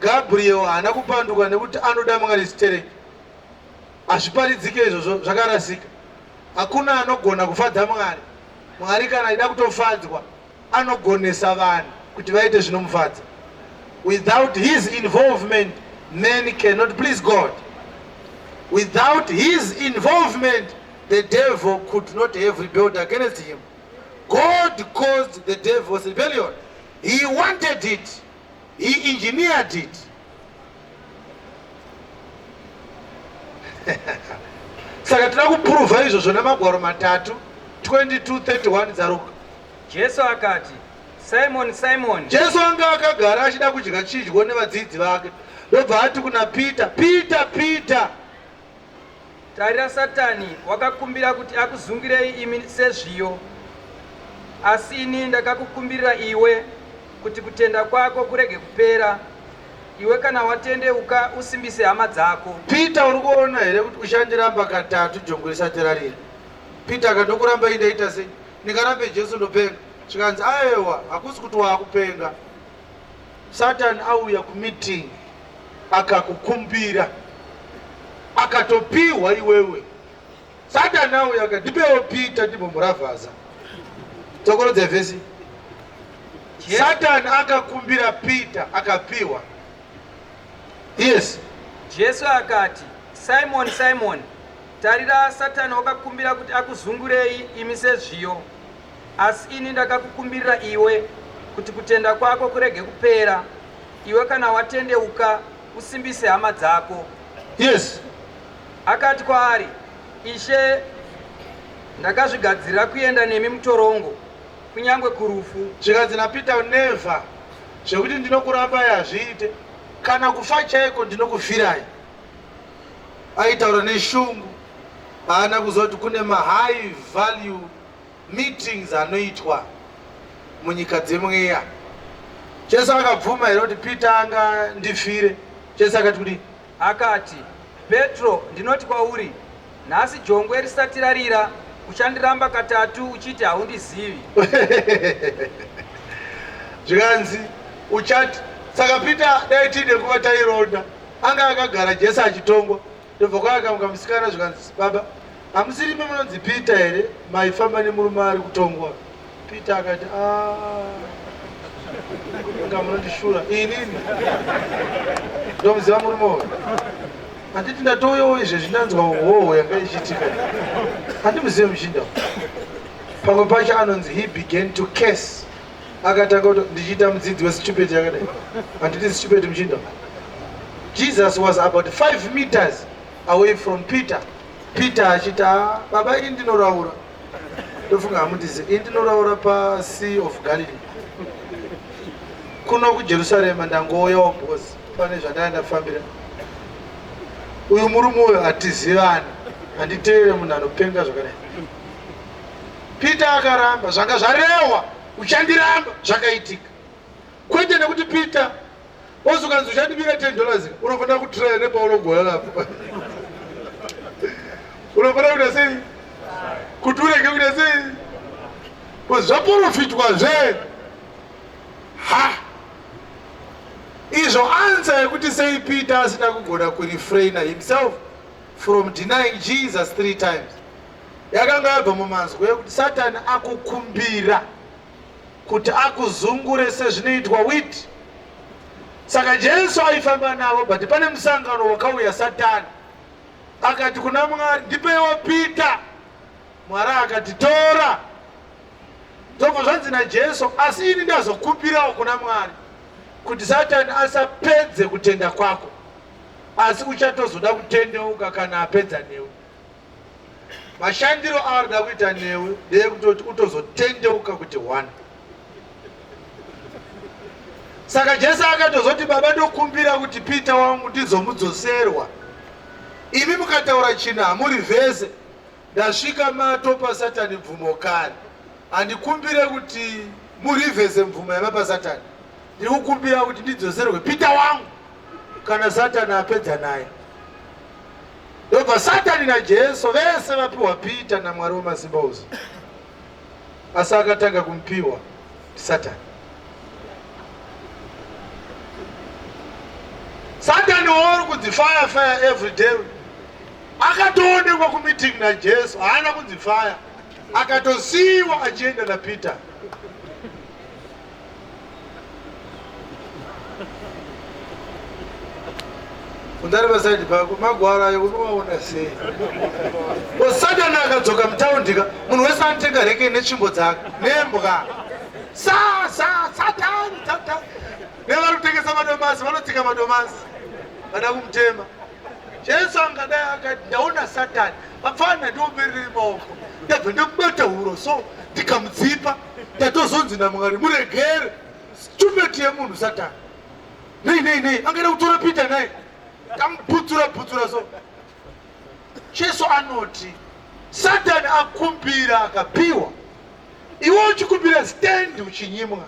Gabriel haana kupanduka nekuti anoda Mwari stereki. Hazviparidzike izvozvo, zvakarasika. Hakuna anogona kufadza Mwari. Mwari kana aida kutofadzwa anogonesa vanhu kuti vaite zvinomufadza. Without his involvement, men cannot please God. Without his involvement, the devil could not have rebelled against him. God caused the devil's rebellion. He wanted it. He engineered it. Saka tinoda kuprova izvozvo namagwaro matatu 22:31 dzaruka. Jesu akati, Simon, Simon. Jesu anga akagara achida kudya chidyo nevadzidzi vake. Ndobva ati kuna Pita, Pita, Pita, tarira Satani wakakumbira kuti akuzungirei imi sezviyo, asi ini ndakakukumbirira iwe kuti kutenda kwako kurege kupera. Iwe kana watendeuka usimbise hama dzako. Pita, uri kuona here kuti uchandiramba katatu jongwe risati rarira? Pita akandokuramba indaita sei? Ndikarambe Jesu ndopenga. Zvikanzi aiwa, hakusi kuti waakupenga. Satani auya kumeeting akakukumbira, akatopiwa iwewe. Satani auya akati ndipewo Pita ndimbomuravhaza. Tsokorodze vhesi. Satani akakumbira Pita akapiwa. Yes. Jesu akati, Simon, Simon, tarira Satani wakakumbira kuti akuzungurei imi sezviyo, asi ini ndakakukumbirira iwe kuti kutenda kwako kurege kupera. Iwe kana watendeuka usimbise hama dzako. Yes. Akati kwaari, Ishe, ndakazvigadzirira kuenda nemi mutorongo, kunyangwe kurufu. Zvikanzi naPita, never, zvekuti ndinokuramba yazviite, kana kufa chaiko ndinokufirayi. Aitaura neshungu, haana kuzoti kune high value meetings anoitwa munyika dzemweya. Jesu akabvuma here kuti Pita anga ndifire. Jesu akati kudii? Akati, Petro, ndinoti kwauri, nhasi jongwe risati rarira, uchandiramba katatu uchiti haundizivi. Zvikanzi uchati. Saka Pita dai tine nguva taironda, anga akagara Jesu achitongwa. Ndobva kwaakamuka musikana zvikanzi, baba, hamusiri imi munonzi Pita here, maifamba nemurume ari kutongwa? Pita akati, anga munondishura inini ndomuziva murume uyu. Handiti ndatouyawo izvezvi ndanzwa hoho yanga ichiitika, handimuzive muchinda. Pamwe pacho anonzi he began to curse. Akatanga kuti ndichiita mudzidzi westupid yakadai. Handiti stupid muchinda. Jesus was about 5 meters away from Peter. Peter achita, baba ini ndinoraura. Ndofunga hamundizi, ini ndinoraura paSea of Galilee. Kuno kuJerusarema ndangouyawo bhozi, pane zvandanga ndafambira. Uyu murume uyu hatizivani, handiteere munhu anopenga zvakadai. Peter akaramba, zvanga zvarehwa, uchandiramba, zvakaitika. Kwete nekuti Peter ozokanzi uchandibira $10, unofanira kutiraya nepaunogoya apo. Unofanira kuita sei? Kuti urege kuita sei? zvaprofitwa zve izvo answer yekuti sei Peter asina kugona kurefraina himself from denying Jesus 3 times yakanga yabva mumanzwi ekuti Satani akukumbira kuti akuzungure sezvinoitwa wheat. Saka Jesu aifamba navo, but pane musangano wakauya Satani akati kuna Mwari, ndipewo Peter. Mwari akati tora. Ndobva zvanzi naJesu, asi ini ndazokumbirawo kuna Mwari kuti Satani asapedze kutenda kwako, asi uchatozoda kutendeuka kana apedza newe. Mashandiro aarida kuita newe ndeyekutoti utozotendeuka kuti 1. Saka Jesu akatozoti, baba ndokumbira kuti Peter wangu ndizomudzoserwa. Imi mukataura china hamuri vhese, ndasvika matopa Satani mvumo kare. Handikumbire kuti murivhese mvumo yamapa Satani. Ndiri kukumbira kuti ndidzoserwe Peter wangu kana Satani apedza naye. Ndobva Satani naJesu vese vapiwa Peter naMwari wamasimba ose. Asi akatanga kumupiwa Satani. Satani ori kudzifaya every day. Akatoonekwa kumeeting naJesu, haana kudzifaya. Akatosiiwa achienda naPeter. Undari pasaidi pako magwara ayo unowaona sei. Satani akadzoka mutaundika, munhu wese anotenga reke netsvimbo dzake nembwa. Satani. Nevari kutengesa madomasi vanotsika madomasi vada kumutema. Jesu angadai akati, ndaona Satani apfana ndiomerere maoko, ndabva ndamubata huro so ndikamudzipa, ndatozonzi naMwari muregere. Stupid yemunhu Satani. Nei angada kutora Peter naye tamuputsura so. Jesu anoti Satani akumbira akapiwa, iwe uchikumbira stand uchinyimwa.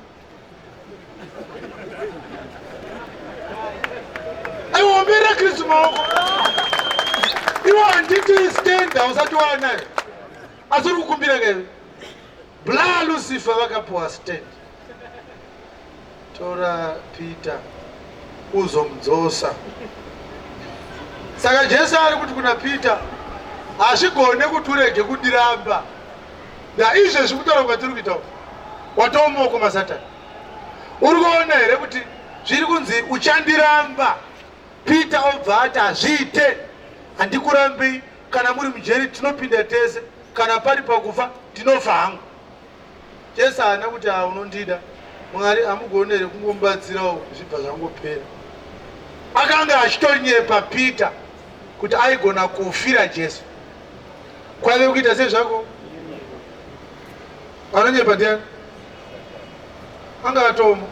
Aiwombera Kristu maoko. Iwe handiti stand hausati wanaye. Asi uri kukumbira kewe. Bla Lucifer vakapiwa stand. Tora Peter uzomudzosa. Saka Jesu ari kuti kuna Peter, hazvigone kuti urege kundiramba. Naizvezvi kutaura kwatiri kuita watova mumaoko maSatani. Uri kuona here kuti zviri kunzi uchandiramba. Peter obva ati hazviite, handikurambi, kana muri mujeri tinopinda tese, kana pari pakufa tinofa hangu. Jesu haana kuti unondida, Mwari hamugone here kungombatsirawo zvibva zvangopera. Akanga achitonyepa Peter kuti aigona kufira Jesu. Kwaive kuita sezvako? Anonyepa ndiani? Anga atomo.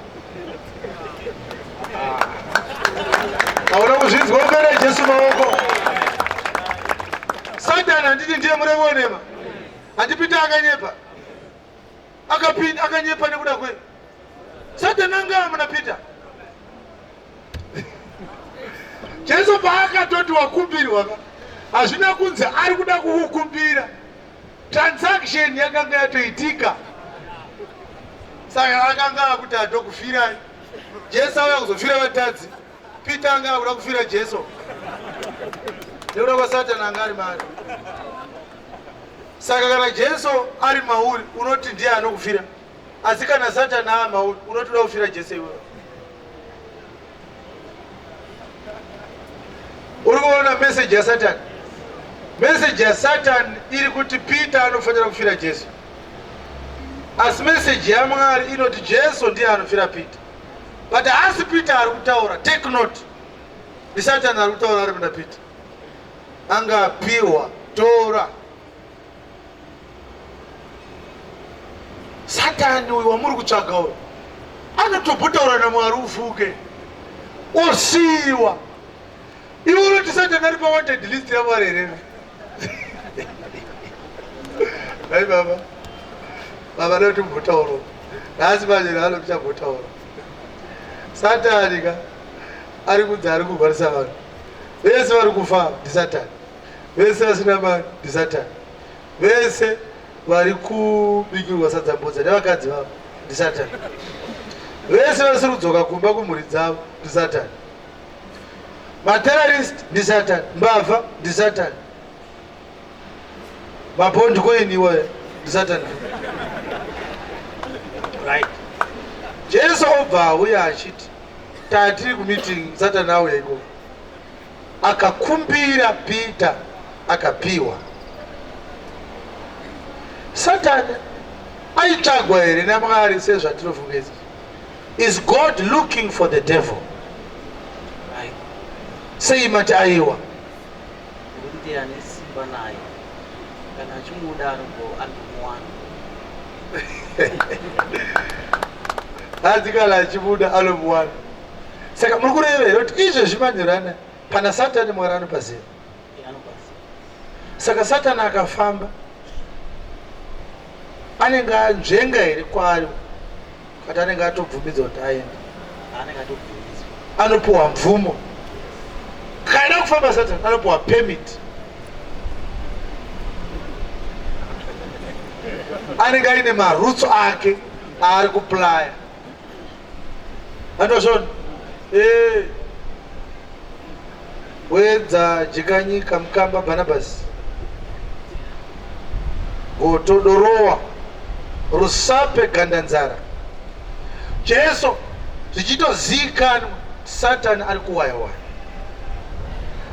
Hauna kuzvinzwa kupera Jesu maoko. Satani handiti ndiye murevonema. Handi Peter akanyepa. Akanyepa nekuda kwe. Satani anga amuna Peter. Jesu paakatoti wakumbirwa, hazvina kunzi ari kuda kukukumbira. Transaction yakanga yatoitika. Saka akanga akuti adokufira. Jesu auya kuzofira vatadzi. Peter anga akuda kufira Jesu. Nekuda kwa Satani anga ari mari. Saka kana Jesu ari mauri unoti ndiye anokufira. Asi kana Satani ari mauri unoti uda kufira Jesu iwewe. Uri kuona message ya Satani. Message ya Satani iri kuti Peter anofanira kufira Jesu. Asi message ya Mwari inoti Jesu ndiye anofira Peter. But asi Peter ari kutaura, take note. Ni Satani ari kutaura ari muna Peter. Anga apiwa, tora. Satani uyu wamuri kutsvaga uyu anotobotaura naMwari ufuke. Osiiwa. Iwe unoti Satani ari pa-wanted list yaMwari here. Hai baba. Baba noti mbotauro. Asi manje nalo kuchabotaura. Satani ka ari kunzi ari kurwarisa vanhu. Vese vari kufa ndi Satani. Vese vasina mari ndi Satani. Vese vari kubikirwa sadza mbudza nevakadzi vavo ndiSatani. Vese vasiri kudzoka kumba kumhuri dzavo ndiSatani. Materrorist ndiSatani, mbavha ndiSatani, mabondcoin iwoyo ndiSatani. Right. Jesu obva auya achiti tatiri kumeeting, Satani auya ikoko akakumbira Peter akapiwa. Satani aitsvagwa here naMwari sezvatinofunga? Is God looking for the devil? Sei mati aiwa kuti ane simba naye kana achimuda anomuwana. Hadzi kana achimuda anomuwana. Saka muri kurevera kuti izvo zvimanyorana pana Satani Mwari anopaziva. Saka Satani akafamba anenge anzvenga here kwaari kuti anenge atobvumidzwa kuti aende, anopiwa mvumo. Kana kufamba Satani anopiwa permit, anenge aine marutso ake aari kuplaya. Andozvona wedza jekanyika mukamba Barnabas gotodorowa rusape gandanzara. Jesu zvichitozikanwa Satani ari kuwayawaya.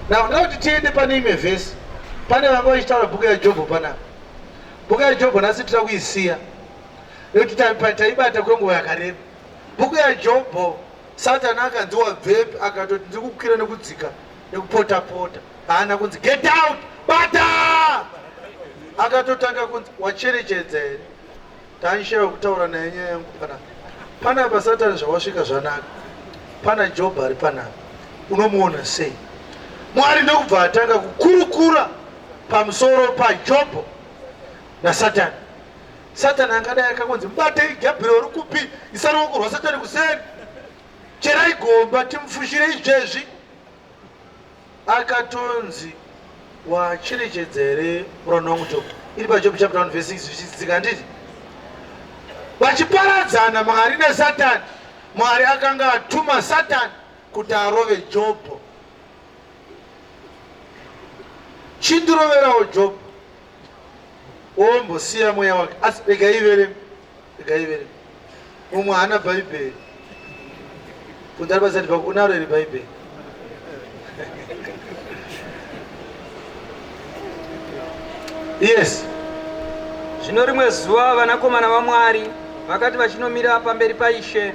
Ndoda kuti tiende pane imwe vhesi. Pane vanga vachitaura bhuku yaJobho panapa. Bhuku yaJobho nhasi tira kuisiya nekuti taibata kwenguva yakareba. Bhuku yaJobho Satani akanziwa bvepi akatoti ndiri kukwira nekudzika nekupota-pota. Haana kunzi get out, bata! Akatotanga kunzi wacherechedza here? Tanishayiwa kutaura naye nyaya yangu panapa. Panapa Satani zvawasvika zvanaka. Pana Jobho ari panapa. Unomuona sei? Mwari ndokubva atanga kukurukura pamusoro paJobho naSatani. Satani angadai akakunzi mubatei Gabriel uri kupi, isa ruoko rwaSatani kuseri, cherai gomba timufushire izvezvi. Akatonzi wacherechedza here muranda wangu Jobho? Iri paJobho chapter 1 verse 6 zvichidzika nditi vachiparadzana Mwari naSatani. Mwari akanga atuma Satani kuti arove Jobho. Chindiroverawo Jobho ombosiya mweya wake. Asi regaivere umwe haana bhaibheri kunzi ari pasati pako unaro here bhaibheri? Yes. Zvino rimwe zuva vanakomana vaMwari vakati vachinomira pamberi paIshe,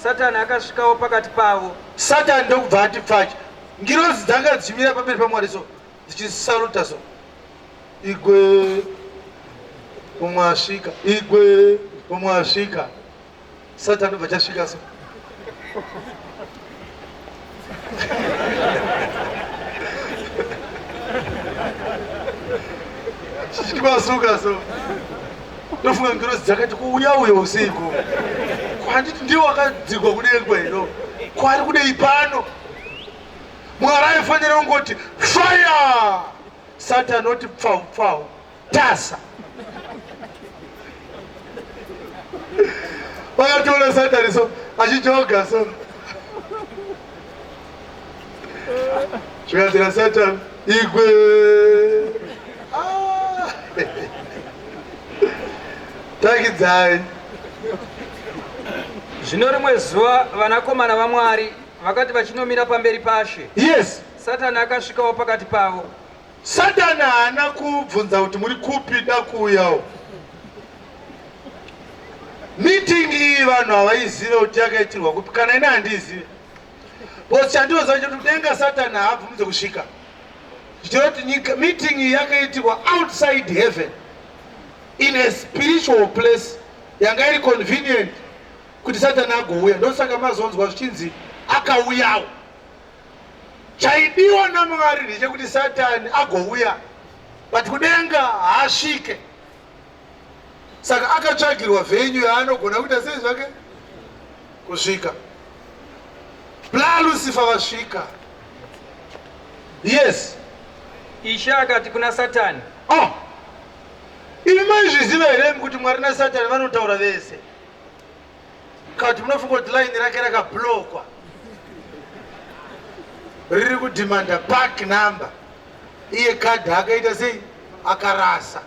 Satani akasvikawo pakati pavo. Satani ndokubva ati pfacha. Ngirozi dzanga dzichimira pamberi paMwari so dzichisaruta so, igwe umwe asvika, igwe umwe asvika. Satani ndobva chasvika so. Chichimasuka so. Ndofunga ngirozi dzakati kuuya uyo usiku. Kwanditi ndiwo wakadzigwa kudenga ino. Kwari kudei pano. Mwari aifanira kungoti fire. Satani oti pfau pfau tasa. Vakatoona Satani so achijoga so. Zvikazira Satani igwe. Takidzai. Zvino rimwe zuva vanakomana vaMwari vakati vachinomira pamberi paShe. Yes. Satani akasvikawo pakati pavo. Satani haana kubvunza kuti muri kupi da kuuyawo. Meeting iyi vanhu havaizive kuti yakaitirwa kupi, kana ine handizive. Bosi chandinoziva kuti kudenga Satani haabvumidze kusvika. Zvichiroti nyika meeting iyi yakaitirwa outside heaven in a spiritual place yanga iri convenient kuti Satani agouya. Ndosaka mazonzwa zvichinzi akauyawo. Chaidiwa naMwari ndechekuti Satani agouya, but kudenga haasvike. Saka akatsvagirwa venue yaanogona kuita sei zvake kusvika. Lucifer vasvika. Yes. Ishe akati kuna Satani, Imi maizviziva here kuti Mwari naSatani vanotaura vese? Kati munofunga kuti line rake rakablokwa riri kudhimanda park number, iye kadhi akaita sei akarasa.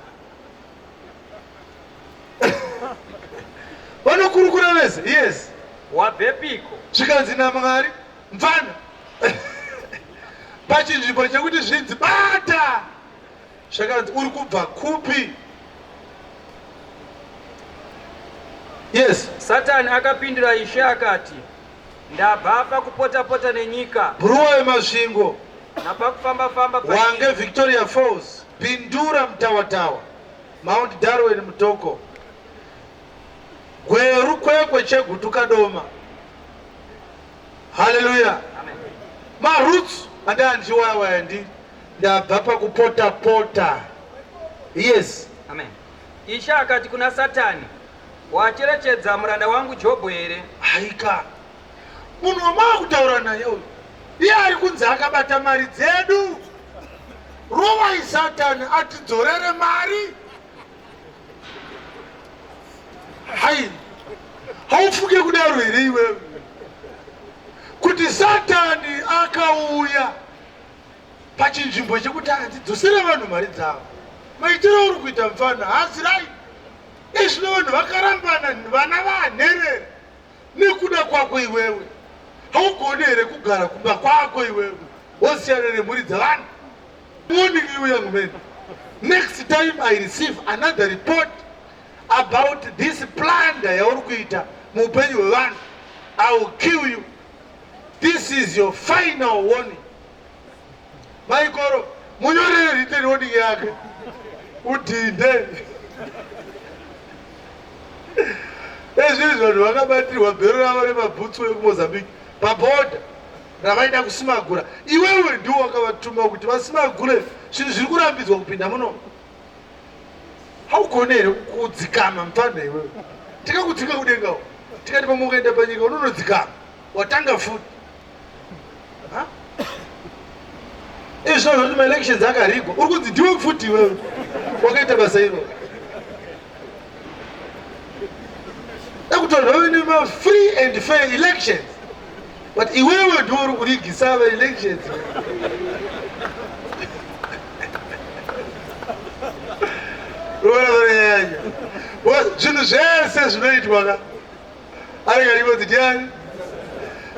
Vanokurukura vese. Yes. Wabhepiko? Zvikanzi naMwari mfana pachinzvimbo chekuti zvinzi bata, zvakanzi uri kubva kupi? Yes. Satani akapindura Ishe akati, ndabva pakupota-pota nenyika, Bhuruwa yemasvingo, napakufamba-famba wange Victoria Falls, Pindura mutawatawa, Mount Darwin mutoko, gweru kwekwe chegutuka doma. Hallelujah. Amen. Maroots andanjiwaya ndi ndabva pakupota-pota. Yes. Amen. Ishe akati kuna Satani, wacherechedza muranda wangu Jobho here? Haika, munhu wamaa kutaura naye uyu, iye ari kunzi akabata mari dzedu. Rovai Satani atidzorere mari. Hai, haufuke kudaro here iwewe, kuti Satani akauya pachinzvimbo chekuti atidzosere vanhu mari dzavo. Maitiro uri kuita mfana hasi rai. Izvi vanhu vakarambana, vana vanherera nekuda kwako iwewe. Haugoni here kugara kumba kwako iwewe wosiyana nemhuri dzavanhu. Warning you, young men, next time I receive another report about this plunder yauri kuita muupenyu hwevanhu, I will kill you. This is your final warning. Maikoro, munyorere written warning yake udhinde. Ezvizvi vanhu vakabatirwa bhero ravo remabhutsu ekuMozambique pabhodha ravaida kusimagura. Iwewe ndiwo wakavatuma kuti vasimagure zvinhu zviri kurambidzwa kupinda muno. Haugoni here kudzikama mfana iwewe? Tikakudzika kudengawo, tikati pamukaenda panyika unonodzikama, watanga futi. Izvi zvinhu zvoti maelections akarigwa, uri kunzi ndiwe futi iwewe wakaita basa iro. Ekutonda vave nema-free and fair elections, but iwewe ndiwo uri kurigisa va-elections. Unoona zvinhu zvese zvinoitwa ka arikarivodzi ndiani?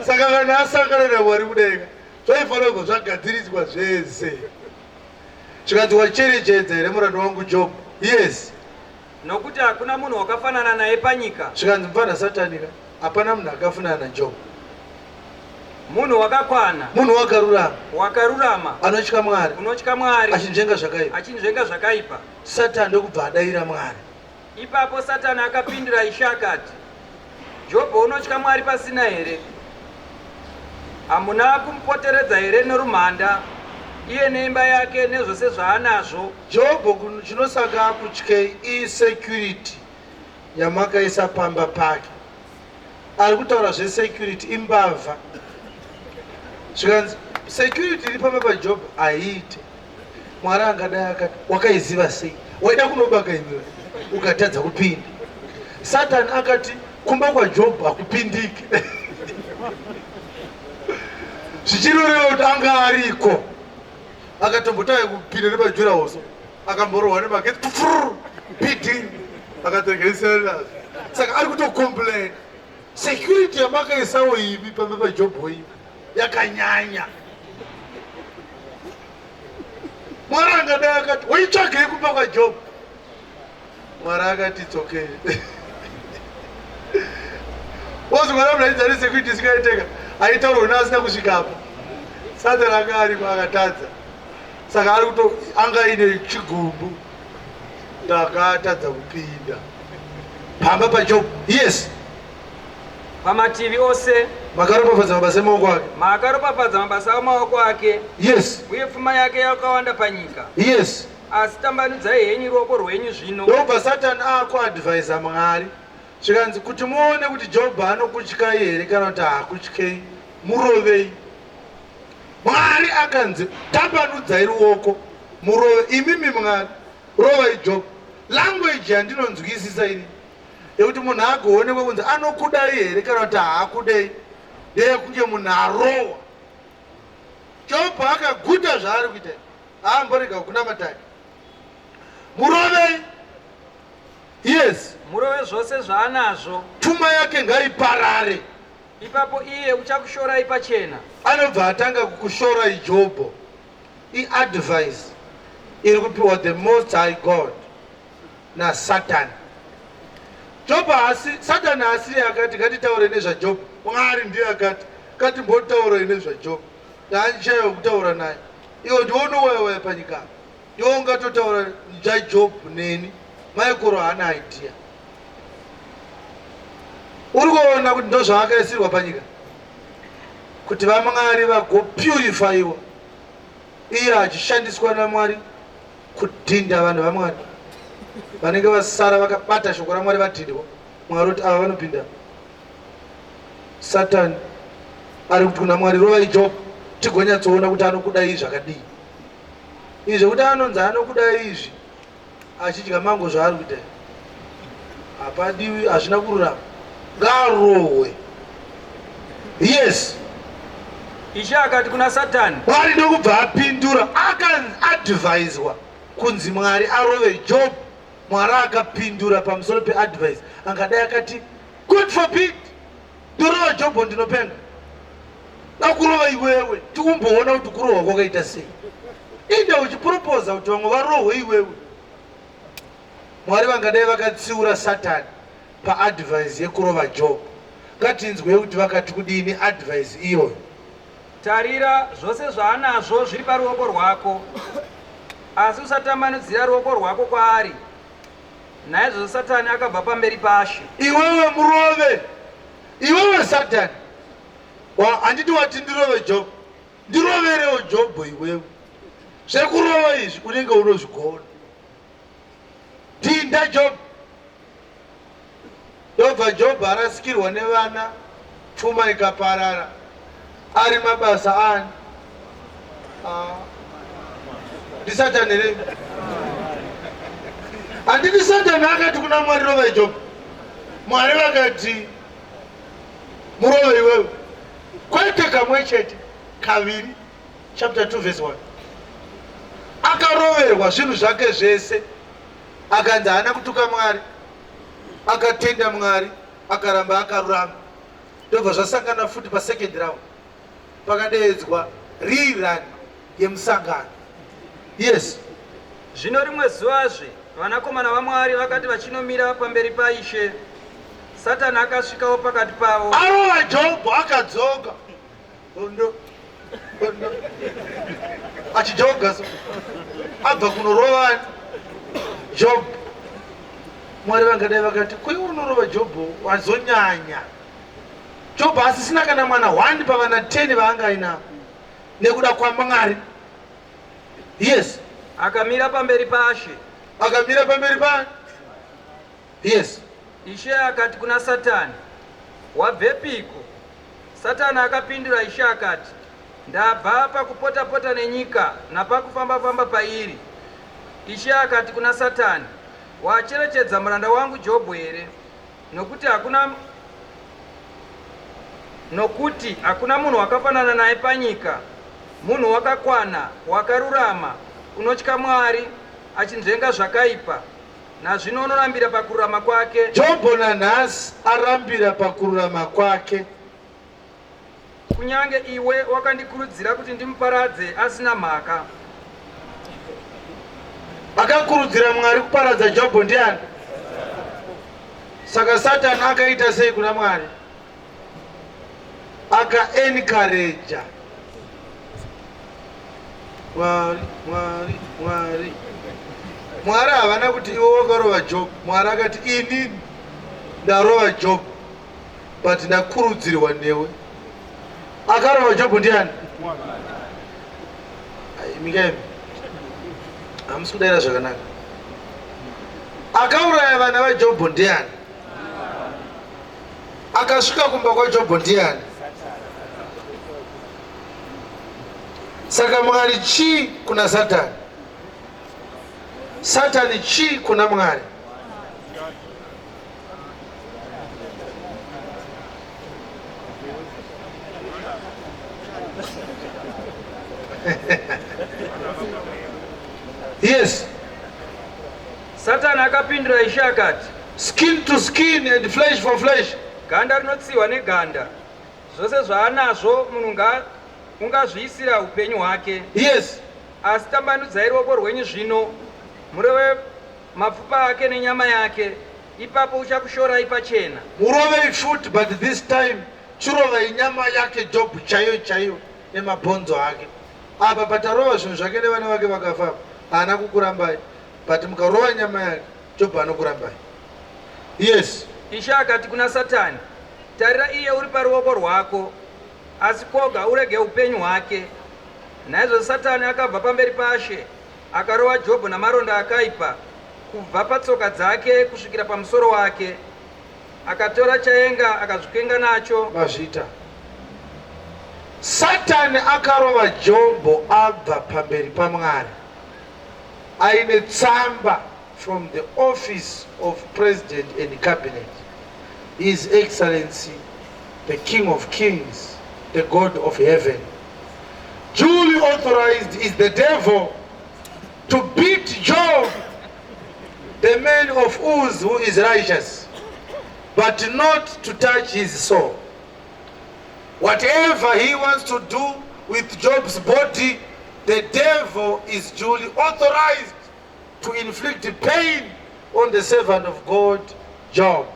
Saka kana asangana naMwari kudenga zvaifanira kubva zvagadziriswa zvese. Zvikanzi wacherechedza here muranda wangu Jobho? Yes. Nokuti hakuna munhu wakafanana naye panyika. Zvikanzi mfana Satani ka hapana munhu akafanana naJobho. Munhu wakakwana, munhu wakarurama, anotya Mwari, unotya Mwari, achinzvenga zvakaipa. Satani ndokubva adayira Mwari. Ipapo Satani akapindura Ishe akati, Jobho unotya Mwari pasina here? Hamuna kumupoteredza here norumhanda, iye neimba yake nezvose zvaanazvo? Jobho chinosaka akutyei isecurity yamakaisa pamba pake. Ari kutaura zvesecurity imbavha. Zvikanzi security iri pamba paJobho haiite. Mwari angadai akati wakaiziva sei? Waida kunobaka iwe ukatadza kupinda. Satani akati kumba kwaJobho hakupindiki. Zvichiroreva kuti anga ariko. Akatombotanga kupinda nepajurahoso, akamborohwa nemagetsi piti, akatengeserera. Saka ari kutocomplain. Security yamakaisawo ivi pamba paJobho iyi yakanyanya. Mwari angadai akati waitsvagei kumba kwaJobho? Mwari akati it's okay. Wozongana mudaidzani security isikaiteka aitaurwa neasina kusvika apa. Satani anga ariko akatadza. Saka ari kuto anga ine chigumbu ndakatadza kupinda pamba paJobho. Yes. Pamativi ose makaropafadza mabasa emaoko ake. Makaropafadza mabasa emaoko ake. Yes. Uye pfuma yake yakawanda panyika. Yes. Asi tambanudzai henyu ruoko rwenyu zvino. Ndobva Satani akuadvhaisa Mwari. Zvikanzi kuti muone kuti Jobho anokutyai here kana kuti haakutyei, murovei. Mwari akanzi tambanudzai ruoko murove. Imimi Mwari rovai Jobho. language yandinonzwisisa ini yekuti munhu agoonekwa kunzi anokudai here kana kuti haakudei ndeyekunge munhu arohwa. Jobho akaguta zvaari kuita, haamborega kunamataki. Murovei, yes, murove zvose zvaanazvo, pfuma yake ngaiparare. ipapo iye uchakushorai pachena. Anobva atanga kukushorai Jobho. Iadvice iri kupiwa the Most High God naSatan. Jobho Satani asiri akati ngatitaure nezvaJobho. Mwari ndiye akati ngatimbotaura nezvaJobho. Ndaandichayo kutaura naye. Iwo ndionowaya panyika. Ndiwo ungatotaura nezvaJobho neni. Maikoro haana idea. Uri kuona kuti ndo zvavakaisirwa panyika, kuti vaMwari vagopurifyiwa, iye achishandiswa naMwari kudhinda vanhu vaMwari vanenge vasara vakabata shoko raMwari vadhindwa. Mwari kuti ava vanopinda. Satani ari kuti kuna Mwari rovai Jobho tigonyatsoona kuti anokudai zvakadii. Izvi kuti anonzi anokudai izvi achidya mango zvaari kuita hapadiwi, hazvina kururama, ngarohwe. Yes, Ishe akati kuna Satani, Mwari ndokubva apindura, akaadvaiswa kunzi Mwari arove Jobho. Mwari akapindura pamusoro peadvice, angadai akati God forbid ndorova Jobho ndinopenga. Dakurova iwewe tikumboona kuti kurohwa kwakaita sei. Inde uchiproposa kuti vamwe varohwe iwewe. Mwari vangadai vakatsiura Satani paadvice yekurova Jobho. Ngatinzwe kuti vakati kudini advice iyoyo. tarira, zvose zvaanazvo zviri paruoko rwako, asi usatambanudzira ruoko rwako kwaari. Naizvozvo Satani akabva pamberi paShe. Iwewe murove, iwewe Satani, handiti wati ndirove Jobho, ndiroverewo Jobho iwewe. Zvekurova izvi unenge unozvigona. Dhinda Jobho. Ndobva Jobho arasikirwa nevana, pfuma ikaparara, ari mabasa ani. NdiSatani here. Handiti Satani akati kuna Mwari rova Jobho. Mwari vakati murove iwewe. Kwete kamwe chete, kaviri, chapter 2 verse 1. Akaroverwa zvinhu zvake zvese, akanzi haana kutuka Mwari, akatenda Mwari, akaramba akarurama. Ndobva zvasangana futi pasecond round, pakadeedzwa rerun yemusangano. Yes. Zvino rimwe zuvazve vanakomana vaMwari vakati vachinomira pamberi paIshe, Satani akasvikawo pakati pavo. Arova Jobho akadzoka. Ondo. Achijoga so. Abva kunorova Jobho. Mwari vangadai vakati kuri unorova Jobho wazonyanya. Jobho asisina kana mwana 1 pavana 10 vaanga ainavo nekuda kwaMwari. Yes. Akamira pamberi paShe. Akamira pamberi pa. Yes. Ishe akati kuna Satani, wabvepiko? Satani akapindura Ishe akati, ndabva pakupota-pota nenyika napakufamba-famba pairi. Ishe akati kuna Satani, wacherechedza muranda wangu Jobho here? Nokuti hakuna munhu wakafanana naye panyika, munhu wakakwana, wakarurama, unotya Mwari, achinzvenga zvakaipa. Nazvino unorambira pakururama kwake. Jobho nanhasi arambira pakururama kwake. Kunyange iwe wakandikurudzira kuti ndimuparadze asina mhaka. Akakurudzira Mwari kuparadza Jobho ndiani? Saka Satani akaita sei kuna Mwari? Aka-encourage Mwari havana kuti iwe wakarova Jobho. Mwari akati ini ndarova Jobho, but ndakurudzirwa newe. Akarova Jobho ndiani? Mikaemi, hamusi kudaira zvakanaka. Akauraya vana vaJobho ndiani? Akasvika kumba kwaJobho ndiani? Saka Mwari chii kuna Satani? Satani chi kuna Mwari? Yes. Satani akapindura Ishe akati, Skin to skin and flesh for flesh. ganda rinotsiwa neganda. Zvose zvaanazvo munhu ungazviisira upenyu hwake. Yes. Asi tambanudzai ruoko rwenyu zvino murove mapfupa ake nenyama yake, ipapo uchakushorai pachena. Murove foot, but this time churova inyama yake Job chaiyo chaiyo nemabhonzo ake. Apa patarova zvinhu zvake nevana vake vakafamba, haana kukurambai. But mukarova nyama yake Job anokurambai. Yes. Ishe akati kuna Satani, tarira iye uri paruoko rwako, asi koga urege upenyu hwake. Naizvozvo Satani akabva pamberi paShe akarova Jobho namaronda akaipa kubva patsoka dzake kusvikira pamusoro wake. Akatora chaenga akazvikenga nacho. Mazvita. Satani akarova Jobho abva pamberi paMwari aine tsamba from the office of president and cabinet. His Excellency, the King of Kings, the God of heaven, duly authorized is the devil to beat Job, the man of Uz who is righteous, but not to touch his soul. Whatever he wants to do with Job's body, the devil is duly authorized to inflict pain on the servant of God, Job.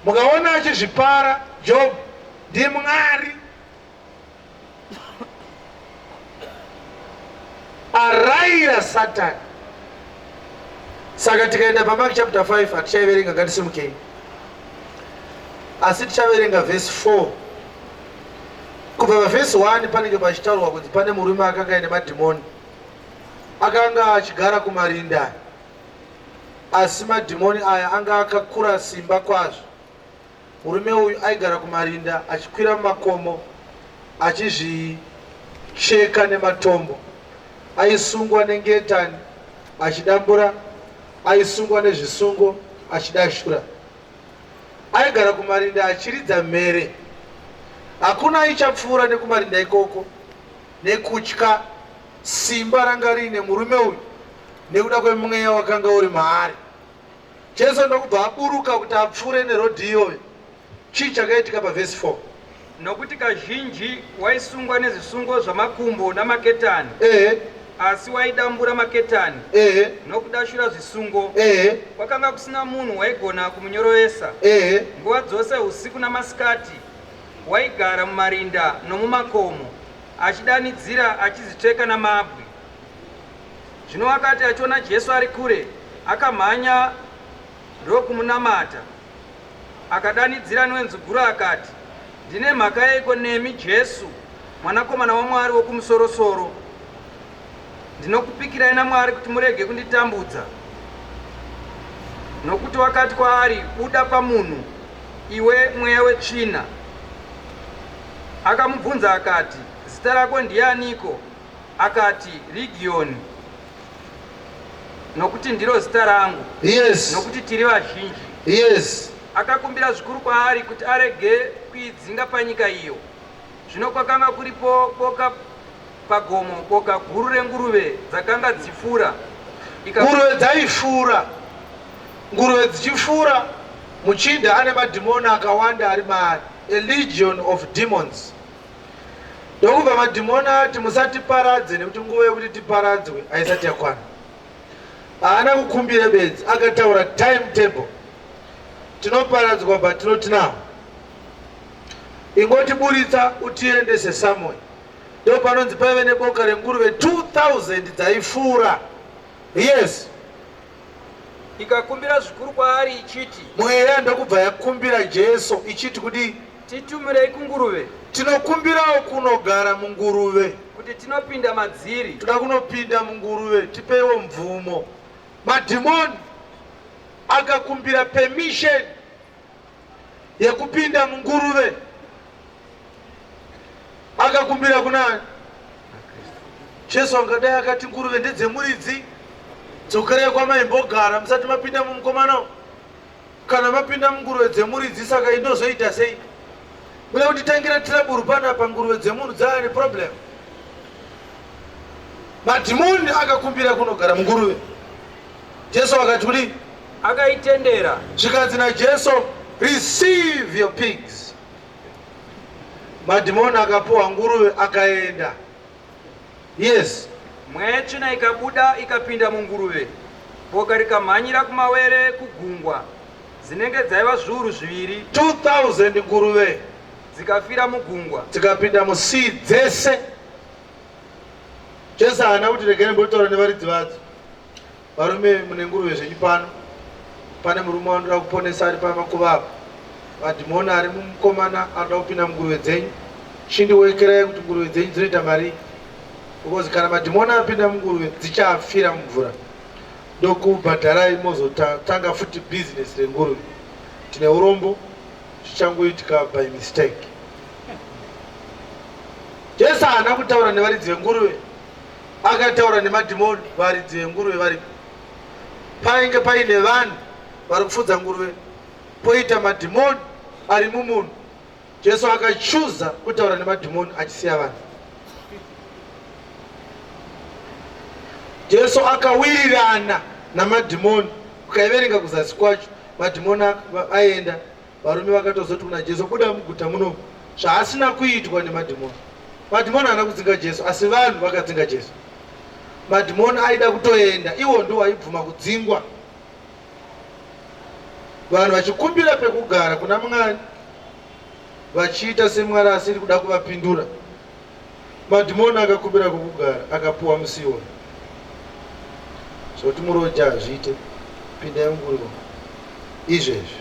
Mukaona achizvipara Job ndiye Mwari arayira Satani. Saka tikaenda paMark chapter 5 hatichaiverenga, ngatisimukei. Asi tichaverenga verse 4. Kubva paverse 1 panenge pachitaurwa kuti pane murume akanga aine madhimoni. Akanga achigara kumarinda. Asi madhimoni aya anga akakura simba kwazvo. Murume uyu aigara kumarinda achikwira mumakomo achizvicheka nematombo. Aisungwa nengetani achidambura, aisungwa nezvisungo achidashura. Aigara kumarinda achiridza mhere. Hakuna aichapfuura nekumarinda ikoko nekutya simba ranga riine murume uyu nekuda kwemweya wakanga uri maari. Jesu ndokubva aburuka kuti apfuure nerodhi iyoyo. Chii chakaitika paverse 4? Nokuti kazhinji waisungwa nezvisungo zvamakumbo namaketani, asi waidambura maketani nokudashura zvisungo. Kwakanga kusina munhu waigona kumunyorovesa. Nguva dzose usiku namasikati waigara mumarinda nomumakomo achidanidzira achizvicheka namabwe. Zvino akati achiona Jesu ari kure, akamhanya ndokumunamata. Akadanidzira nenzwi guru akati, ndine mhaka yeiko nemi Jesu, mwanakomana waMwari wokumusoro-soro? Ndinokupikirai naMwari kuti murege kunditambudza. Nokuti wakati kwaari, buda pamunhu, iwe mweya wetsvina. Akamubvunza akati, zita rako ndianiko? Akati, Rigioni, nokuti ndiro zita rangu. Yes. Nokuti tiri vazhinji. Yes. Akakumbira zvikuru kwaari kuti arege kuidzinga panyika iyo. Zvino kwakanga kuripo boka pagomo, boka guru renguruve dzakanga dzifura. Nguruve dzaifura. Nguruve dzichifura, muchinda ane madhimoni akawanda ari maari. A legion of demons. Ndokubva madhimoni ati musatiparadze nekuti nguva yekuti tiparadzwe haisati yakwana. Haana kukumbira bedzi, akataura timetable. Tinoparadzwa but tinoti now. Ingotiburitsa utiendese Samuel. Ndipo panonzi paive neboka renguruve 2000 dzaifura. Yes. Ikakumbira zvikuru kwaari ichiti, mweya ndokubva yakumbira Jesu ichiti kuti titumirei kunguruve. Tinokumbirawo kunogara munguruve. Kuti tinopinda madziri. Toda kunopinda munguruve, tipewo mvumo. Madhimoni akakumbira permission yekupinda munguruve. Akakumbira kunani? Jesu angadai akati nguruve ndedzemuridzi, dzokerei kwamaimbogara musati mapinda mumukomana. Kana mapinda munguruve dzemuridzi saka indozoita sei? Mune kutitangira tiraburu panapa nguruve dzemunhu dzaane problem. Madhimoni akakumbira kunogara munguruve. Jesu akati kudii? Akaitendera. Zvikanzi naJesu, receive your pigs. Madhimoni akapuwa nguruve akaenda. Yes. Mweya tsvina ikabuda ikapinda munguruve. Boka rikamhanyira kumawere kugungwa. Dzinenge dzaiva zviuru zviviri. 2000 nguruve dzikafira mugungwa. Dzikapinda musii dzese. Jesu haana kuti regai mbotaura nevaridzi vadzo. Varume mune nguruve zvenyu pano. Pane murume anoda kuponesa ari pamakuva apa. Madhimoni ari mumukomana anoda kupinda munguruve dzenyu. Chindiwekerai kuti nguruve dzenyu dzinoita mari. Because kana madhimoni apinda munguruve dzichafira mumvura. Ndokubhadharai mozotanga futi business renguruve. Tine urombo zvichangoitika by mistake. Jesu haana kutaura nevaridzi venguruve. Akataura nemadhimoni. Varidzi venguruve varipo. Painge paine vanhu vari kufudza nguruve, poita madhimoni ari mumunhu. Jesu akachuza kutaura nemadhimoni achisiya vanhu. Jesu akawirirana namadhimoni. Ukaiverenga kuzasi kwacho, madhimoni aenda. Varume vakatozoti kuna Jesu, buda muguta muno. Zvaasina kuitwa nemadhimoni. Madhimoni haana kudzinga Jesu, asi vanhu vakadzinga Jesu. Madhimoni aida kutoenda, iwo ndiwo aibvuma kudzingwa. Vanhu vachikumbira pekugara kuna Mwari, vachiita seMwari asiri kuda kuvapindura. Madhimoni akakumbira pekugara, akapuwa musiwo. Zvoti muroja azviite, pindai munguruve izvezvi.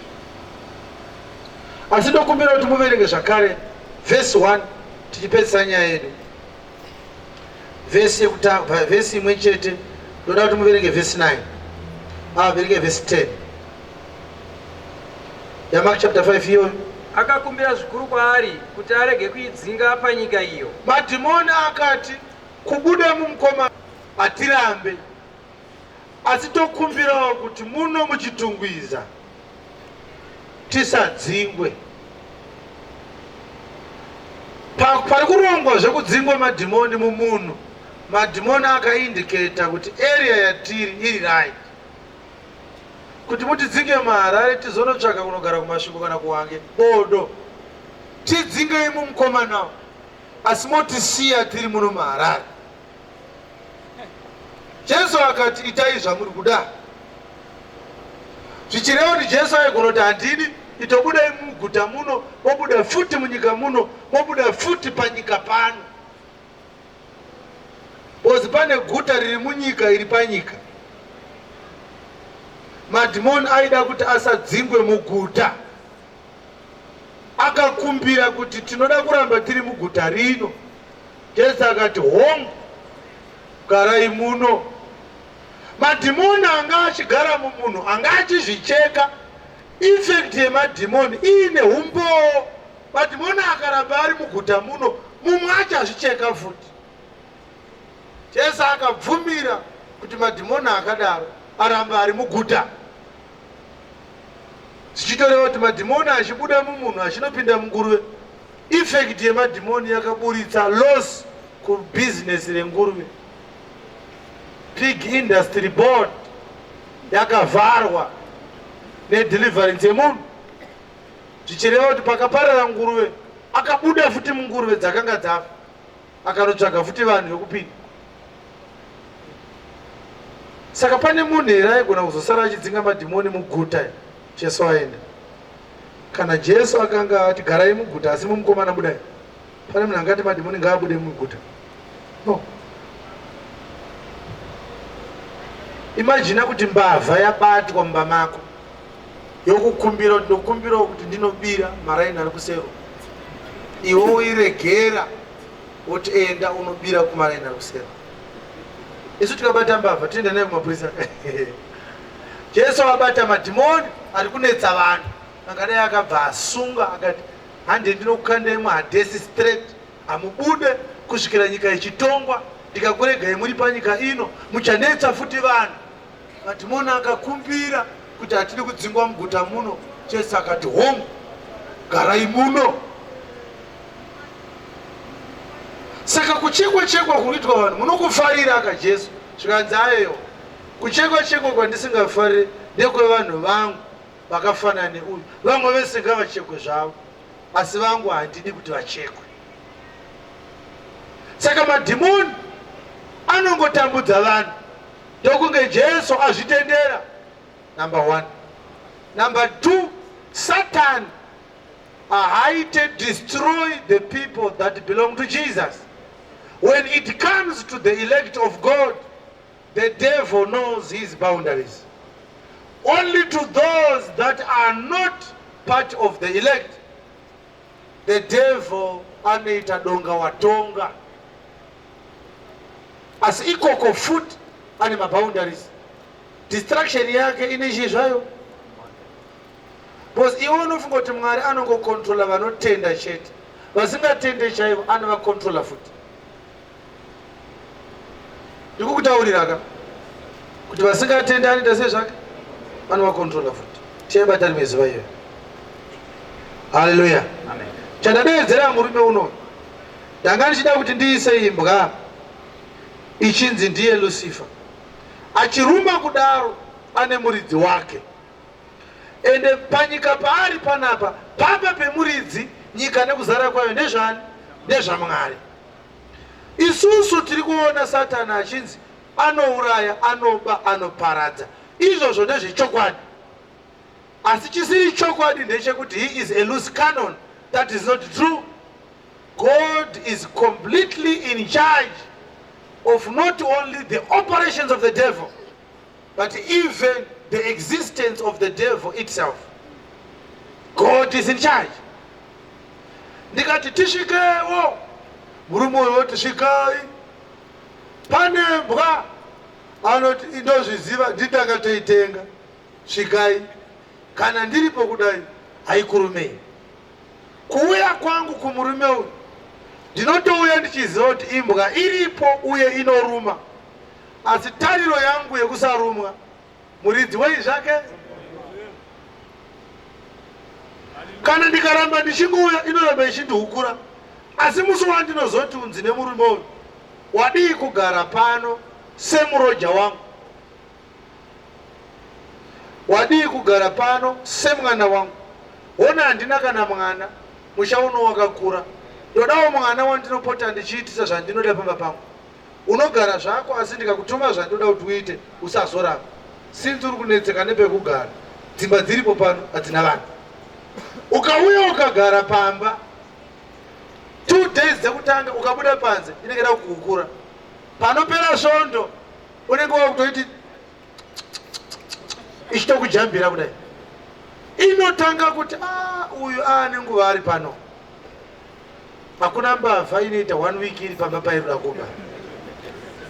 Asi ndokumbira kuti muverenge zvakare verse 1 tichipedzisa nyaya yedu. Vhesi imwe chete ndoda kuti muverenge verse 9. Verenge verse 10. yaMark chapter 5 iyoyo. Akakumbira zvikuru kwaari kuti arege kuidzinga panyika iyo. Madhimoni akati kubuda mumukomana atirambe, asi tokumbirawo kuti muno muchitungwiza tisadzingwe. Pari kurongwa zvekudzingwa madhimoni mumunhu, madhimoni akaindiketa kuti area yatiri iri right. Kuti mutidzinge muHarare tizonotsvaka kunogara kumasvingo kana kuHwange bodo, tidzingei mumukomanawo, asi motisiya tiri muno muHarare. Jesu akati itai zvamuri kuda. Zvichireva kuti Jesu aigona kuti handidi, itobudai muguta muno, mobuda futi munyika muno, mobuda futi panyika pano. Bozi pane guta riri munyika iri panyika. Madhimoni aida kuti asadzingwe muguta. Akakumbira kuti tinoda kuramba tiri muguta rino. Jesu akati hongu, garai muno. Madhimoni anga achigara mumunhu anga achizvicheka. Effect yemadhimoni ine humbo. Madhimoni akaramba ari muguta muno, mumwe achazvicheka futi. Jesu akabvumira kuti madhimoni akadaro aramba ari muguta. Zvichitoreva kuti madhimoni achibuda mumunhu achinopinda munguruve, effect yemadhimoni yakaburitsa loss kubusiness renguruve. Pig Industry Board yakavharwa nedeliverance yemunhu. Zvichireva kuti pakaparara nguruve, akabuda futi munguruve dzakanga dzafa, akanotsvaga futi vanhu vekupinda. Saka pane munhu here aigona kuzosara achidzinga madhimoni muguta Jesu aenda? Kana Jesu akanga ati garai muguta asi mumukomana budai, pane munhu angati madhimoni ngaabude muguta? No. Imagine kuti mbavha yabatwa mumba mako, yokukumbira kuti ndokumbirawo kuti ndinobira maraini ari kusero. Iwe uiregera kuti enda unobira kumaraini ari kusero. Isu tikabata mbavha tienda naye kumapurisa. Jesu abata madhimoni ari kunetsa vanhu. Angadai akabva asunga akati hande ndinokukandai muHadesi straight, hamubude kusvikira nyika ichitongwa. Ndikakuregai muri panyika ino muchanetsa futi vanhu. Kati mona akakumbira kuti atidi kudzingwa muguta muno, Jesu akati home, garai muno. Saka kuchekwa kuitwa vanhu munokufarira aka Jesu. Zvikanzi ayeyo kuchekwa kwandisingafariri ndekwevanhu vangu vakafanana neuyu. Vamwe vese ngavachekwe zvavo, asi vangu handidi kuti vachekwe. Saka madhimoni anongotambudza vanhu ndokunge Jesu azvitendera. Number 1. Number 2, Satan to destroy the people that belong to Jesus. When it comes to the elect of God, the devil knows his boundaries. Only to those that are not part of the elect, the devil anoita donga watonga. As ikoko foot ane boundaries. Distraction yake ine zvayo. Because iwe unofunga kuti Mwari anongokontrola vanotenda chete, vasingatende chaivo anovakontrola futi. Ndikukutaurira kuti vasingatende anoita sezvake anovakontrola futi. Tiyabata mezuva iyo. Hallelujah. Amen. Chandadedzera murume uno, ndanga ndichida kuti ndiise imbwa ichinzi ndiye Lucifer. Achiruma kudaro ane muridzi wake. Ende panyika paari panapa, papa pemuridzi, nyika nekuzara kwayo ndezvani? NdezvaMwari. Isusu tiri kuona Satani achinzi anouraya, anoba, anoparadza. Izvozvo ndezvechokwadi. Asi chisiri chokwadi ndechekuti he is a loose cannon. That is not true. God is completely in charge of not only the operations of the devil, but even the existence of the devil itself. God is in charge. Ndikati tishikewo, murume uyo tishikai, pane mbwa anoti indozviziva nditakateitenga, svikai, kana ndiripo kudai haikurumei. Kuuya kwangu kumurume uyu ndinotouya ndichiziva kuti imbwa iripo uye inoruma, asi tariro yangu yekusarumwa muridzi wei zvake. Kana ndikaramba ndichingouya inoramba ichindihukura, asi musi wandinozoti unzi nemurume uyu wadii kugara pano semuroja wangu, wadii kugara pano semwana wangu. Ona handina kana mwana, musha uno wakakura, ndodawo mwana wandinopota ndichiitisa zvandinoda pamba pangu. Unogara zvako, asi ndikakutuma zvandoda kuti uite usazoramba. Sinzi uri kunetseka nepekugara, dzimba dziripo pano hadzina vanhu. Ukauya ukagara pamba 2 days dzekutanga ukabuda panze inenge da kuhukura. Panopera svondo unenge wakutoiti ichitokujambira kudai. Inotanga kuti uyu nenguva ari pano. Hakuna mbavha inoita 1 week iri pamba pairuda kuba.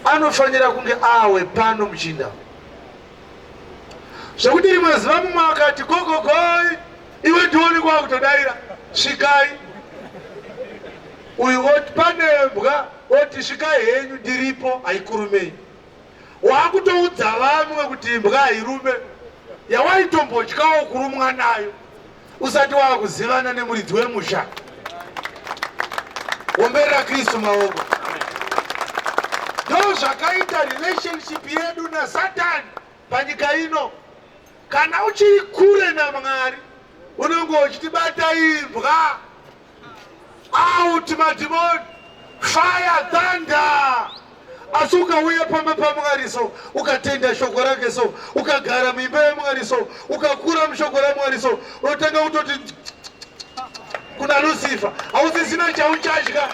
Anofanira kunge awe pano muchinda. Zvekuti rimwe zuva mumwe akati gogogoi, iwe ndioni kwakutodaira, svikai. Uyu oti pane mbwa, oti svikai henyu ndiripo, haikurumei. Wakutoudza vamwe kuti mbwa hairume, yawaitombotywawo kurumwa nayo usati wakuzivana nemuridzi wemusha. Omberera Kristu maoko. Ndo zvakaita relationship yedu naSatani panyika ino. Kana uchiri kure naMwari unenge uchitibata imbwa, out madhimoni, fire, thunder. Asi ukauya pamba paMwari so, ukatenda shoko rake so, ukagara muimba yaMwari so, ukakura mushoko raMwari so, unotanga kutoti kuna Lucifer, hausisina chauchadya,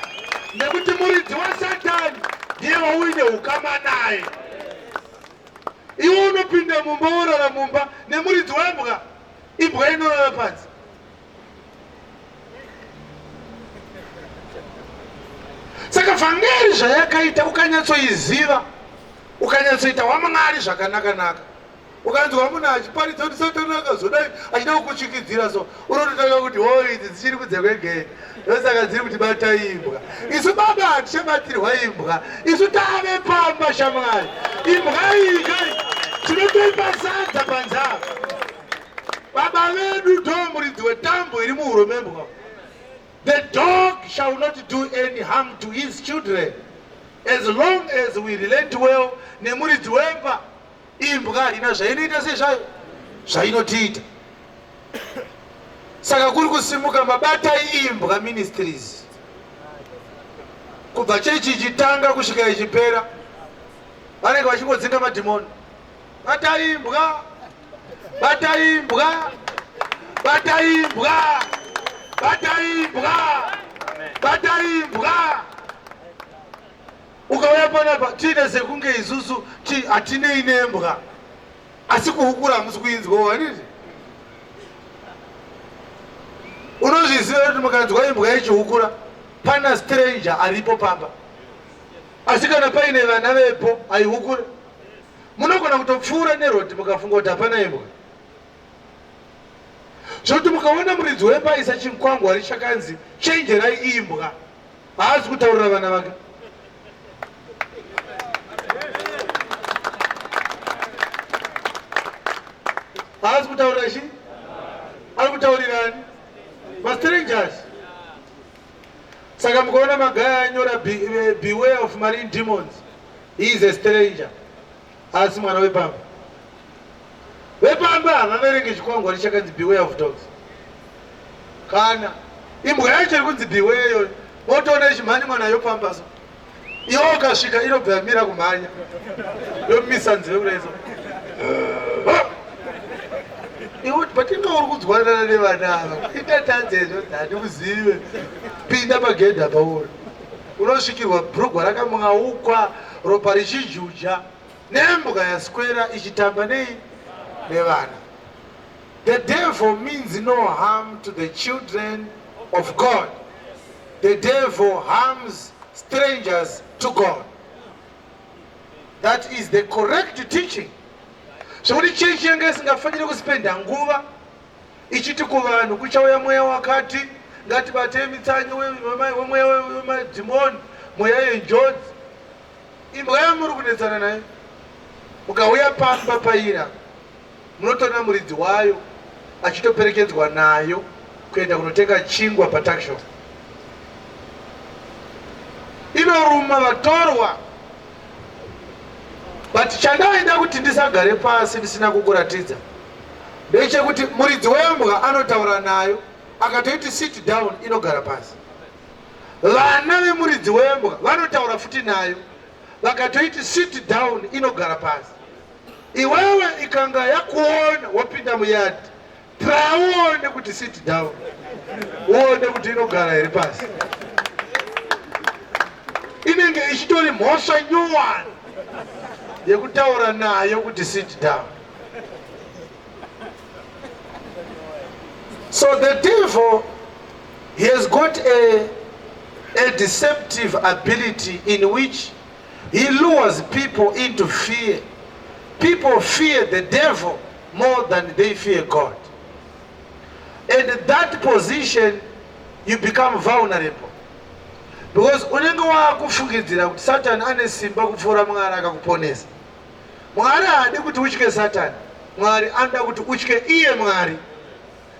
nekuti muridzi waSatani ndiye wauine ukama naye. Iwe unopinda mumba worara mumba nemuridzi wembwa, imbwa inorara panze. Saka vhangeri zvayakaita ukanyatsoiziva, ukanyatsoita waMwari zvakanaka, ukanzwa munhu achiparidza kuti Satani akazodai achida kukusvikidzira so, unototanga kuti idzi dzichiri kudze kwegere, ndosaka dziri kuti bata imbwa. Isu baba hatichabatirwa imbwa, isu tave pamba shaMwari. Imbwa iyi tinotoipa sadza panzava. Baba vedu ndomuridzi wetambo iri muhuromembwa. The dog shall not do any harm to his children as long as we relate well. Nemuridzi wemba imbwa harina zvainoita sezvayo zvainotiita. Saka kuri kusimuka Mabatai Imbwa Ministries kubva chechi ichitanga kusvika ichipera. Vanenge vachingodzinga madhimoni. Bata imbwa, bata imbwa, bata imbwa, bata imbwa, bata imbwa. Ukauya panapa tiine sekunge isusu hatinei nembwa asi kuhukura hamusi kuinzwa haniti. Unozviziva kuti mukanzwa imbwa ichihukura pana stranger aripo pamba, asi kana paine vana vepo aihukura munogona kutopfuura neroti mukafunga kuti hapana imbwa. Zvokuti mukaona muridzi wemba aisa chikwangwari chakanzi chenjerai imbwa, haasi kutaurira vana vake. Haasi kutaurira chi? Ari kutaurirani? Strangers. Saka mukaona magaya anyora beware of marine demons, he is a stranger. Asi mwana wepamba. Wepamba havaverenge chikwangwari chakanzi beware of dogs. Kana imbwa yacho iri kunzi beware iyoyo, motoona ichimhanya mwana yopamba so. Iwo ukasvika inobva yamira kumhanya. Yomisa nzeve kureso. Iwo patinga uri kudzwanana nevana ava. Itatanzezo handikuzive. Pinda pagedhi apa uri. Unosvikirwa bhurugwa rakamwaukwa, ropa richijuja, nembwa yaswera ichitamba nevana. The devil means no harm to the children of God. The devil harms strangers to God. That is the correct teaching. Zvekuti chechi yanga isingafaniri kuspenda nguva ichiti kuvanhu kuchauya mweya wakati ngatibatei mitsanyo wemweya wemadhimoni, mweya yenjodzi. Imbwa yamuri kunetsana nayo, mukauya pamba paira munotoona muridzi wayo achitoperekedzwa nayo kuenda kunotenga chingwa patakshop. Inoruma vatorwa. But chandaida kuti ndisagare pasi ndisina kukuratidza ndechekuti muridzi wembwa anotaura nayo akatoiti sit down inogara pasi. Vana vemuridzi wembwa vanotaura futi nayo vakatoiti sit down inogara pasi. Iwewe ikanga yakuona wapinda muyadi, uone kuti sit down, uone kuti inogara iri pasi. Inenge ichitori mhosva nyuwani yekutaura nayo kuti sit down. So the devil, he has got a deceptive ability in which he lures people into fear. People fear the devil more than they fear God. And in that position, you become vulnerable. Because unenge wakufungidzira kuti Satan ane simba kupfuura Mwari akakuponesa. Mwari haadi kuti utye Satan. Mwari anoda kuti utye iye Mwari.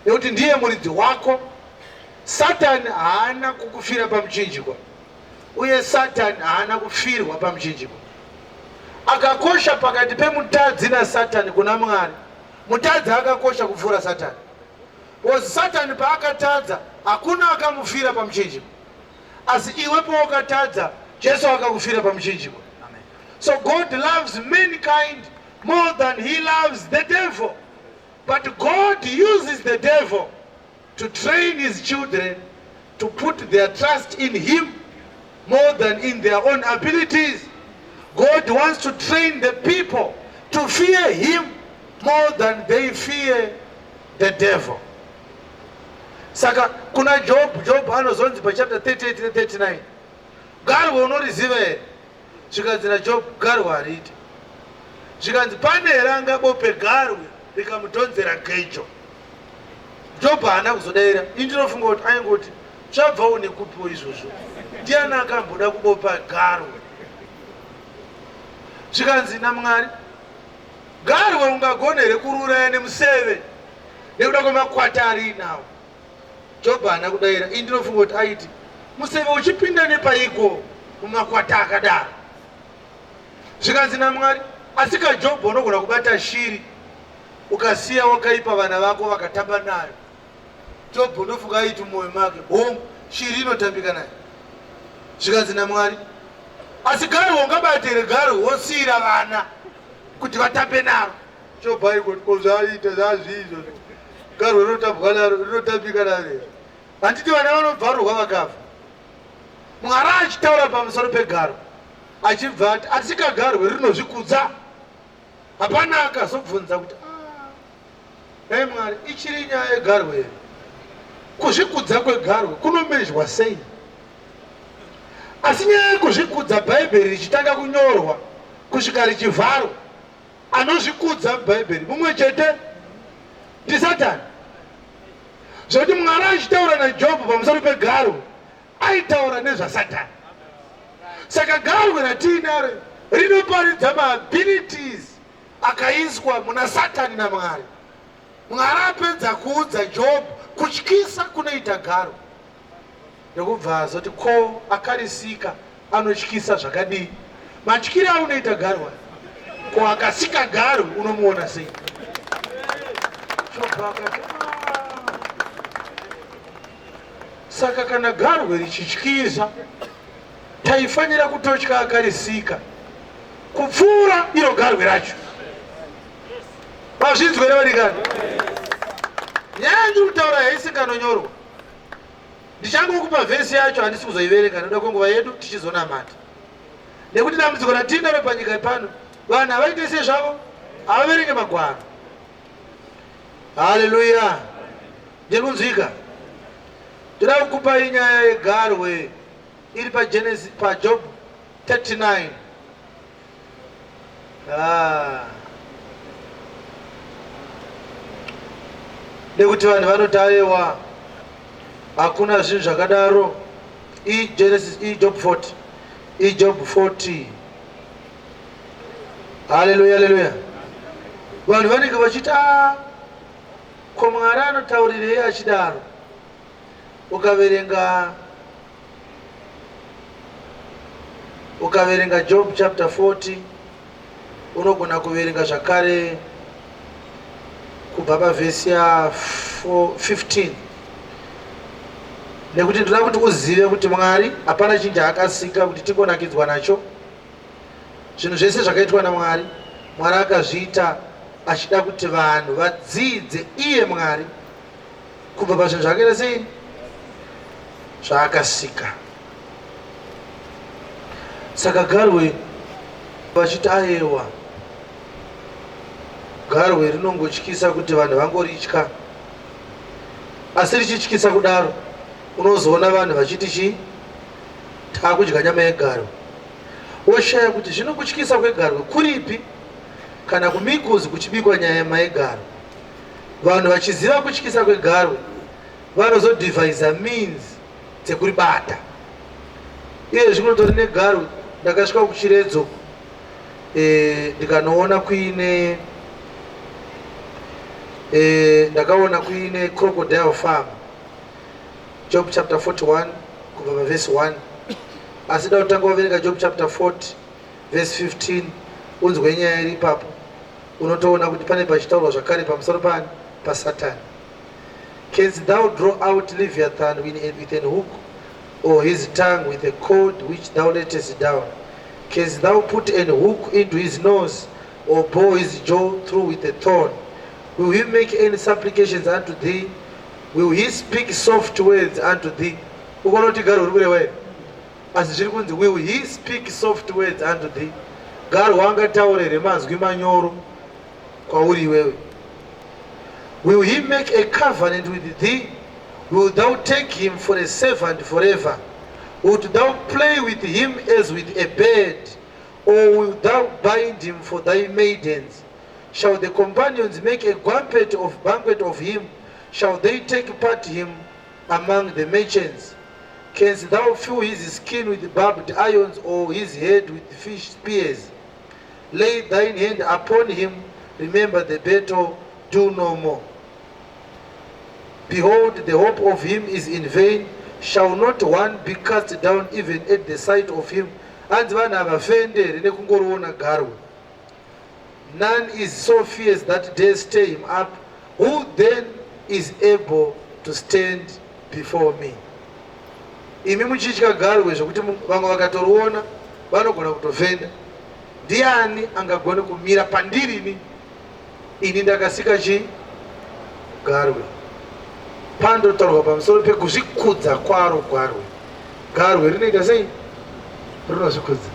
Nekuti ndiye muridzi wako. Satan haana kukufira pamuchinjikwa. Uye Satan haana kufirwa pamuchinjikwa. Akakosha pakati pemutadzi naSatan kuna Mwari. Mutadzi akakosha kupfuura Satan. Because Satan paakatadza hakuna akamufira pamuchinjikwa. Asi iwe paakatadza Jesu akakufira pamuchinjikwa. So God loves mankind more than he loves the devil. But God uses the devil to train his children to put their trust in him more than in their own abilities. God wants to train the people to fear him more than they fear the devil. Saka kuna Job anozonzi pa chapter 38 and 39. Garwe unoriziva here. Zvikanzi naJob garwe hariti. Zvikanzi pane ranga bope garwe rikamutonzera kecho. Job haana kuzodaira. Indinofunga kuti aingoti chabvawo nekupiwo izvozvo. Ndiani akamboda kubopa garwe. Zvikanzi naMwari garwe ungagonere kururaya nemuseve nekuda kwemakwata ari inawo. Jobho haana kudayira. Ini ndinofunga kuti aiti museve uchipinda nepaiko mumakwata akadaro zvikanzi naMwari. Asi kaJobho unogona kubata shiri ukasiya wakaipa vana vako vakatamba nayo. Jobho ndofunga aiti mumwoyo make hongu shiri inotambika nayo zvikanzi naMwari. Asi garwe ungabatire garwe wosiyira vana kuti vatambe naro. Jobho aigoti kozvaita zvazvizvo garwe rinotambwa naro rinotambika naro. Handiti vana vanobvarurwa vakafa. Mwari achitaura pamusoro pegarwe achibva ati asika garwe rinozvikudza. Hapana akazobvunza kuti dai Mwari ichiri nyaya yegarwe here? Kuzvikudza kwegarwe kunomezhwa sei? Asi nyaya yekuzvikudza Bhaibheri richitanga kunyorwa kusvika richivharwa, anozvikudza Bhaibheri mumwe chete ndiSatani. Zvokuti Mwari achitaura naJobho pamusoro pegarwe aitaura nezvaSatani. Saka garwe ratiinaro rinoparidza maabilities akaiswa muna Satani naMwari. Mwari apedza kuudza Jobho kutyisa kunoita garwe ndokubva azoti ko akarisika anotyisa zvakadii. Matyire aunoita garwe ko akasika garwe unomuona sei? Jobho akati saka kana garwe richityisa taifanira kutotya akarisika kupfuura iro garwe racho. Mazvinzwere varikani? Nyaya ndiri kutaura yaisinganonyorwa. Ndichangokupa vhesi yacho handisi kuzoiverenga noda kwenguva yedu tichizonamata. Nekuti dambudziko ratinaro panyika pano vanhu havaite sezvavo havaverenge magwaro. Haleluya. Ndiri kunzwika. Ndoda kukupai nyaya yegarwe iri paGenesis paJob 39. Nekuti vanhu vanotaiwa hakuna zvinhu zvakadaro. Genesis Job 40 Job 40. Haleluya, haleluya. Vanhu vanenge vachiti ko Mwari anotaurirei achidaro? Ukaverenga Job chapter 40 unogona kuverenga zvakare kubva pavhesi ya 15. Nekuti ndoda kuti uzive kuti Mwari hapana chinhu chaakasika kuti tingonakidzwa nacho. Zvinhu zvese zvakaitwa naMwari, Mwari akazviita achida kuti vanhu vadzidze iye Mwari kubva pazvinhu zvakaita sei zvaakasika. Saka garwe vachiti ayewa garwe rinongotyisa kuti vanhu vangoritya. Asi richityisa kudaro unozoona vanhu vachiti chii? Taakudya nyama yegarwe. Woshaya kuti zvinokutyisa kwegarwe kuripi kana kumikuzi kuchibikwa nyama yegarwe. Vanhu vachiziva kutyisa kwegarwe vanozodivhaisa means dzekuribata. Iye zvinotori negarwe. Ndakasvika kuchiredzo ndikanoona ndakaona kuine crocodile farm. Job chapter 41 kubva pavhesi 1. Asi da kutanga waverenga Job chapter 40 verse 15 unzwe nyaya iri ipapo unotoona kuti pane pachitaurwa zvakare pamusoro pani paSatani. Canst thou draw out Leviathan with an hook, or his tongue with a cord which thou lettest down? Canst thou put an hook into his nose, or bore his jaw through with a thorn? Will he make any supplications unto thee? Will he speak soft words unto thee? Ukonoti garwe rikure wewe. Asi zviri kunzi will he speak soft words unto thee? Garwe angataurire mazwi manyoro kwauri wewe. Will he make a covenant with thee? Will thou take him for a servant forever? Wilt thou play with him as with a bird, or wilt thou bind him for thy maidens? Shall the companions make a banquet of him? Shall they take part him among the merchants? Canst thou fill his skin with barbed irons, or his head with fish spears? Lay thine hand upon him, remember the battle, do no more. Behold, the hope of him is in vain. Shall not one be cast down even at the sight of him? And none is so fierce that dares stay him up. Who then is able to stand before me? Imi muchichika garwe zvokuti vamwe vakatoruona vanogona kutofenda. Ndiani angagona kumira pandiri ini ndakasika garwe? Pandotaurwa pamusoro pekuzvikudza kwaro garwe. Garwe rinoita sei? Rinozvikudza.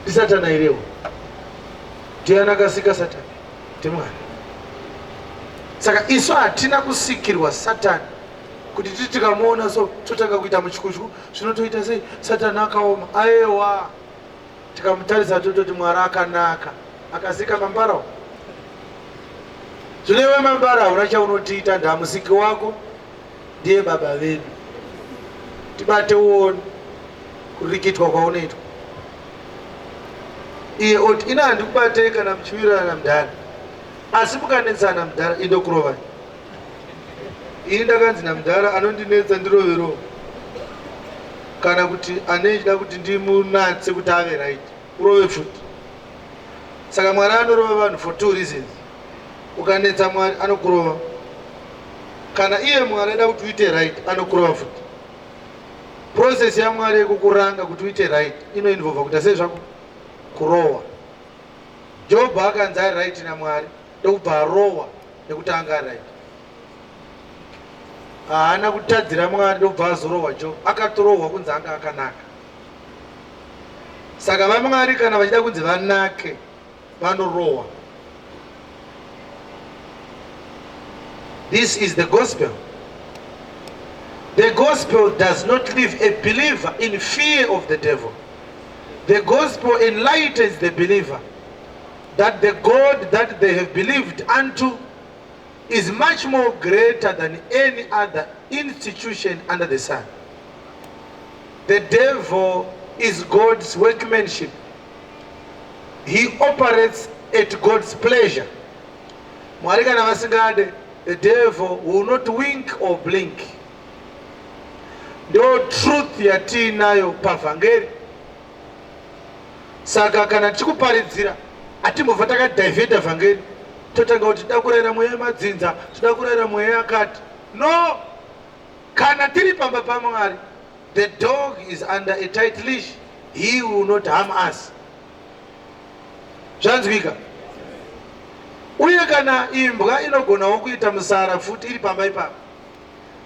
Ndisatana irewo. Ndiani akasika Satani? Ndimwari. Saka isu hatina kusikirwa Satani kuti tikamuona so totanga kuita muchukutyu zvinotoita sei? Satani akaoma. Aiwa, tikamutarisa tototi Mwari akanaka. Akasika mambarawo. Zvinewe mambarawo unachaunotiita ndamusiki wako ndiye baba vedu. Tibate uone kurikitwa kwaunoitwa. Iye oti ina handikubatei kana muchiwirirana mudhara, asi mukanetsana mudhara indokurovai. Ini ndakanzi namudhara anondinetsa ndiroverovo, kana kuti anechida kuti ndimunatse kuti ave right, urove futi. Saka Mwari anorova vanhu for two reasons. Ukanetsa Mwari anokurova. Kana iye Mwari ada kuti uite right anokurova futi. Process yaMwari yekukuranga kuti uite right inoinvolva kuita sei zvako? Kurowa. Jobho akanzi ari right naMwari ndokubva arowa nekuti anga ari right. Haana kutadzira Mwari ndokubva azorowa Jobho, akatorohwa kunzi anga akanaka. Saka vaMwari kana vachida kunzi vanake vanorowa. This is the gospel. The gospel does not leave a believer in fear of the devil. The gospel enlightens the believer that the God that they have believed unto is much more greater than any other institution under the sun. The devil is God's workmanship. He operates at God's pleasure. Mwari kana vasingade, the devil will not wink or blink. Ndio truth yatinayo pavhangeri. Saka kana tikuparidzira atimbobva takadivheta vhangeri totanga kuti tida kurayira mweya madzinza, tida kurayira mweya yakati. No, kana tiri pamba paMwari, the dog is under a tight leash. He will not harm us. Zvanzwika. Uye kana imbwa inogonawo kuita musara futi iri pamba ipapo,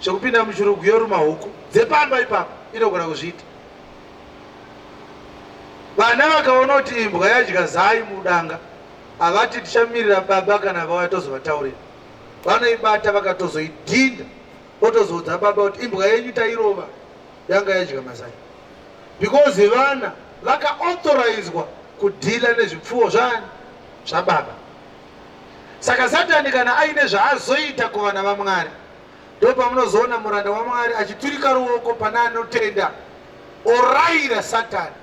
zvekupinda muchirugwi yoruma huku dzepamba ipapo inogona kuzviita. Vana vakaona kuti imbwa yadya zai mudanga, havati tichamirira baba kana vauya tozovataurira. Vanoibata vakatozoidhinda, votozoudza baba kuti imbwa yenyu tairova yanga yadya mazai. Because vana vakaauthorizewa kudhila nezvipfuwo zvababa. Saka Satani kana aine zvaazoita kuvana vaMwari, ndopamunozoona muranda waMwari achiturika ruoko pana anotenda orayira Satani.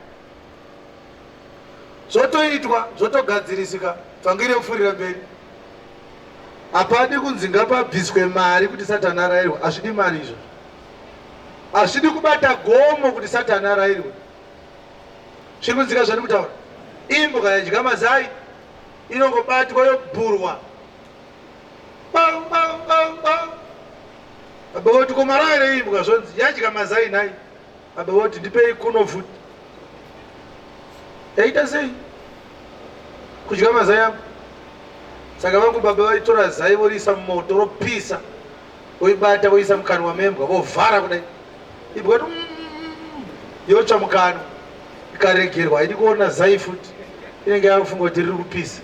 Zvotoitwa, zvotogadzirisika, vhangeri yopfuurira mberi. Hapadi kunzi ngapabviswe mari kuti Satani arayirwe. Hazvidi mari izvo. Hazvidi kubata gomo kuti Satani arayirwe. Zviri kunzika zvani kutaura. Imbwa yadya mazai inongobatwa yobhurwa. Bau bau bau bau. Baba voti komarayire imbwa zvonzi yadya mazai nai. Baba voti ndipei kuno futi. Yaita sei kudya mazai angu? Saka vangu baba vaitora zai voriisa mumoto ropisa, voibata voisa mukanwa membwa vovhara kudai. Imbwa yotsva mukanwa ikaregerwa, haidi kuona zai futi, inenge yakufunga kuti riri kupisa.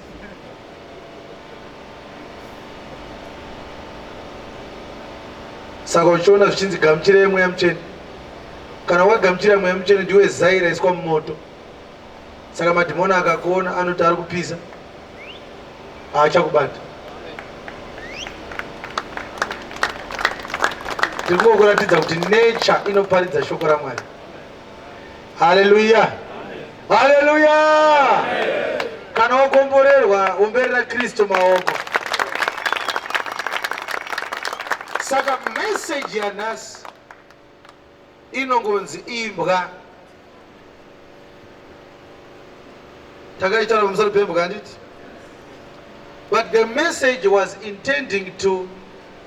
Saka uchiona zvichinzi gamuchira yemweya mutsvene, kana wagamuchira mweya mutsvene ndiwe zai raiswa mumoto. Saka madhimoni akakuona anoti ari kupisa, haachakubata. Tiri kungokuratidza kuti nature inoparidza shoko raMwari. Haleluya, haleluya. kana wakomborerwa umberera Kristu maoko. Saka message yanhasi inongonzi imbwa. Takaitaura pamusoro pembwa handiti? But the message was intending to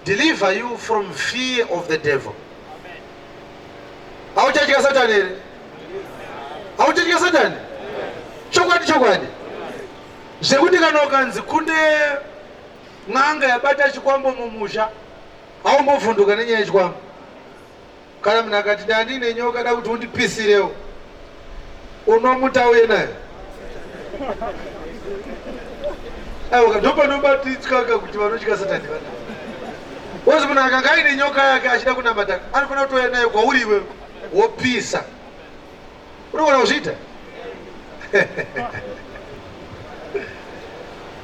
deliver you from fear of the devil. Hauchatya Satani here? Hauchatya Satani? Chokwadi. Zvekuti kana ukanzi kunde n'anga yabata chikwambo mumusha, haumbovhunduka nenyaya yechikwambo. Kana munhu akati ndandine nyoka da kuti undipisirewo, unomuta uye naye. Aiwa ndopanobatitsika kuti vanotya Satani vana. Wozi munhu akanga aine nyoka yake achida kunamata, anofanira kutouya naye kwauri iwewe wopisa. Unogona kuzviita?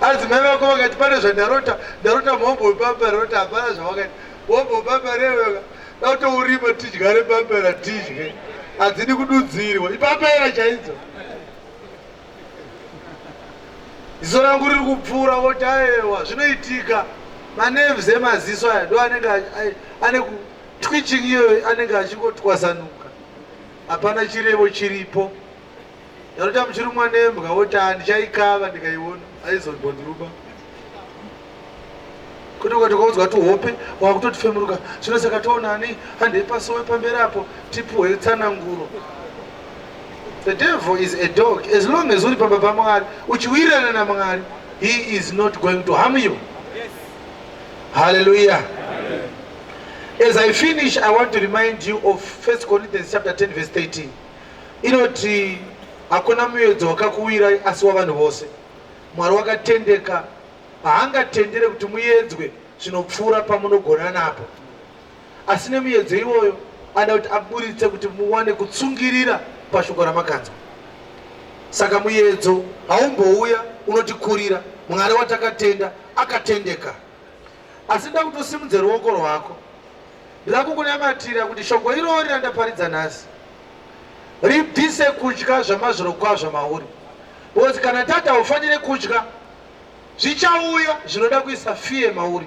Adzimai vako vakati pane zvandarota mhombo wepamba rota hapana zvawakati mhombo wepamba rewe dautourima tidyare pambera tidye hadzidi kududzirwa ipambera chaidzo. Ziso rangu riri kupfuura woti aiwa zvinoitika manerves emaziso aya ndo anenge ane twitching iyoyo anenge achingotwasanuka, hapana chirevo chiripo. Yarota muchirumwa nembwa woti handichaikava ndikaiona aizombondiruba. Kuti ukaudzwa kuti hope wakutotifemuruka zvino saka toonani handeipasowe pamberapo tipuhwe tsananguro. The devil is a dog. As long as uri pamba paMwari uchiwirirana naMwari, he is not going to harm you. Yes. Hallelujah. Amen. As I finish, I want to remind you of 1 Corinthians chapter 10 verse 13. Inoti hakuna muedzo wakakuwira asi wavanhu vose. Mwari wakatendeka, haangatendere kuti muedzwe zvinopfuura pamunogona napo. Asi nemuedzo iwoyo anoda kuti aburitse kuti muwane kutsungirira pashoko ramakanzwa. Saka muedzo haumbouya unotikurira. Mwari watakatenda akatendeka. Asi nda kutosimudza ruoko rwako. Ndida kukunamatira kuti shoko irori randaparidza nhasi ribvise kutya zvamazviro kwazvo mauri. Because kana tata haufanire kutya, zvichauya zvinoda kuisa fiye mauri.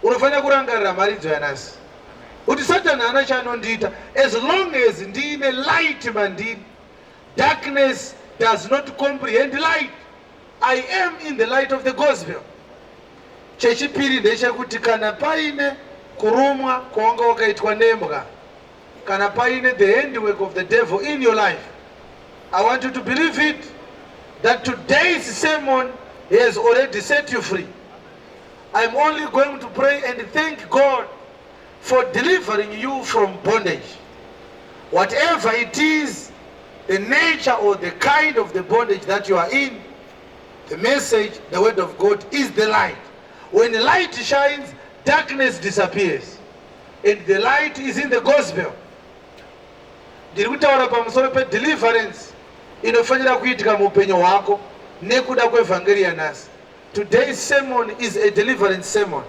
Unofanira kurangarira mharidzo yanhasi kuti Satani hana chaanondiita. As long as ndiine light mandiri, darkness does not comprehend light. I am in the light of the gospel. Chechipiri ndechekuti kana paine kurumwa kwawanga wakaitwa nembwa, kana paine the handiwork of the devil in your life, I want you to believe it that today's sermon has already set you free. I'm only going to pray and thank God for delivering you from bondage. Whatever it is, the nature or the kind of the bondage that you are in, the message, the word of God is the light. When the light shines, darkness disappears. And the light is in the gospel. Ndiri kutaura pamusoro pedeliverance inofanira kuitika muupenyu hwako nekuda kwevhangeri yanhasi. Today's sermon is a deliverance sermon.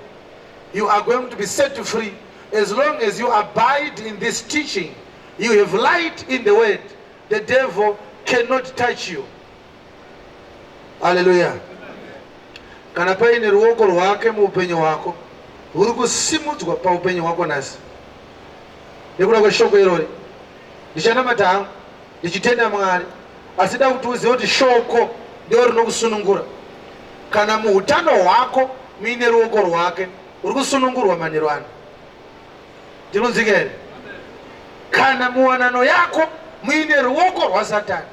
You are going to be set free. As long as you abide in this teaching, you have light in the word. The devil cannot touch you. Hallelujah. Kana paine ruoko rwake muupenyu hwako ruri kusimudzwa paupenyu hwako nhasi nekuda kweshoko irori, ndichanamata hangu ndichitenda Mwari, asi da kuti uzive kuti shoko ndiro rinokusunungura. Kana muutano hwako muine ruoko rwake, uri kusunungurwa manheru ano. Ndinonzika here? Kana muwanano yako muine ruoko rwaSatani,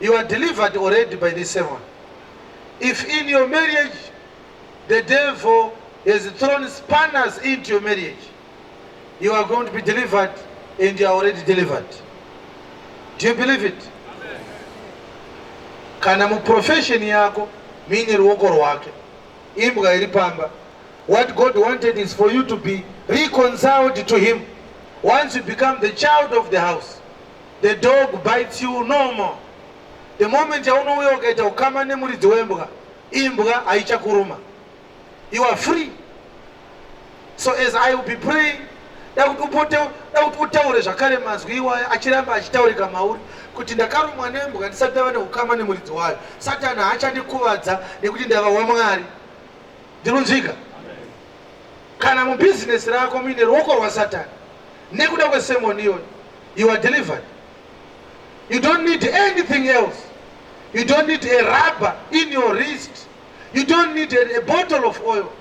you are delivered already by this sermon. If in your marriage the devil has thrown spanners into your marriage, you are going to be delivered, and you are already delivered. Do you believe it? Amen. Kana mu profession yako muine ruoko rwake, imbwa iri pamba. What God wanted is for you to be reconciled to Him. Once you become the child of the house, the dog bites you no more. The moment yaunouya ukaita ukama nemuridzi wembwa, imbwa haichakuruma. You are free. So as I will be praying, dakuti upote dakuti utaure zvakare mazwi iwaya achiramba achitaurika mauri kuti ndakarumwa nembwa ndisati ndava neukama nemuridzi wayo. Satani haachandikuvadza nekuti ndava waMwari. Ndinonzvika? Kana mubhizinesi rako muine ruoko rwaSatani nekuda kwesemoni iyoyo, you are delivered. You don't need anything else. You don't need a rubber in your wrist. You don't need a bottle of oil.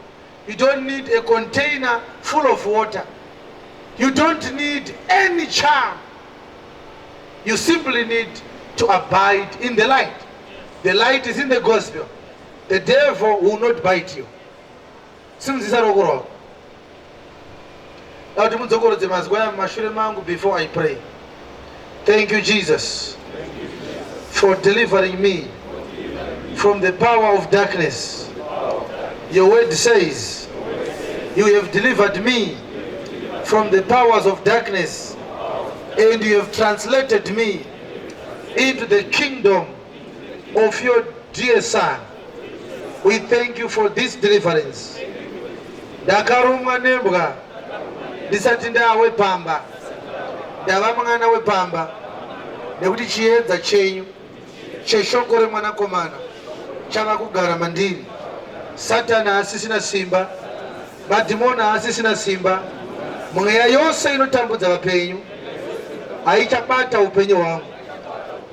You don't need a container full of water. You don't need any charm. You simply need to abide in the light. The light is in the gospel. The devil will not bite you. Before I pray. Thank you, Jesus, for delivering me from the power of darkness. Your word says, you have delivered me from the powers of darkness, and you have translated me into the kingdom of your dear Son. We thank you for this deliverance. Ndakarumwa nembwa ndisati ndawe pamba, ndava mwana wepamba, nekuti chiedza chenyu cheshoko remwanakomana chava kugara mandiri. Satani asisina simba, madhimoni asisina simba, mweya yose inotambudza vapenyu haichabata upenyu hwangu.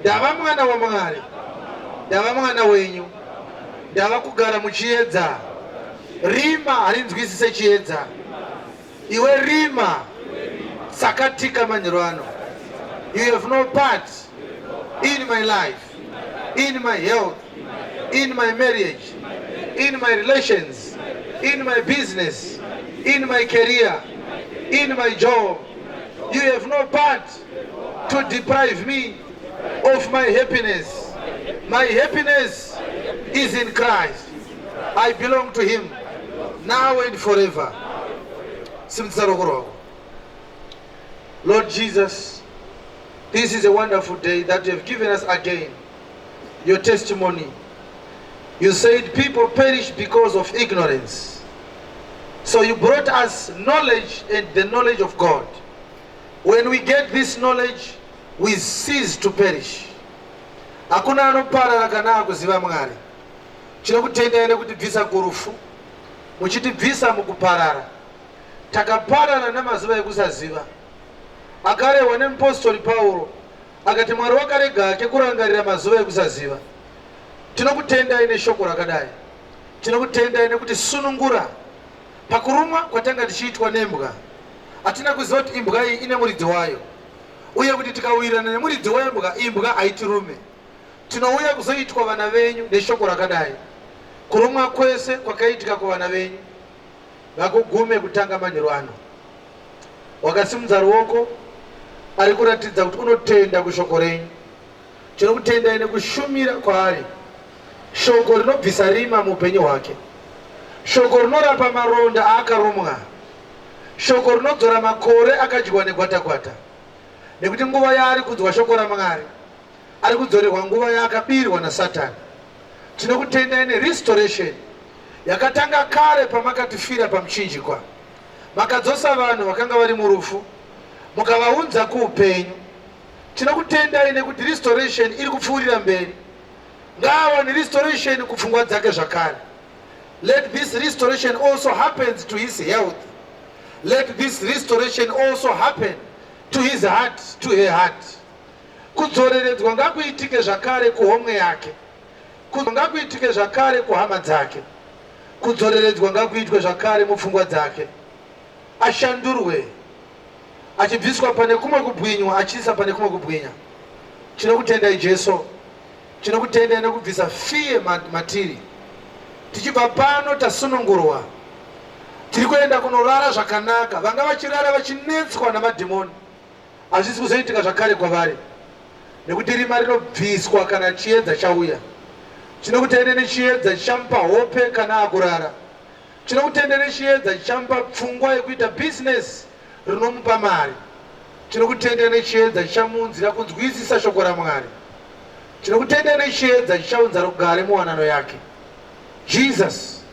Ndava mwana waMwari, ndava mwana wenyu, ndava kugara muchiedza. Rima harinzwisise chiedza, iwe rima sakatika manyero ano. You have no part in my life, in my health, in my marriage, in my relations, in my business, in my career, in my job. You have no part to deprive me of my happiness. My happiness is in Christ. I belong to Him now and forever. Lord Jesus, this is a wonderful day that you have given us again. Your testimony. You said people perish because of ignorance. So you brought us knowledge and the knowledge of God. When we get this knowledge, we cease to perish. Hakuna anoparara kana akuziva Mwari. Chinokutendai nekutibvisa kurufu, muchitibvisa mukuparara. Takaparara namazuva ekusaziva. Akarehwa nemupostori Pauro akati Mwari wakarega hake kurangarira mazuva ekusaziva. Tinokutendai neshoko rakadai. Tinokutendai nekuti sunungura pakurumwa kwatanga tichiitwa nembwa. Hatina kuziva kuti imbwa iyi ine muridzi wayo, uye kuti tikawirana nemuridzi wembwa imbwa haitirume. Tinouya kuzoitwa vana venyu neshoko rakadai. Kurumwa kwese kwakaitika kuvana venyu ngakugume kutanga manyero ano. Wakasimudza ruoko ari kuratidza kuti unotenda kushoko renyu. Tinokutendai nekushumira kwaari. Shoko rinobvisa rima muupenyu hwake. Shoko rinorapa maronda aakarumwa. Shoko rinodzora makore akadyiwa negwatakwata. Nekuti nguva yaari kunzwa shoko raMwari ari kudzorerwa nguva yaakabirwa naSatani. Tinokutendai nerestoration yakatanga kare pamakatifira pamuchinjikwa. Makadzosa vanhu vakanga vari murufu mukavaunza kuupenyu. Tinokutendai nekuti restoration iri kupfuurira mberi. Ngawane restoration kupfungwa dzake zvakare. Let this restoration also happen to his health. Let this restoration also happen to his heart, to her heart. Kudzoreredzwa ngakuitike zvakare kuhomwe yake. Ngakuitike zvakare kuhama dzake. Kudzoreredzwa ngakuitwe zvakare mupfungwa dzake. Ashandurwe, achibviswa pane kumwe kubwinywa achiisa pane kumwe kubwinya. Tinokutendai Jesu. Tinokutendai nekubvisa fiye matiri. Tichibva pano tasunungurwa. Tiri kuenda kunorara zvakanaka. Vanga vachirara vachinetswa namadhimoni hazvisi kuzoitika zvakare kwavari, nekuti rima rinobviswa kana chiedza chauya. Tinokutendai nechiedza chichamupa hope kana akurara. Tinokutendai nechiedza chichamupa pfungwa yekuita business rinomupa mari. Tinokutendai nechiedza chichamunzira kunzwisisa shoko raMwari. Tinokutendai nechiedza chichaunza rugare muwanano yake. Jesus,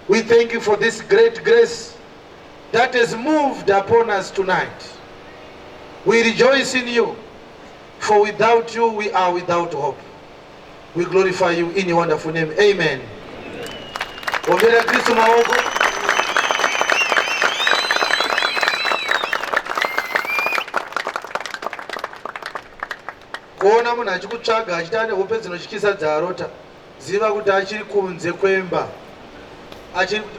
we thank you for this great grace that has moved upon us tonight. We rejoice in you, for without you we are without hope. We glorify you in your wonderful name. Amen. Ombera Kristo maoko. Kuona munhu achikutsvaga achitane hope dzinotyisa dzaarota, ziva kuti achiri kunze kwemba.